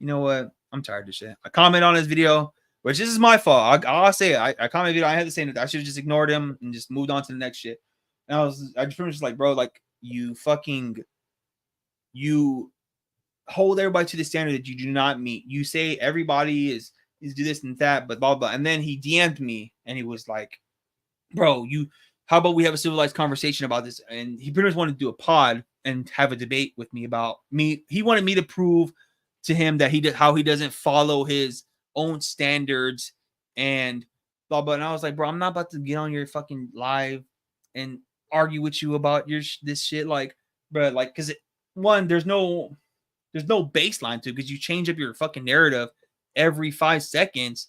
you know what? I'm tired of this shit. I comment on his video, which this is my fault. I'll say it. I comment video. I had to say it. I should have just ignored him and just moved on to the next shit. And I just pretty much like, bro, like you hold everybody to the standard that you do not meet. You say everybody is do this and that, but blah blah. And then he DM'd me and he was like, bro, how about we have a civilized conversation about this? And he pretty much wanted to do a pod and have a debate with me about me. He wanted me to prove to him that how he doesn't follow his own standards and blah blah. And I was like, bro, I'm not about to get on your fucking live and argue with you about this shit. Like, bro, like, because there's no baseline to it, because you change up your fucking narrative every 5 seconds.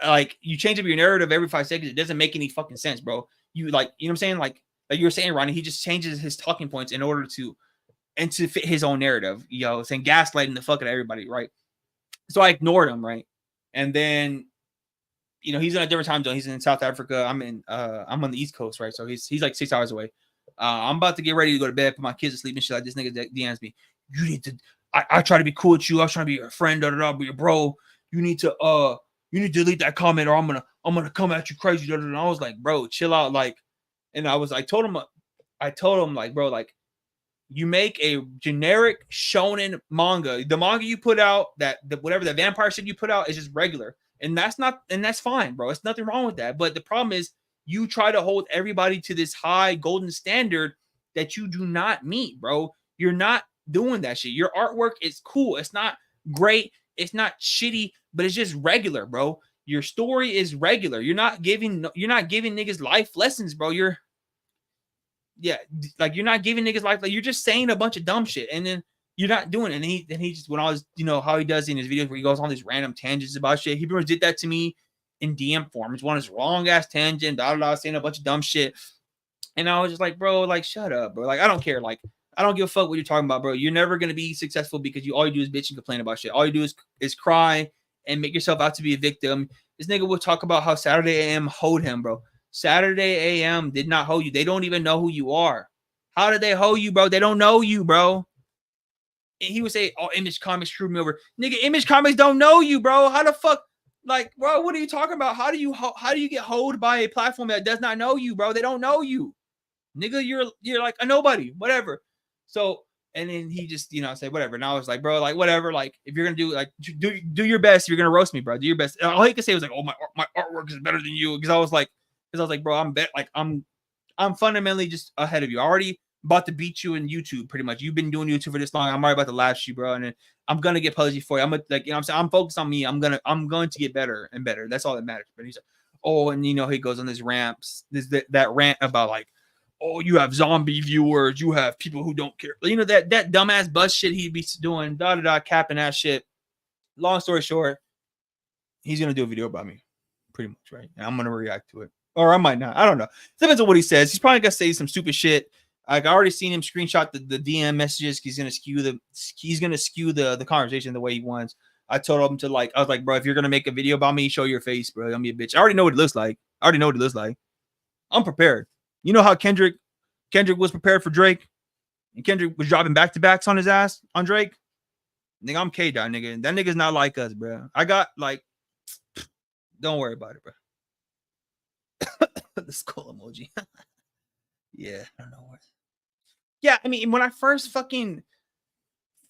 Like, you change up your narrative every 5 seconds. It doesn't make any fucking sense, bro. You like, you know what I'm saying? Like you were saying, Ronnie, he just changes his talking points in order to fit his own narrative, saying gaslighting the fuck out of everybody, right? So I ignored him, right? And then, he's in a different time zone. He's in South Africa. I'm on the East Coast, right? So he's like 6 hours away. I'm about to get ready to go to bed, put my kids to sleep and shit. Like, this nigga DMs me. You need to. I try to be cool with you. I was trying to be your friend, but your bro. You need to delete that comment, or I'm gonna come at you crazy. And I was like, bro, chill out. Like, and I told him like, bro, like, you make a generic shonen manga. The manga you put out, whatever the vampire shit you put out is just regular, and that's fine, bro. It's nothing wrong with that. But the problem is, you try to hold everybody to this high golden standard that you do not meet, bro. You're not doing that shit. Your artwork is cool. It's not great. It's not shitty, but it's just regular, bro. Your story is regular. You're not giving niggas life lessons, bro. You're not giving niggas life. Like, you're just saying a bunch of dumb shit, and then you're not doing it. And he just, when I was, how he does in his videos where he goes on these random tangents about shit. He pretty much did that to me in DM form. It's one of his long ass tangent, saying a bunch of dumb shit. And I was just like, bro, like, shut up, bro. Like, I don't care. Like, I don't give a fuck what you're talking about, bro. You're never gonna be successful because all you do is bitch and complain about shit. All you do is cry and make yourself out to be a victim. This nigga will talk about how Saturday AM hoed him, bro. Saturday AM did not hoe you. They don't even know who you are. How did they hoe you, bro? They don't know you, bro. And he would say, "Oh, Image Comics screwed me over." Nigga, Image Comics don't know you, bro. How the fuck? Like, bro, what are you talking about? How do you get hoed by a platform that does not know you, bro? They don't know you. Nigga, you're like a nobody, whatever. So, and then he just, said whatever. And I was like, bro, like, whatever. Like, if you're gonna do your best, you're gonna roast me, bro. Do your best. And all he could say was like, "Oh, my artwork is better than you," because I was like, bro, I'm fundamentally just ahead of you. I already about to beat you in YouTube, pretty much. You've been doing YouTube for this long. I'm already about to last you, bro. And then I'm gonna get published for you. I'm gonna, like, I'm saying, I'm focused on me. I'm going to get better and better. That's all that matters. But he's like, oh, and he goes on this that rant about like, oh, you have zombie viewers, you have people who don't care. That dumbass buzz shit he'd be doing, capping that shit. Long story short, he's gonna do a video about me, pretty much, right? And I'm gonna react to it. Or I might not. I don't know. Depends on what he says. He's probably gonna say some stupid shit. Like, I already seen him screenshot the DM messages. He's gonna skew the conversation the way he wants. I told him I was like, bro, if you're gonna make a video about me, show your face, bro. Don't be a bitch. I already know what it looks like. I'm prepared. You know how Kendrick was prepared for Drake, and Kendrick was dropping back-to-backs on his ass on Drake. Nigga, I'm K-Dot, nigga. That nigga's not like us, bro. I got, like, don't worry about it, bro. The skull emoji. Yeah, I don't know what. Yeah, I mean, when I first fucking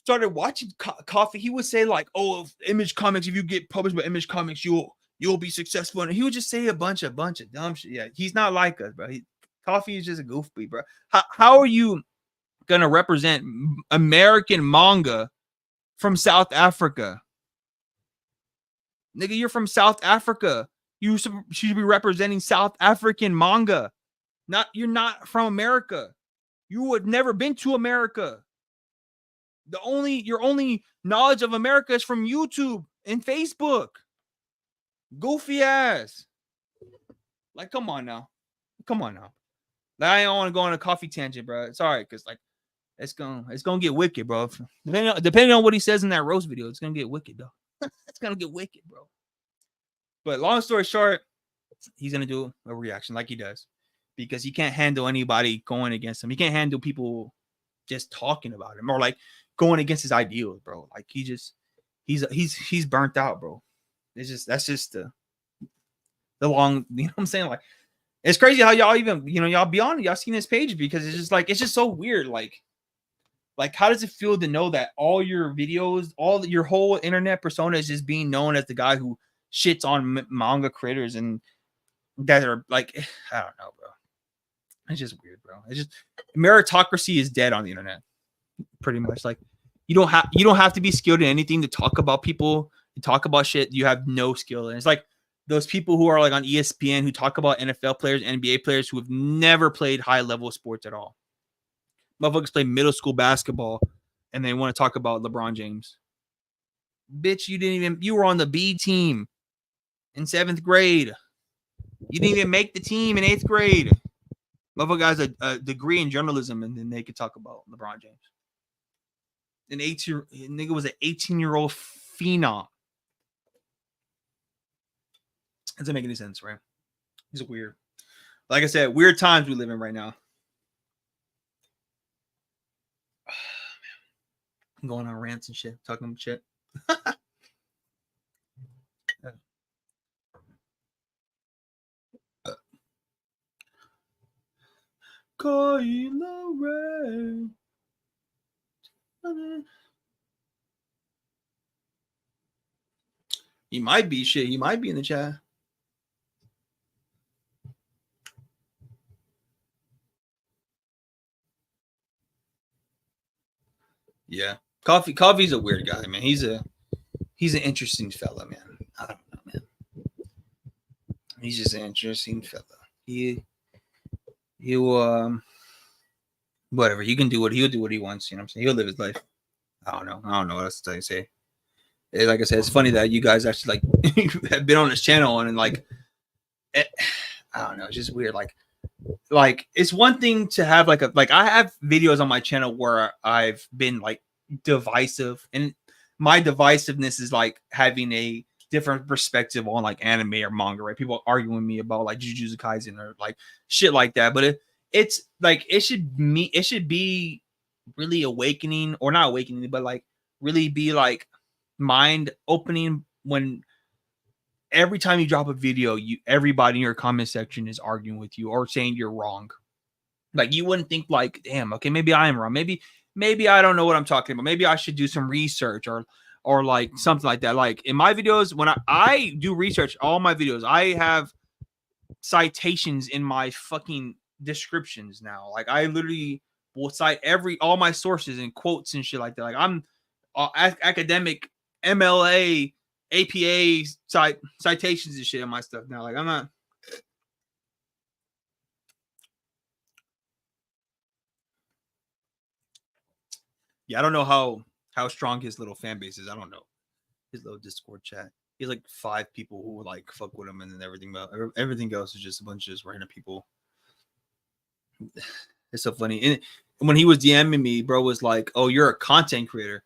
started watching Koffee, he would say like, "Oh, Image Comics, if you get published by Image Comics, you'll be successful." And he would just say a bunch of dumb shit. Yeah, he's not like us, bro. Koffee is just a goofy, bro. How are you gonna represent American manga from South Africa? Nigga, you're from South Africa. You should be representing South African manga. You're not from America. You would never been to America. Your only knowledge of America is from YouTube and Facebook. Goofy ass. Like, come on now. Like, I don't want to go on a Koffee tangent, bro. It's all right, because like it's gonna get wicked, bro. Depending on what he says in that roast video, it's gonna get wicked, though. It's gonna get wicked, bro. But long story short, he's gonna do a reaction like he does, because he can't handle anybody going against him. He can't handle people just talking about him or like going against his ideals, bro. Like, he's burnt out, bro. That's just the long, you know what I'm saying? Like, it's crazy how y'all even, y'all be on it. Y'all seen his page, because it's just so weird. Like, how does it feel to know that all your videos, your whole internet persona is just being known as the guy who shits on manga creators and that are like, I don't know, bro. It's just weird, bro. It's just, meritocracy is dead on the internet, pretty much. Like, you don't have to be skilled in anything to talk about people, to talk about shit you have no skill in. It's like those people who are like on ESPN who talk about NFL players, NBA players who have never played high level sports at all. Motherfuckers play middle school basketball and they want to talk about LeBron James. Bitch, you were on the B team in 7th grade. You didn't even make the team in 8th grade. Motherfucker has a degree in journalism, and then they could talk about LeBron James. Nigga was an 18-year-old phenom. Doesn't make any sense, right? It's weird. Like I said, weird times we live in right now. I'm going on rants and shit, talking about shit. Kylo Ren. He might be shit. He might be in the chat. Koffee's a weird guy, man. He's an interesting fella, man. I don't know, man. He's just an interesting fella. He'll whatever, he'll do what he wants, you know what I'm saying? He'll live his life. I don't know what else to say. Like I said, it's funny that you guys actually like have been on his channel and like I don't know, it's just weird. Like it's one thing to have like I have videos on my channel where I've been like divisive, and my divisiveness is like having a different perspective on like anime or manga, right? People arguing with me about like Jujutsu Kaisen or like shit like that, but it's like it should be really awakening, or not awakening, but like really be like mind opening when every time you drop a video, everybody in your comment section is arguing with you or saying you're wrong. Like you wouldn't think like, damn, okay, maybe I am wrong. Maybe I don't know what I'm talking about. Maybe I should do some research or like something like that. Like in my videos, when I do research, all my videos, I have citations in my fucking descriptions now. Like I literally will cite all my sources and quotes and shit like that. Like I'm academic MLA, APA citations and shit in my stuff now. Like I'm not. Yeah, I don't know how strong his little fan base is. I don't know his little Discord chat. He has like 5 people who like fuck with him, and then everything else is just a bunch of just random people. It's so funny. And when he was DMing me, bro was like, "Oh, you're a content creator."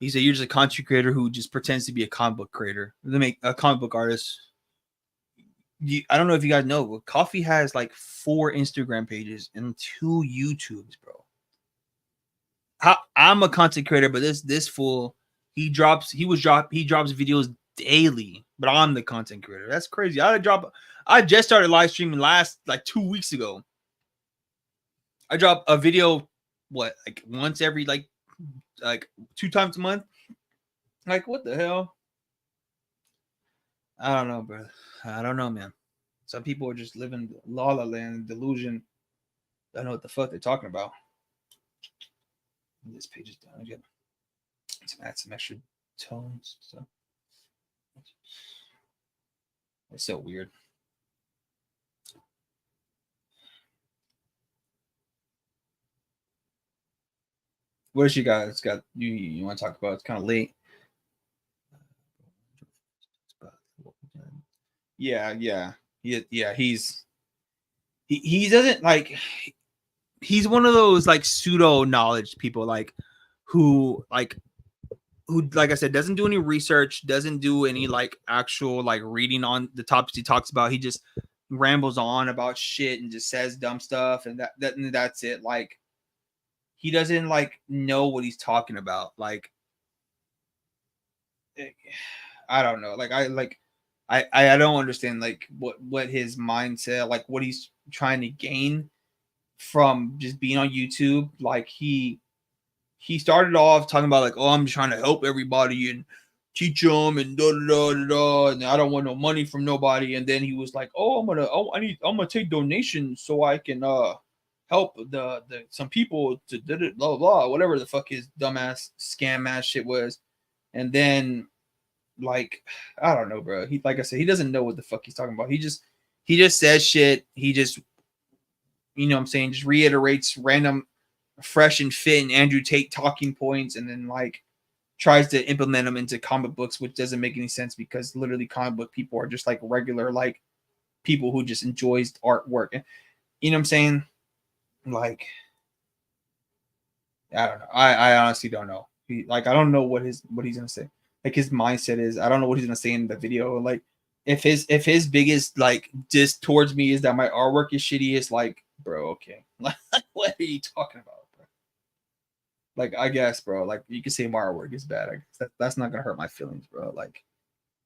He said, "You're just a content creator who just pretends to be a comic book creator. They make a comic book artist." I don't know if you guys know, but Koffee has like 4 Instagram pages and 2 YouTubes, bro. I'm a content creator, but this fool, he drops videos daily, but I'm the content creator. That's crazy. I just started live streaming last like 2 weeks ago. I drop a video like once every like 2 times a month. Like what the hell? I don't know, bro. I don't know, man. Some people are just living la la land delusion. I don't know what the fuck they're talking about. This page is done again. Let's add some extra tones. So it's so weird. What else you guys got? You want to talk about? It's kind of late. Yeah. He doesn't like. He's one of those like pseudo knowledge people, like who like I said, doesn't do any research, doesn't do any like actual like reading on the topics he talks about. He just rambles on about shit and just says dumb stuff, and that's it. Like he doesn't like know what he's talking about. Like I don't know. Like I don't understand like what his mindset, like what he's trying to gain from just being on YouTube. Like he started off talking about like, oh, I'm trying to help everybody and teach them and da da da da, and I don't want no money from nobody. And then he was like, oh, I'm gonna take donations so I can help the some people to blah blah, whatever the fuck his dumbass scam ass shit was. And then like I don't know, bro. He, like I said, he doesn't know what the fuck he's talking about. He just says shit. He just, you know what I'm saying, just reiterates random fresh and fit and Andrew Tate talking points, and then like tries to implement them into comic books, which doesn't make any sense because literally comic book people are just like regular like people who just enjoys artwork. You know what I'm saying? Like I don't know. I honestly don't know. I don't know what he's gonna say. Like his mindset is. I don't know what he's gonna say in the video. Like if his biggest like diss towards me is that my artwork is shitty, it's like, bro, okay. Like what are you talking about? Like, I guess, bro, like you can say my artwork is bad. I guess that's not gonna hurt my feelings, bro. Like,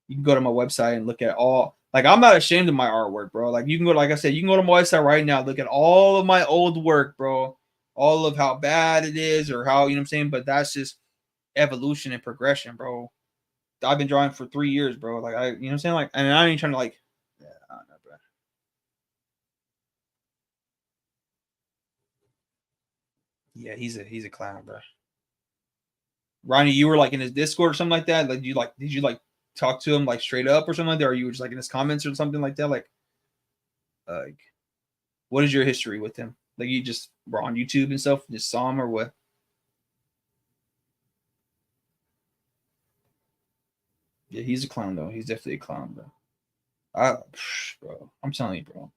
you can go to my website and look at all. Like, I'm not ashamed of my artwork, bro. Like, you can go, like I said, you can go to my website right now, look at all of my old work, bro. All of how bad it is, or how, you know what I'm saying. But that's just evolution and progression, bro. I've been drawing for 3 years, bro. Like, you know what I'm saying. Like, and I ain't trying to like, yeah, I don't know, bro. Yeah, he's a clown, bro. Ronnie, you were like in his Discord or something like that. Like, did you like talk to him like straight up or something like that, or you were just like in his comments or something like that? Like, what is your history with him? Like, you just were on YouTube and stuff, just saw him, or what? Yeah, he's a clown though. He's definitely a clown, bro. Bro, I'm telling you, bro.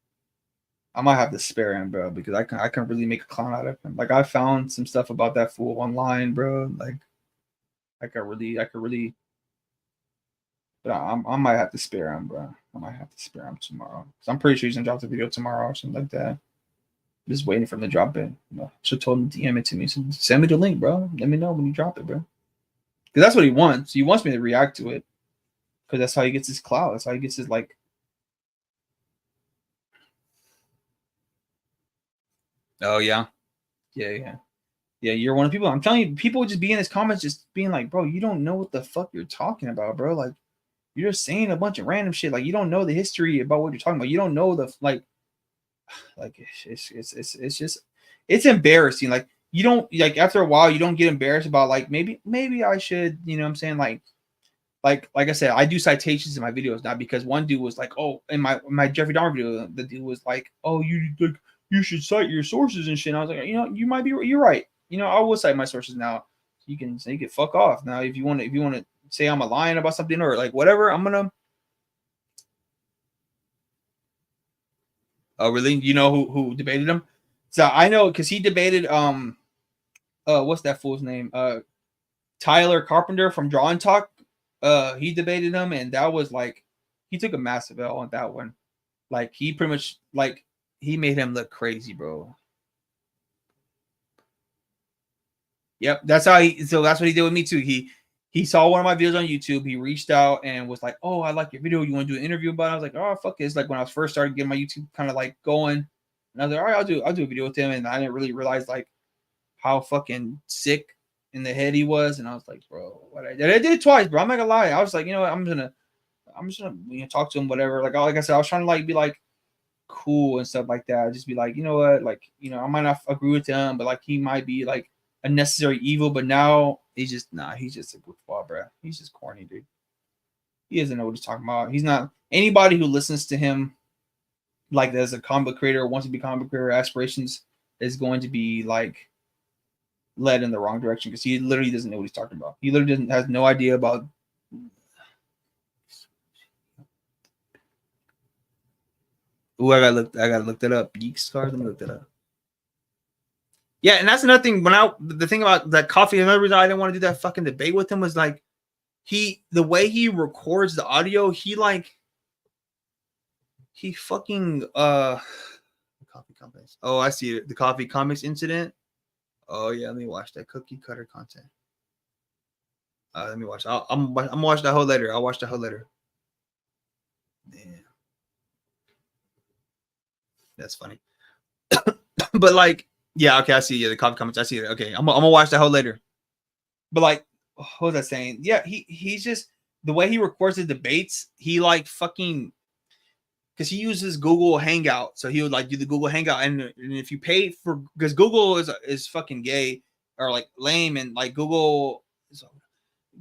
I might have to spare him, bro, because I can really make a clown out of him. Like, I found some stuff about that fool online, bro. Like, I could really, but I might have to spare him, bro. I might have to spare him tomorrow. Cause I'm pretty sure he's gonna drop the video tomorrow or something like that. Just waiting for him to drop it. Should told him to DM it to me. So send me the link, bro. Let me know when you drop it, bro. Because that's what he wants. He wants me to react to it. Because that's how he gets his clout. That's how he gets his like. Oh yeah, yeah. You're one of the people. I'm telling you, people just be in his comments, just being like, bro, you don't know what the fuck you're talking about, bro. Like, you're just saying a bunch of random shit. Like, you don't know the history about what you're talking about. You don't know the like it's just it's embarrassing. Like, you don't like after a while you don't get embarrassed about like maybe I should, you know what I'm saying? Like I said, I do citations in my videos now because one dude was like, oh, in my Jeffrey Dahmer video, the dude was like, oh, you should cite your sources and shit. And I was like, you know, you're right. You know, I will cite my sources now. You can fuck off now if you want to say I'm lying about something or like whatever. I'm gonna. Oh, really? You know who debated him? So I know because he debated what's that fool's name? Tyler Carpenter from Draw and Talk. He debated him, and that was like he took a massive L on that one. Like, he pretty much like he made him look crazy, bro. Yep, that's how that's what he did with me too. He saw one of my videos on YouTube. He reached out and was like, "Oh, I like your video. You want to do an interview about it?" I was like, "Oh, fuck it." It's like when I was first started getting my YouTube kind of like going, and I was like, "All right, I'll do a video with him." And I didn't really realize like how fucking sick in the head he was. And I was like, "Bro, what I did it twice, bro. I'm not gonna lie." I was like, you know what? I'm just gonna talk to him, whatever. Like I said, I was trying to like be like cool and stuff like that. I'd just be like, you know what? Like, you know, I might not agree with him, but like he might be like a necessary evil. But now he's just a goofball, bro. He's just corny, dude. He doesn't know what he's talking about. He's not anybody who listens to him like as a comic book creator or wants to be comic book creator aspirations is going to be like led in the wrong direction because he literally doesn't know what he's talking about. He literally has no idea about. Ooh, I gotta look that up. Geek Scars, let me look that up. Yeah, and that's another thing. The thing about that Koffee, another reason I didn't want to do that fucking debate with him was like the way he records the audio, he fucking Koffee Comics. Oh, I see it. The Koffee Comics incident. Oh yeah, let me watch that cookie cutter content. Let me watch. I'm gonna watch that whole later. I'll watch that whole later. Man. That's funny. But like, yeah, okay, I see. Yeah, the Koffee Comics. I see it. Okay, I'm gonna watch that whole later. But like, what was I saying? Yeah, he's just the way he records the debates. He like fucking because he uses Google Hangout, so he would like do the Google Hangout, and if you pay for because Google is fucking gay or like lame, and like Google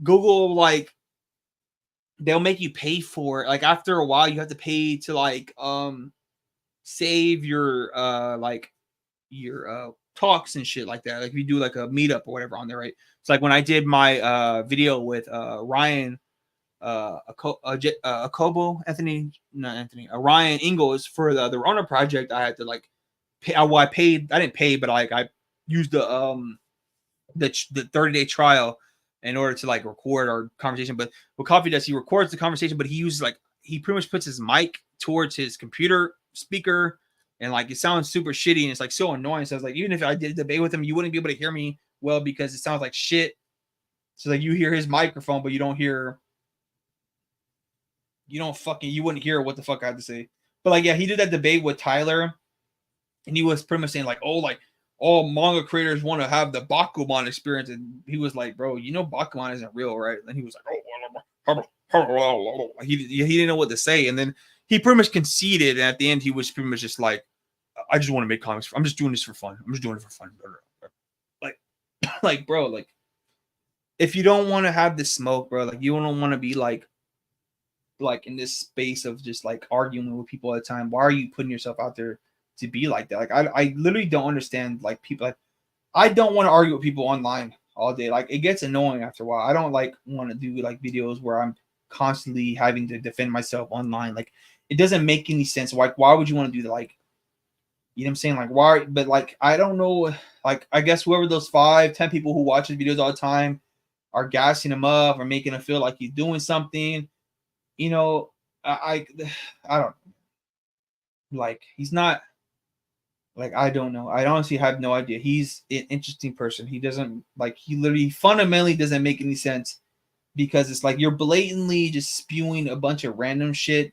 like they'll make you pay for it. Like after a while, you have to pay to like save your your talks and shit like that. Like if you do like a meetup or whatever on there, right? It's like when I did my video with Ryan Ryan Ingalls for the Rona project. I had to like pay. I paid. I didn't pay, but like I used the 30-day trial in order to like record our conversation. But what Koffee does, he records the conversation, but he uses like he pretty much puts his mic towards his computer speaker, and like it sounds super shitty and it's like so annoying. So I was like, even if I did a debate with him, you wouldn't be able to hear me well because it sounds like shit. So like you hear his microphone, but you don't hear. You wouldn't hear what the fuck I had to say. But like, yeah, he did that debate with Tyler, and he was pretty much saying like, all manga creators want to have the Bakuman experience, and he was like, bro, you know Bakuman isn't real, right? And he was like, he didn't know what to say, and then he pretty much conceded, and at the end he was pretty much just like, I just want to make comics. I'm just doing this for fun. I'm just doing it for fun. Like, like, bro, like, if you don't want to have this smoke, bro, like you don't want to be like in this space of just like arguing with people all the time. Why are you putting yourself out there to be like that? Like I literally don't understand like people. Like I don't want to argue with people online all day. Like it gets annoying after a while. I don't like want to do like videos where I'm constantly having to defend myself online. Like it doesn't make any sense. Like why would you want to do that? Like, you know what I'm saying? Like why? But like I don't know. Like I guess whoever those 5-10 people who watch his videos all the time are gassing him up or making him feel like he's doing something. You know, I don't like. He's not. Like, I don't know. I honestly have no idea. He's an interesting person. He doesn't like, he literally fundamentally doesn't make any sense because it's like you're blatantly just spewing a bunch of random shit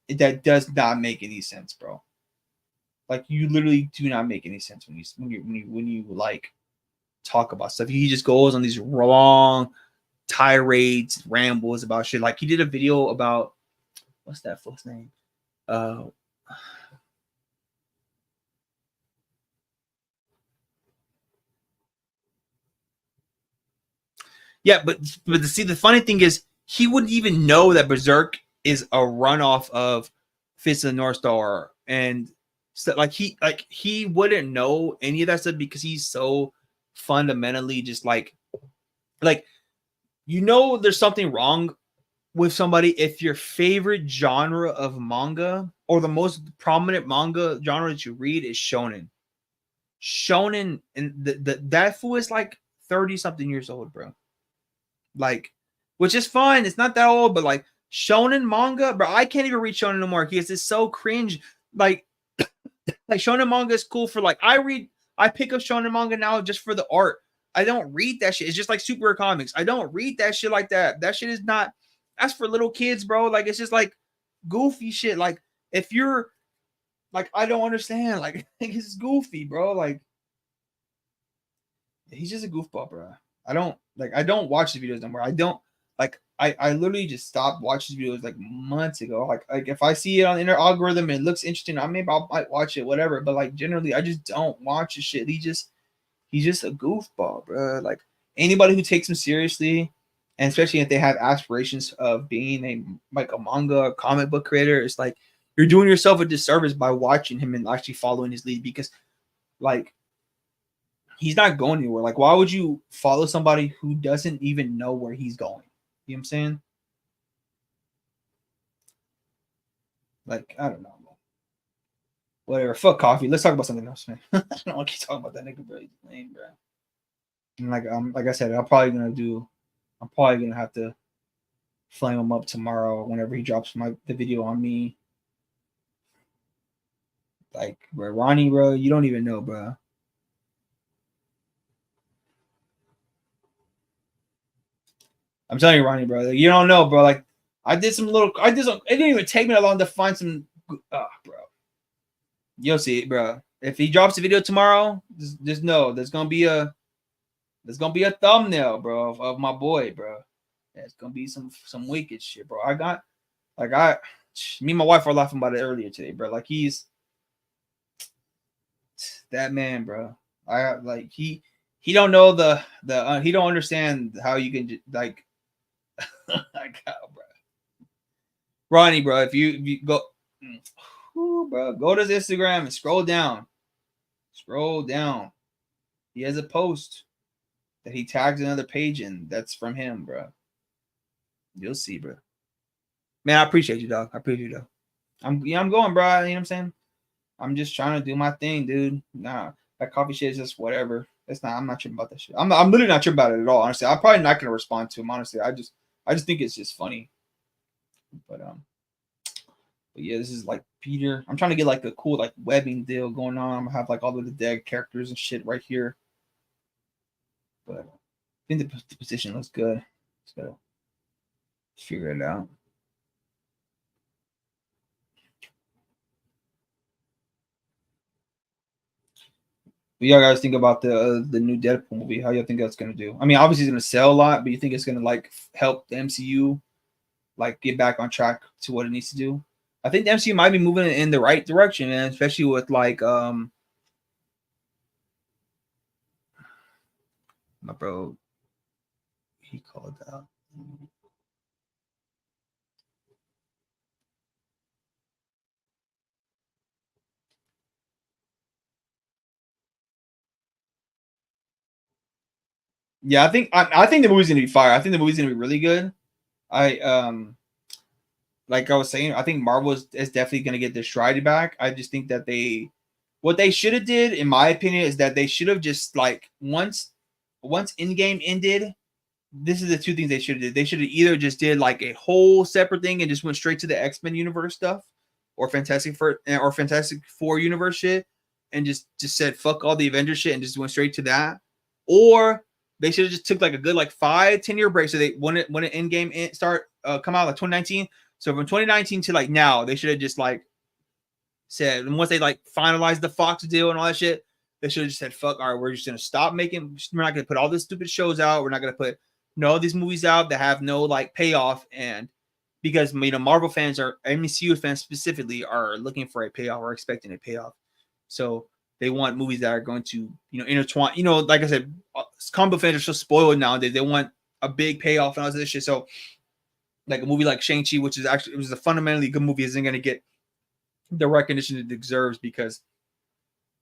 that does not make any sense, bro. Like you literally do not make any sense when you like talk about stuff. He just goes on these long tirades, rambles about shit. Like he did a video about what's that fuck's name? Yeah, but see, the funny thing is, he wouldn't even know that Berserk is a runoff of Fist of the North Star, and so like he wouldn't know any of that stuff because he's so fundamentally just like you know there's something wrong with somebody if your favorite genre of manga or the most prominent manga genre that you read is shonen. Shonen, and that fool is like 30 something years old, bro. Like, which is fine. It's not that old, but like shonen manga, bro. I can't even read shonen no more because it's so cringe. Like shonen manga is cool for like I pick up shonen manga now just for the art. I don't read that shit. It's just like super comics. I don't read that shit like that. That shit is not. That's for little kids, bro. Like it's just like goofy shit. Like if you're like, I don't understand. Like it's goofy, bro. Like he's just a goofball, bro. I don't watch the videos anymore. I literally just stopped watching videos like months ago. Like if I see it on the inner algorithm and it looks interesting, I might watch it, whatever. But like generally, I just don't watch the shit. He's just a goofball, bro. Like anybody who takes him seriously, and especially if they have aspirations of being a manga or comic book creator, it's like you're doing yourself a disservice by watching him and actually following his lead because like he's not going anywhere. Like, why would you follow somebody who doesn't even know where he's going? You know what I'm saying? Like, I don't know. Whatever. Fuck Koffee. Let's talk about something else, man. I don't want to keep talking about that nigga, bro. He's lame, bro. And like I said, I'm probably gonna have to flame him up tomorrow whenever he drops the video on me. Like, bro, Ronnie, bro, you don't even know, bro. I'm telling you, Ronnie, bro. Like, you don't know, bro. Like, it didn't even take me that long to find some. Bro. You'll see it, bro. If he drops a video tomorrow, just know there's gonna be a thumbnail, bro, of my boy, bro. Yeah, it's gonna be some wicked shit, bro. Me and my wife were laughing about it earlier today, bro. Like he's that man, bro. He don't know he don't understand how you can like. Bro. Ronnie, bro, if you go, bro, go to his Instagram and scroll down. Scroll down. He has a post that he tags another page in. That's from him, bro. You'll see, bro. Man, I appreciate you, dog. I appreciate you, dog. I'm going, bro. You know what I'm saying? I'm just trying to do my thing, dude. Nah, that coffee shit is just whatever. I'm not tripping about that shit. I'm literally not tripping about it at all. Honestly, I'm probably not gonna respond to him. Honestly, I just think it's just funny. But yeah, this is like Peter. I'm trying to get like a cool like webbing deal going on. I'm gonna have like all of the dead characters and shit right here. But I think the position looks good. Just gotta figure it out. What y'all guys think about the new Deadpool movie? How y'all think that's gonna do? I mean, obviously it's gonna sell a lot, but you think it's gonna like help the MCU like get back on track to what it needs to do? I think the MCU might be moving in the right direction, and especially with like my bro, he called out. Yeah, I think the movie's gonna be fire. I think the movie's gonna be really good. Like I was saying, I think Marvel is definitely gonna get their stride back. I just think that what they should have did, in my opinion, is that they should have just like once Endgame ended. This is the two things they should have did. They should have either just did like a whole separate thing and just went straight to the X-Men universe stuff, or Fantastic Four universe shit, and just said fuck all the Avengers shit and just went straight to that. Or they should have just took like a good like 5-10 year break. So they when it Endgame come out like 2019. So from 2019 to like now, they should have just like said, and once they like finalized the Fox deal and all that shit, they should have just said, fuck, all right, we're just gonna stop making, we're not gonna put all these stupid shows out, we're not gonna put these movies out that have no like payoff. And because Marvel fans MCU fans specifically are looking for a payoff or expecting a payoff. So they want movies that are going to, intertwine, like I said, comic book fans are so spoiled nowadays. They want a big payoff and all this shit. So like a movie like Shang-Chi, which is actually, it was a fundamentally good movie, isn't going to get the recognition it deserves because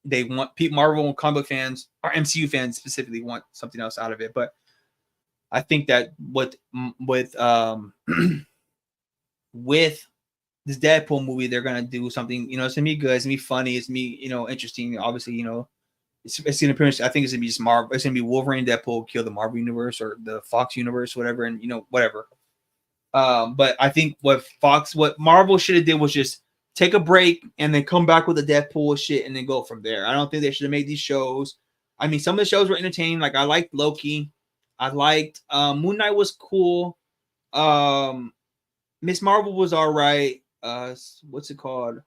they want Marvel and comic book fans, or MCU fans specifically, want something else out of it. But I think that with this Deadpool movie, they're gonna do something. It's gonna be good. It's gonna be funny. It's gonna be interesting. Obviously, it's gonna pretty much. I think it's gonna be just Marvel. It's gonna be Wolverine, Deadpool, kill the Marvel universe or the Fox universe, whatever, and whatever. But I think what Marvel should have did was just take a break and then come back with the Deadpool shit and then go from there. I don't think they should have made these shows. I mean, some of the shows were entertaining. Like I liked Loki. I liked Moon Knight was cool. Miss Marvel was all right. What's it called?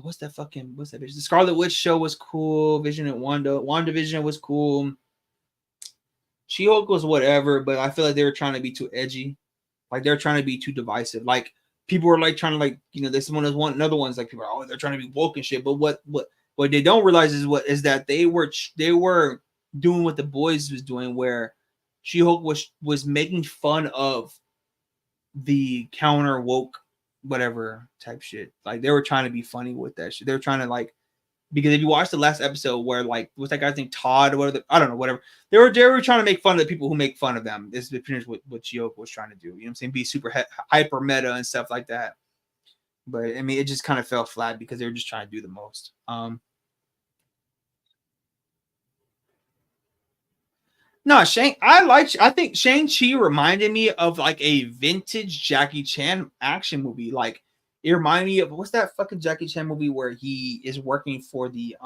What's that bitch? The Scarlet Witch show was cool. Vision and WandaVision was cool. She-Hulk was whatever, but I feel like they were trying to be too edgy. Like they're trying to be too divisive. Like people were like trying to like, this one is one another one's like people are, they're trying to be woke and shit. But what they don't realize is that they were doing what the boys was doing, where She-Hulk was making fun of the counter woke whatever type shit. Like they were trying to be funny with that shit. They were trying to like, because if you watch the last episode where like what's that guy's name, Todd or whatever, I don't know, whatever. They were trying to make fun of the people who make fun of them. This is pretty much what She-Hulk was trying to do. You know what I'm saying? Be super hyper meta and stuff like that. But I mean, it just kind of fell flat because they were just trying to do the most. No, I think Shang-Chi reminded me of like a vintage Jackie Chan action movie. Like it reminded me of, what's that fucking Jackie Chan movie where he is working for the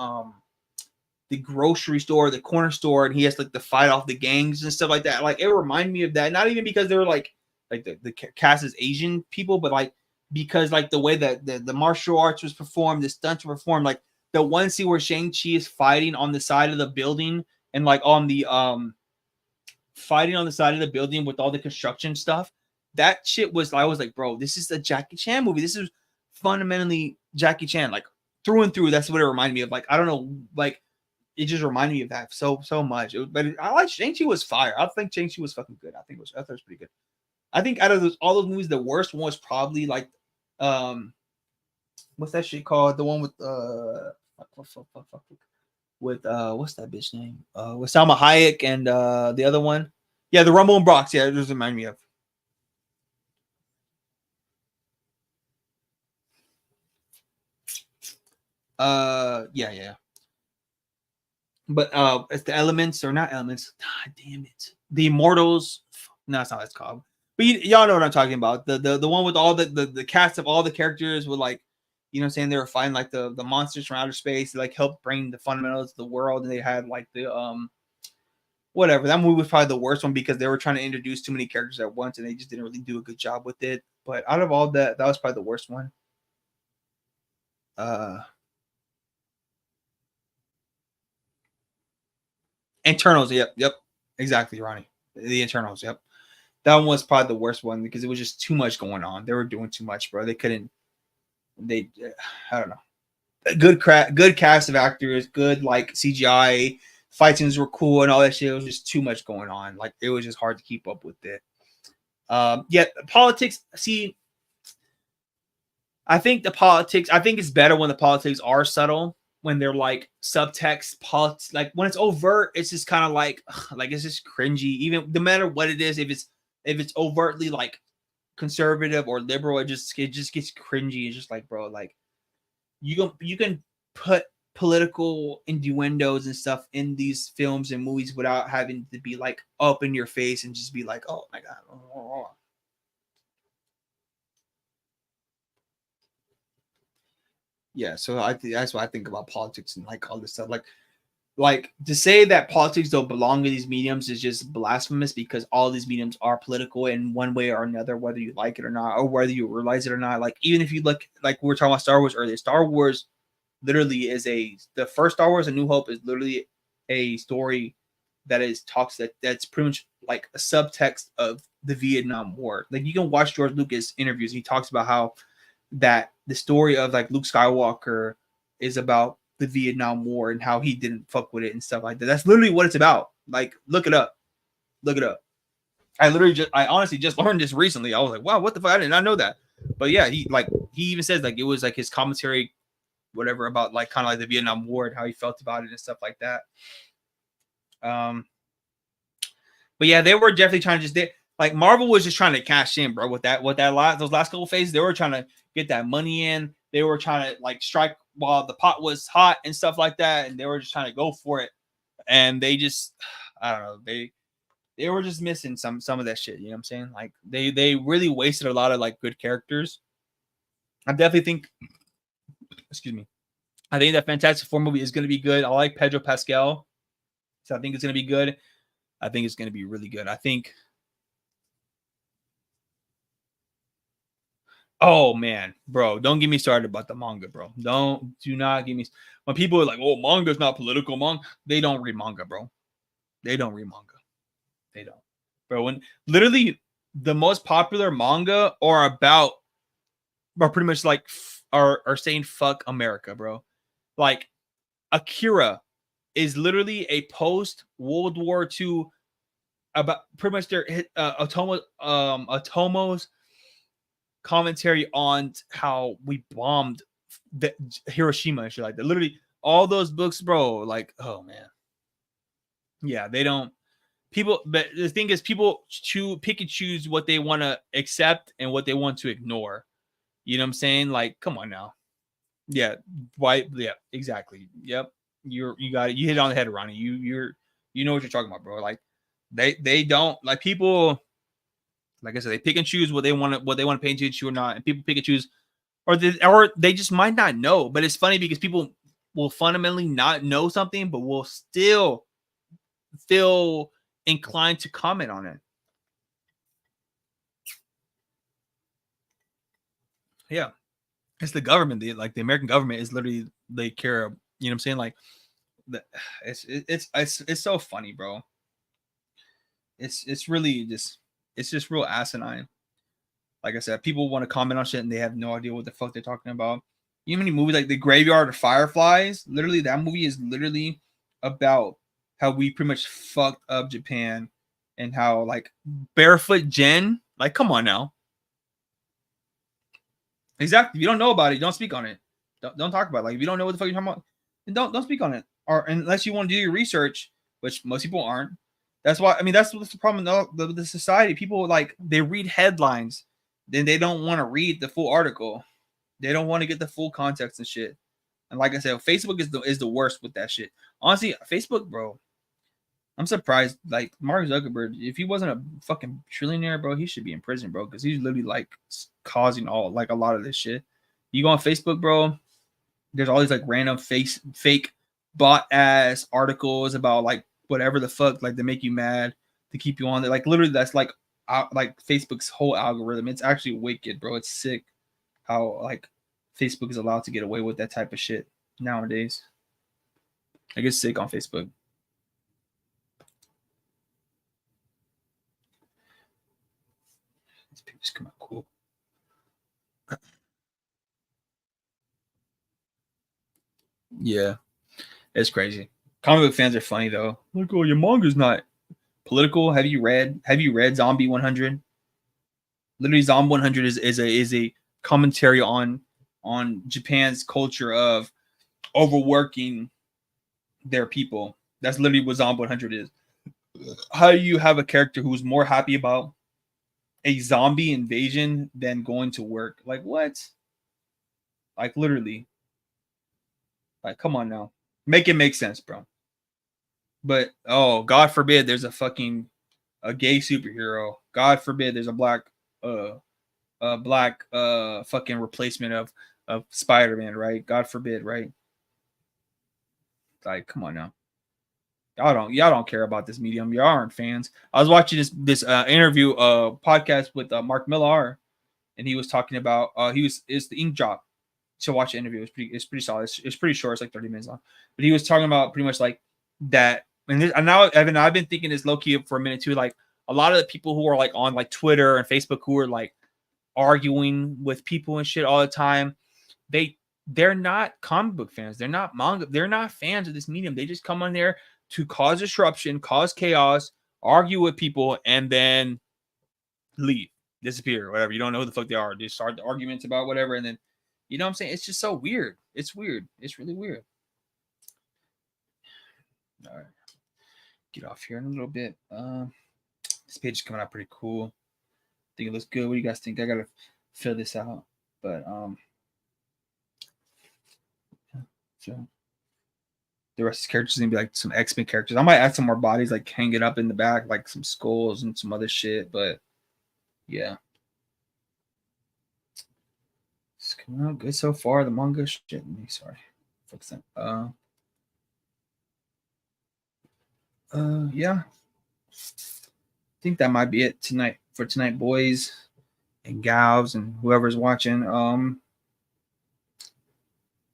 grocery store, the corner store, and he has like to fight off the gangs and stuff like that. Like it reminded me of that. Not even because they were like the cast is Asian people, but like because like the way that the martial arts was performed, the stunts were performed. Like the one scene where Shang-Chi is fighting on the side of the building and like on the fighting on the side of the building with all the construction stuff. That shit was, I was like, bro, this is a Jackie Chan movie. This is fundamentally Jackie Chan, like through and through. That's what it reminded me of. Like, I don't know, like it just reminded me of that so much. But I like Shang-Chi was fire. I think Shang-Chi was fucking good. I thought it was pretty good. I think out of all those movies, the worst one was probably like, what's that shit called? The one with with what's that bitch name? With Salma Hayek and the other one. Yeah, the Rumble in Bronx. Yeah, it just reminded me of. Yeah. But it's the Elements, or not Elements. God damn it. The Immortals. No, that's not what it's called. But y'all know what I'm talking about. The one with all the cast of all the characters with like, you know what I'm saying, they were fighting like the monsters from outer space, they like helped bring the fundamentals of the world, and they had like the whatever. That movie was probably the worst one because they were trying to introduce too many characters at once and they just didn't really do a good job with it. But out of all that was probably the worst one. Internals, yep. Exactly, Ronnie. The Internals, yep. That one was probably the worst one because it was just too much going on. They were doing too much, bro. I don't know. Good cast of actors, good like CGI, fight scenes were cool and all that shit. It was just too much going on. Like it was just hard to keep up with it. Yeah, politics. See, I think it's better when the politics are subtle, when they're like subtext politics. Like when it's overt, it's just kind of like it's just cringy. Even no matter what it is, if it's overtly like conservative or liberal, it just gets cringy. It's just like, bro, like you can put political innuendos and stuff in these films and movies without having to be like up in your face and just be like, oh my god. Yeah, so that's what I think about politics and like all this stuff. Like to say that politics don't belong in these mediums is just blasphemous, because all these mediums are political in one way or another, whether you like it or not, or whether you realize it or not. Like even if you look, like we were talking about Star Wars earlier, Star Wars literally is the first Star Wars, A New Hope, is literally a story that's pretty much like a subtext of the Vietnam War. Like you can watch George Lucas interviews. He talks about how that the story of like Luke Skywalker is about the Vietnam War and how he didn't fuck with it and stuff like that. That's literally what it's about. Like look it up. I honestly just learned this recently. I was like, wow, what the fuck? I did not know that. But yeah, he even says like it was like his commentary, whatever, about like kind of like the Vietnam War and how he felt about it and stuff like that. But yeah, they were definitely trying to like Marvel was just trying to cash in, bro. With those last couple phases, they were trying to get that money in. They were trying to like strike while the pot was hot and stuff like that, and they were just trying to go for it. And they just, I don't know, they were just missing some of that shit. You know what I'm saying? Like they really wasted a lot of like good characters. I definitely think, excuse me, I think that Fantastic Four movie is going to be good. I like Pedro Pascal, so I think it's going to be good. I think it's going to be really good. I think. Oh man, bro, don't get me started about the manga, bro. Do not get me. When people are like, "Oh, manga's not political," they don't read manga, bro. They don't read manga. They don't, bro. When literally the most popular manga are pretty much like are saying "fuck America," bro. Like Akira is literally a post World War II about pretty much their Otomo's commentary on how we bombed the Hiroshima and shit like that. Literally all those books, bro. Like, oh man, yeah, they don't. People, but the thing is, people pick and choose what they want to accept and what they want to ignore. You know what I'm saying? Like, come on now. Yeah, why? Yeah, exactly. Yep, you got it. You hit it on the head, Ronnie. You know what you're talking about, bro. Like, they don't like people. Like I said, they pick and choose what they want to pay attention to or not, and people pick and choose, or they just might not know. But it's funny because people will fundamentally not know something, but will still feel inclined to comment on it. Yeah, it's the government. Like the American government is literally, they care. You know what I'm saying? Like, it's so funny, bro. It's really just real asinine. Like I said, people want to comment on shit and they have no idea what the fuck they're talking about. You know many movies like The Graveyard of Fireflies? Literally, that movie is literally about how we pretty much fucked up Japan and how like Barefoot Gen, like come on now. Exactly. If you don't know about it, don't speak on it. Don't talk about it. Like if you don't know what the fuck you're talking about, then don't speak on it. Or unless you want to do your research, which most people aren't. That's why, I mean, that's what's the problem with the society. People like they read headlines, then they don't want to read the full article. They don't want to get the full context and shit. And like I said, Facebook is the worst with that shit. Honestly, Facebook, bro. I'm surprised. Like Mark Zuckerberg, if he wasn't a fucking trillionaire, bro, he should be in prison, bro, because he's literally like causing a lot of this shit. You go on Facebook, bro. There's all these like random fake bot ass articles about like whatever the fuck, like to make you mad, to keep you on there. Like literally, that's like Facebook's whole algorithm. It's actually wicked, bro. It's sick how like Facebook is allowed to get away with that type of shit nowadays. I get sick on Facebook. These pictures come out cool. Yeah, it's crazy. Comic book fans are funny though. Like, oh, your manga's not political. Have you read Zombie 100? Literally, Zombie 100 is a commentary on Japan's culture of overworking their people. That's literally what Zombie 100 is. How do you have a character who's more happy about a zombie invasion than going to work? Like, what? Like, literally. Like, come on now. Make it make sense, bro. But, oh, God forbid there's a gay superhero. God forbid there's a black fucking replacement of Spider-Man, right? God forbid, right? Like, come on now. Y'all don't care about this medium. Y'all aren't fans. I was watching this interview podcast with Mark Millar, and he was talking about it's the ink job. So watch the interview. It's pretty solid. It's pretty short. It's like 30 minutes long. But he was talking about pretty much like that. And now, Evan, I've been thinking this low key for a minute too. Like a lot of the people who are like on like Twitter and Facebook who are like arguing with people and shit all the time, they're not comic book fans. They're not manga. They're not fans of this medium. They just come on there to cause disruption, cause chaos, argue with people, and then leave, disappear, whatever. You don't know who the fuck they are. They start the arguments about whatever, and then, you know what I'm saying? It's just so weird. It's weird. It's really weird. All right. Get off here in a little bit. This page is coming out pretty cool. I think it looks good. What do you guys think? I gotta fill this out. But so the rest of the characters are gonna be like some X-Men characters. I might add some more bodies, like hanging up in the back, like some skulls and some other shit. But yeah, it's coming out good so far. The manga shit. Sorry, fix that. Yeah, I think that might be it for tonight, boys and gals and whoever's watching.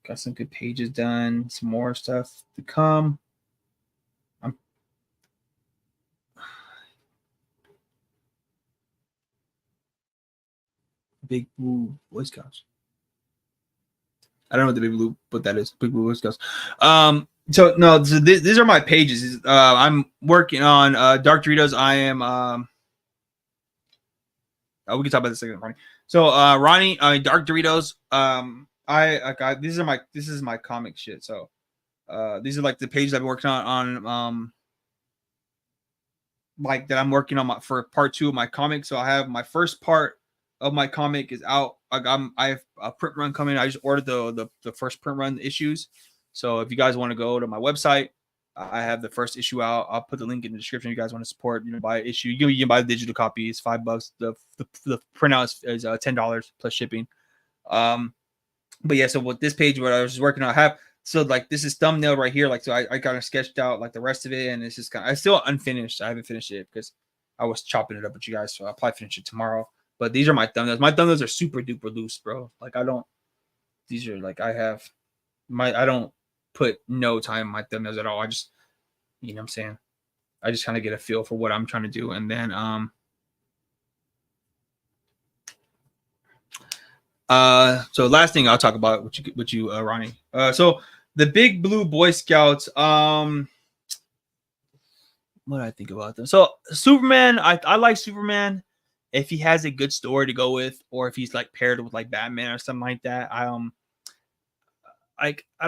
Got some good pages done, some more stuff to come. Big Blue Boy Scouts. I don't know what the Big Blue, what that is. Big Blue Boy Scouts. So no, so these are my pages. I'm working on Dark Doritos. I am. We can talk about this in a second, Ronnie. So Ronnie, Dark Doritos. This is my comic shit. So these are like the pages I've been working on like that I'm working on for part 2 of my comic. So I have my first part of my comic is out. I have a print run coming. I just ordered the first print run issues. So if you guys want to go to my website, I have the first issue out. I'll put the link in the description. If you guys want to support, buy an issue. You can buy the digital copy. It's $5. The printout is $10 plus shipping. But yeah, so with this page, what I was working on, I have this is thumbnail right here. Like, so I kind of sketched out like the rest of it, and it's just I still unfinished. I haven't finished it because I was chopping it up with you guys. So I'll probably finish it tomorrow. But these are my thumbnails. My thumbnails are super duper loose, bro. Like I don't put no time in my thumbnails at all. I just, you know what I'm saying? I just kind of get a feel for what I'm trying to do. And then, so last thing I'll talk about with you, Ronnie. So the Big Blue Boy Scouts, what do I think about them? So Superman, I like Superman if he has a good story to go with, or if he's like paired with like Batman or something like that. I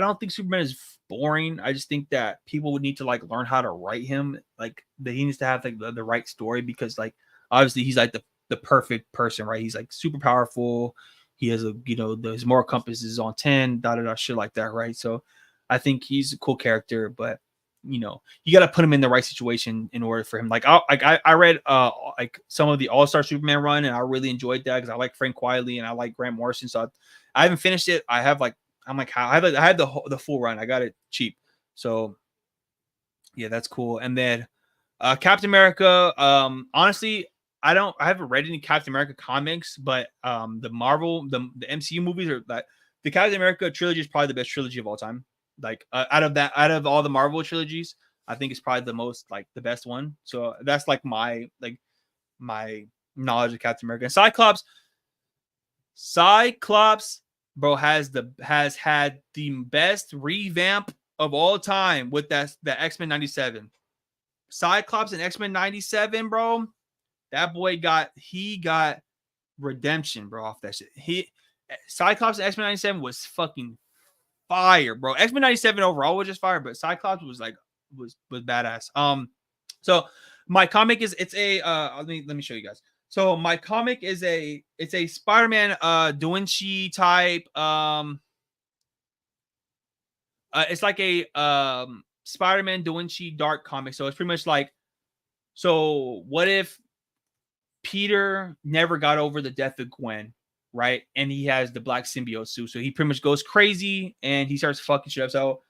don't think Superman is boring. I just think that people would need to like learn how to write him. Like that he needs to have like the right story, because like obviously he's like the perfect person, right? He's like super powerful. He has his moral compass is on 10, shit like that, right? So I think he's a cool character, but you got to put him in the right situation in order for him. Like I read like some of the All-Star Superman run, and I really enjoyed that because I like Frank Quitely and I like Grant Morrison. So I haven't finished it. I have like I had the full run. I got it cheap. So yeah, that's cool. And then Captain America, honestly, I haven't read any Captain America comics, but the Marvel, the MCU movies are like the Captain America trilogy is probably the best trilogy of all time. Like out of all the Marvel trilogies, I think it's probably the best one. So that's like my knowledge of Captain America. And Cyclops, bro, has had the best revamp of all time with that X-Men 97. Cyclops and X-Men 97, bro. That boy got redemption, bro, off that shit. Cyclops and X-Men 97 was fucking fire, bro. X-Men 97 overall was just fire, but Cyclops was like was badass. So my comic is let me show you guys. So my comic is it's a Spider-Man Doinshi type. It's like a Spider-Man Doinshi dark comic. So it's pretty much like, so what if Peter never got over the death of Gwen, right? And he has the black symbiote suit. So he pretty much goes crazy and he starts fucking shit up. So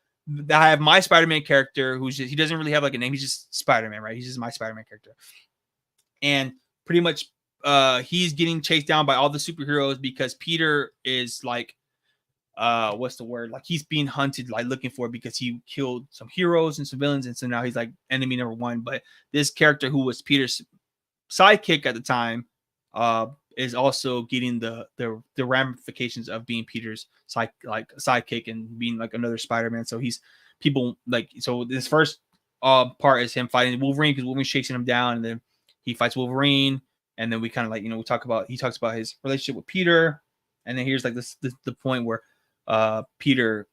I have my Spider-Man character who's just, he doesn't really have like a name. He's just Spider-Man, right? He's just my Spider-Man character. And pretty much he's getting chased down by all the superheroes because Peter is like, what's the word? Like he's being hunted, like looking for it because he killed some heroes and some villains. And so now he's like enemy number one. But this character who was Peter's sidekick at the time is also getting the ramifications of being Peter's sidekick and being like another Spider-Man. So he's people like, so this first part is him fighting Wolverine because Wolverine's chasing him down, and then he fights Wolverine, and then we kind of like, you know, he talks about his relationship with Peter, and then here's like this the point where Peter,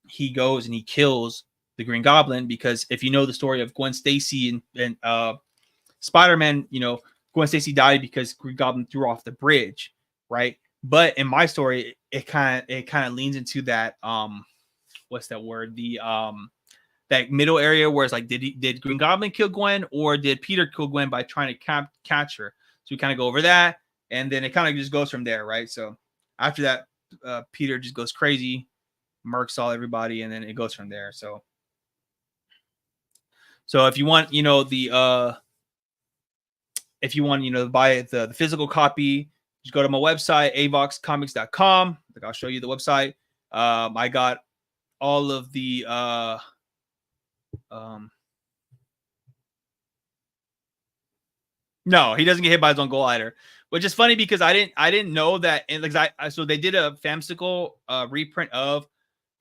he goes and he kills the Green Goblin, because if you know the story of Gwen Stacy and Spider-Man, you know, Gwen Stacy died because Green Goblin threw off the bridge, right? But in my story, it kind of leans into that what's that word? The that middle area where it's like, did Green Goblin kill Gwen, or did Peter kill Gwen by trying to catch her? So we kind of go over that, and then it kind of just goes from there, right? So after that, Peter just goes crazy, murks all everybody, and then it goes from there. So if you want, you know, buy the physical copy, just go to my website, avoxcomics.com. Like, I'll show you the website. I got all of the no, he doesn't get hit by his own goal either, which is funny because I didn't know that. And like, so they did a famsicle reprint of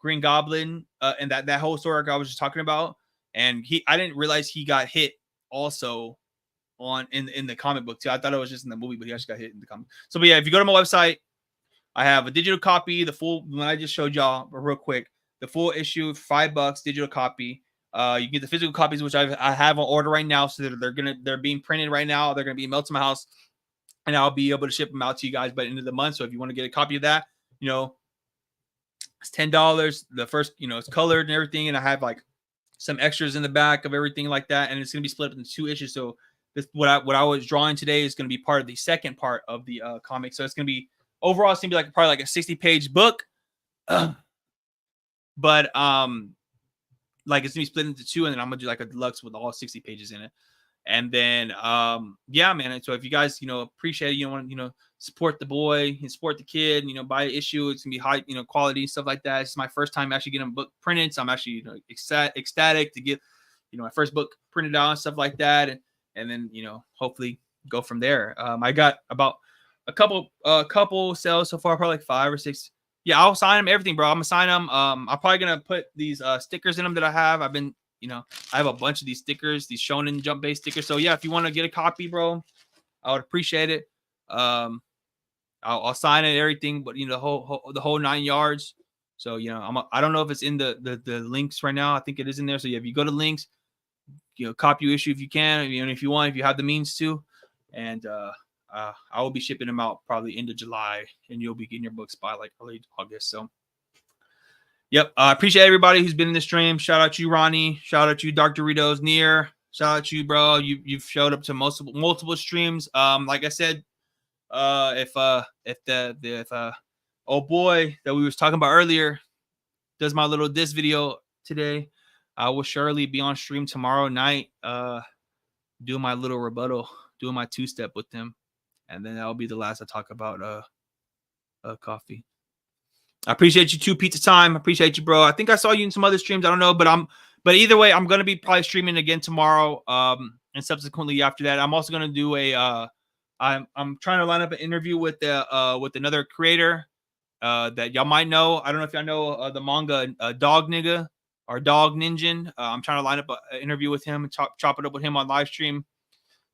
Green Goblin and that whole story arc I was just talking about, and I didn't realize he got hit also in the comic book too. I thought it was just in the movie, but he actually got hit in the comic. So, but yeah, if you go to my website, I have a digital copy, the full one I just showed y'all real quick, the full issue, $5 digital copy. You can get the physical copies, which I have on order right now, so that they're being printed right now. They're gonna be mailed to my house, and I'll be able to ship them out to you guys by the end of the month. So if you want to get a copy of that, you know, it's $10. The first, you know, it's colored and everything, and I have like some extras in the back of everything like that, and it's gonna be split up into 2 issues. So this, what I was drawing today is gonna be part of the second part of the comic. So it's gonna be overall, it's gonna be like probably like a 60-page book, but like it's gonna be split into 2, and then I'm gonna do like a deluxe with all 60 pages in it. And then yeah, man. And so if you guys, you know, appreciate it, you want to, you know, support the boy and support the kid, you know, buy an issue. It's gonna be high, you know, quality and stuff like that. It's my first time actually getting a book printed, so I'm actually, you know, ecstatic to get, you know, my first book printed out and stuff like that, and then, you know, hopefully go from there. I got about a couple sales so far, probably like 5 or 6. Yeah, I'll sign them, everything, bro. I'm gonna sign them. I'm probably gonna put these stickers in them that I have. I've been, you know, I have a bunch of these stickers, these Shonen Jump Base stickers. So yeah, if you want to get a copy, bro, I would appreciate it. I'll sign it, everything, but you know, the whole 9 yards. So you know, I don't know if it's in the links right now. I think it is in there. So yeah, if you go to links, you know, copy issue if you can, you know, if you want, if you have the means to, and I will be shipping them out probably into July, and you'll be getting your books by like early August. So, yep. I appreciate everybody who's been in the stream. Shout out to you, Ronnie. Shout out to you, Dark Doritos, Near. Shout out to you, bro. You've showed up to multiple streams. Like I said, if old boy that we was talking about earlier does my little diss video today, I will surely be on stream tomorrow night, doing my little rebuttal, doing my 2-step with him. And then that'll be the last I talk about Koffee. I appreciate you too, Pizza Time. I appreciate you, bro. I think I saw you in some other streams. I don't know, but either way, I'm gonna be probably streaming again tomorrow. And subsequently after that, I'm also gonna do I'm trying to line up an interview with another creator that y'all might know. I don't know if y'all know the manga Dog Nigga. our dog Ninja. I'm trying to line up an interview with him and chop it up with him on live stream.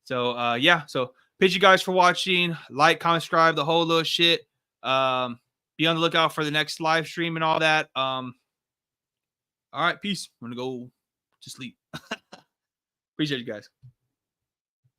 So yeah, so thank you guys for watching. Like, comment, subscribe, the whole little shit. Be on the lookout for the next live stream and all that. All right, peace. I'm gonna go to sleep. Appreciate you guys.